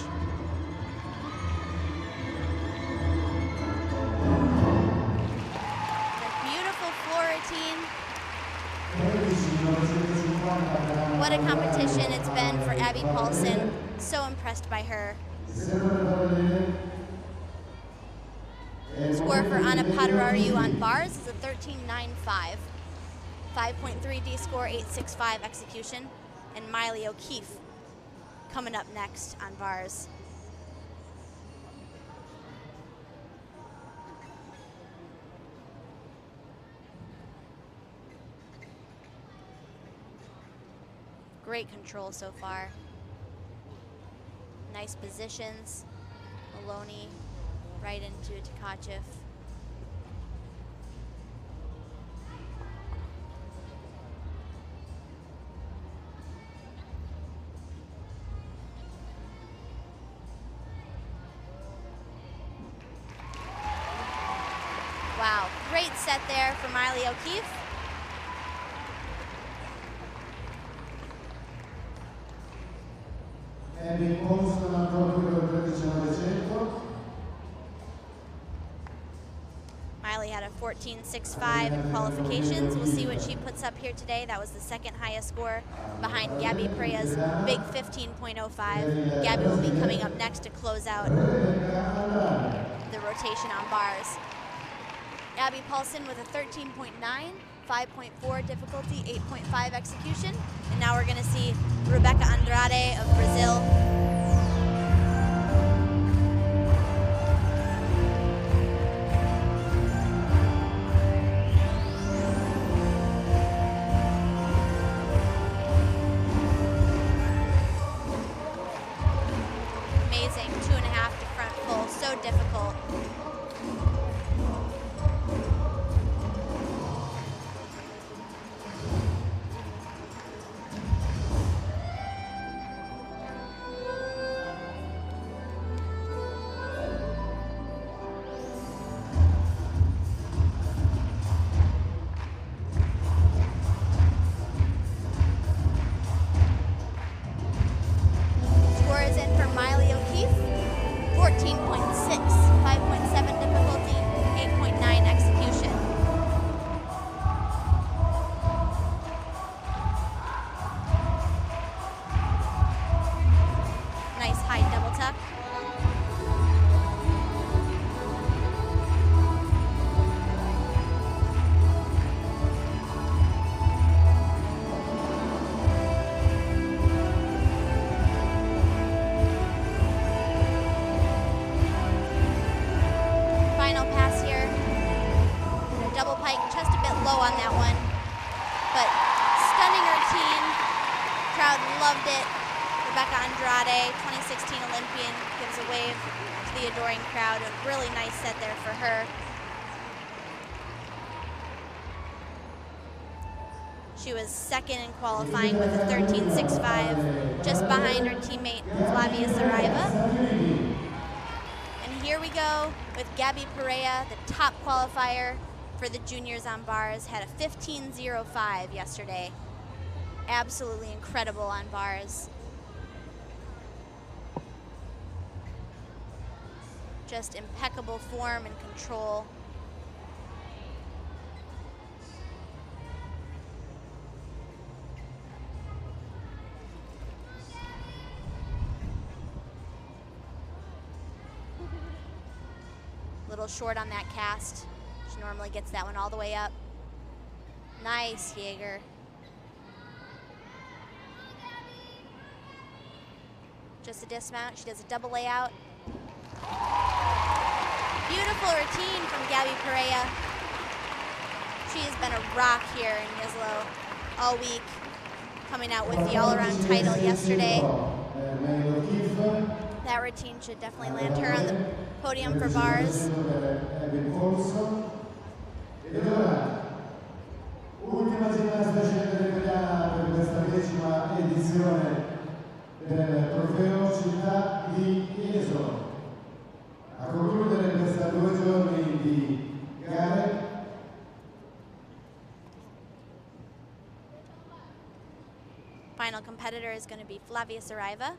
A beautiful floor routine. What a competition it's been for Abby Paulson. So impressed by her. Score for Anna Padarariu on bars is a 13.95, 5.3 D score, 8.65 execution, and Miley O'Keefe coming up next on bars. Great control so far. Nice positions. Maloney right into Tkachev. Wow, great set there for Miley O'Keefe. Abby Paulson on a 14.65 in qualifications. We'll see what she puts up here today. That was the second highest score behind Gabby Perea's big 15.05. Gabby will be coming up next to close out the rotation on bars. Abby Paulson with a 13.9, 5.4 difficulty, 8.5 execution. And now we're gonna see Rebecca Andrade of Brazil. Amazing, 2.5 to front full, so difficult. Scores in for Miley O'Keefe, 14.6, 5.7 difficulty, 8.9 execution. Nice high double tuck. Final pass here. Double pike, just a bit low on that one. But stunning routine. Crowd loved it. Rebecca Andrade, 2016 Olympian, gives a wave to the adoring crowd. A really nice set there for her. She was second in qualifying with a 13.65, just behind her teammate Flavia Saraiva. And here we go with Gabby Perea, the top qualifier for the juniors on bars, had a 15.05 yesterday. Absolutely incredible on bars. Just impeccable form and control. Little short on that cast. She normally gets that one all the way up. Nice, Jaeger. Just a dismount. She does a double layout. Beautiful routine from Gabby Perea. She has been a rock here in Jesolo all week, coming out with the all-around title yesterday. That routine should definitely land her on the podium for bars. Ultima ginnasta scendere italiana per questa 10ª edizione del trofeo città di Jesolo. A concludere questa 2 giorni di gare. Final competitor is going to be Flavia Saraiva.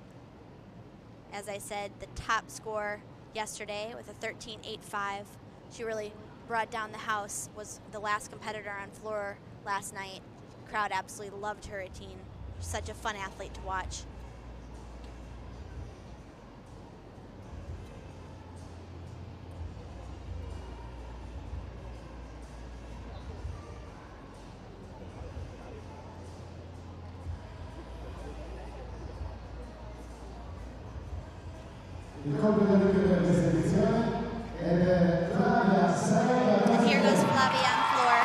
As I said, the top score yesterday with a 13.85. She really brought down the house, was the last competitor on floor last night. The crowd absolutely loved her routine. Such a fun athlete to watch. Il compito di chiudere questa edizione è Flavia Saraiva. And here goes Flavia on floor.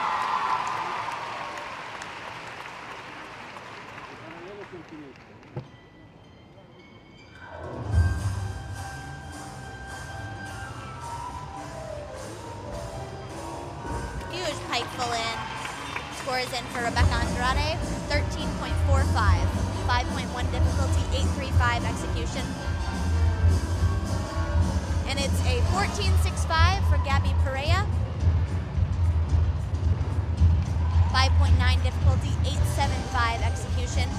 Huge pike full in. Scores in for Rebecca Andrade, 13.45, 5.1 difficulty, 8.35 execution. And it's a 14.65 for Gabby Perea. 5.9 difficulty, 8.75 execution.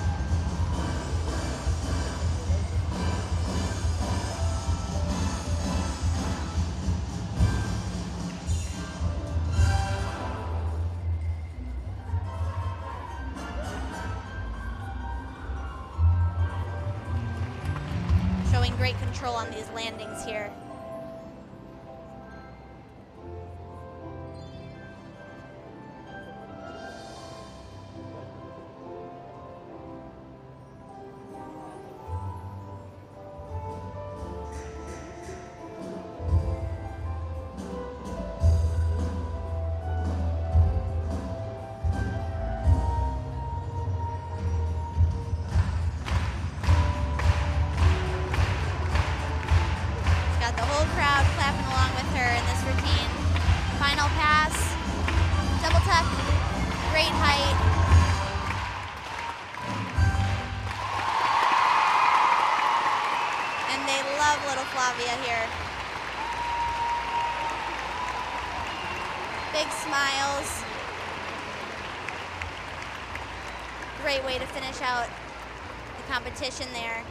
control on these landings here. The whole crowd clapping along with her in this routine. Final pass, double tuck, great height. And they love little Flavia here. Big smiles. Great way to finish out the competition there.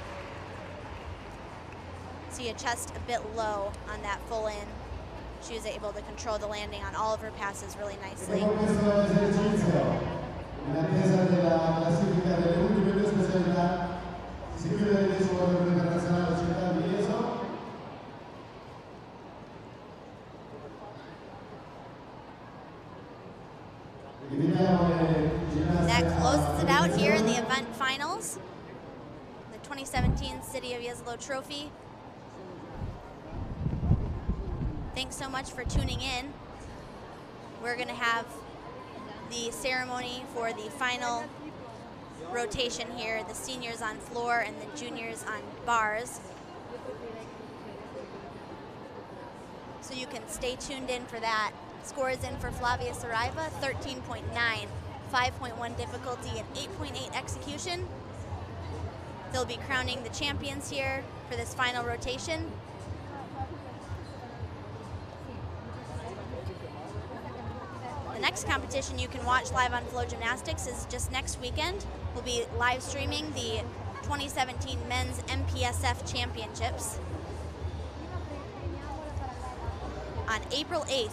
See a chest a bit low on that full in. She was able to control the landing on all of her passes really nicely. That closes it out here in the event finals. The 2017 City of Jesolo Trophy. Thanks so much for tuning in. We're going to have the ceremony for the final rotation here, the seniors on floor and the juniors on bars. So you can stay tuned in for that. Scores in for Flavia Saraiva, 13.9, 5.1 difficulty, and 8.8 execution. They'll be crowning the champions here for this final rotation. The next competition you can watch live on Flow Gymnastics is just next weekend. We'll be live streaming the 2017 Men's MPSF Championships on April 8th.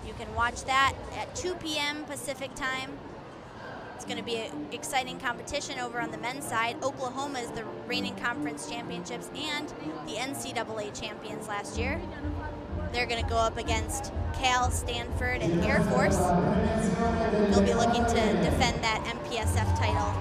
You can watch that at 2 p.m. Pacific time. It's going to be an exciting competition over on the men's side. Oklahoma is the reigning conference championships and the NCAA champions last year. They're going to go up against Cal, Stanford, and Air Force. They'll be looking to defend that MPSF title.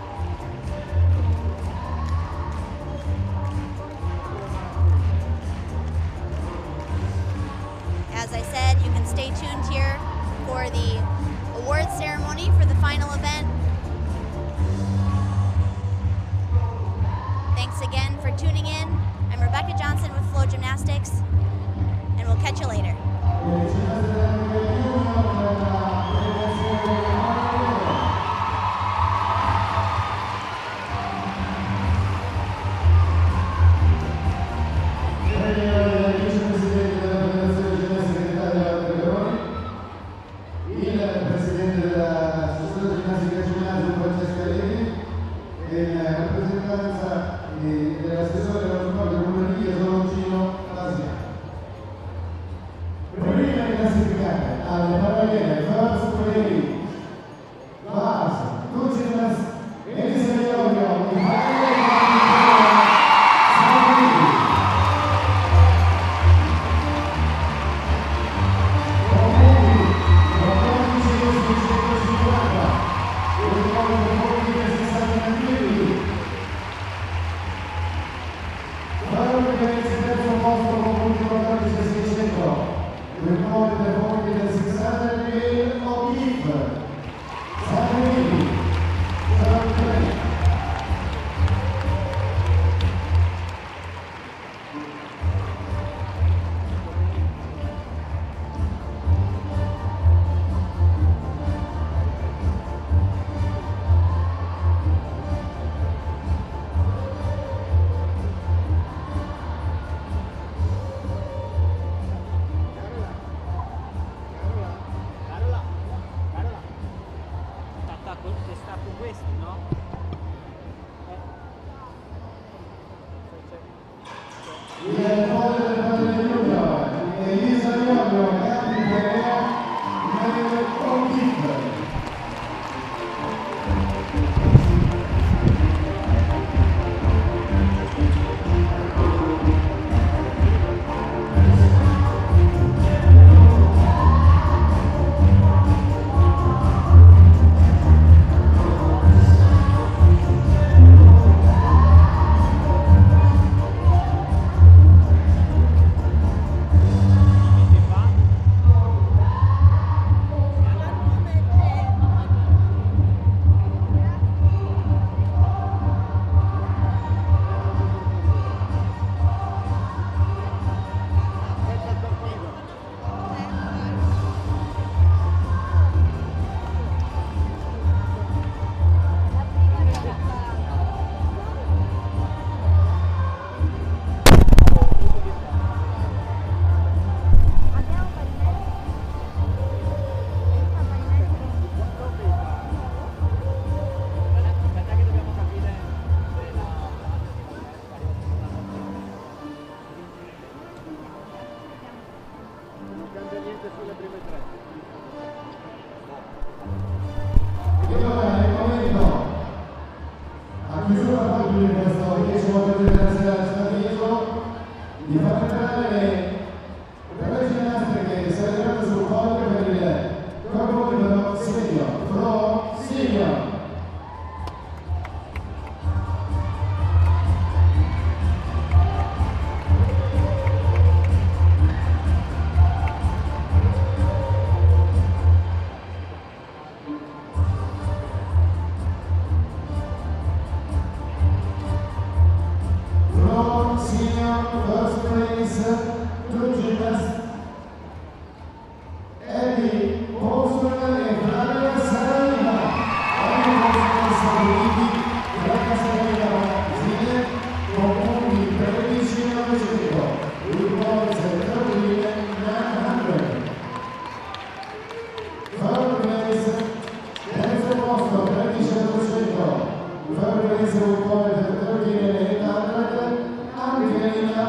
As I said, you can stay tuned here for the awards ceremony for the final event. Thanks again for tuning in. I'm Rebecca Johnson with Flow Gymnastics, and we'll catch you later. With more than 40 and 600 chiusura a di questo 10° della città di Jesolo, di far entrare le ginnaste che si è arrivato sul podio per il corpo libero senior, pro senior. Senior first place to gymnast Eddie Osman e Flavia Saraiva. Oggi sono stabiliti Flavia Saraiva Brasile con punti 13.900, il boys 13.900. Third place, terzo posto 13.800, third place with point 13.800. Angelina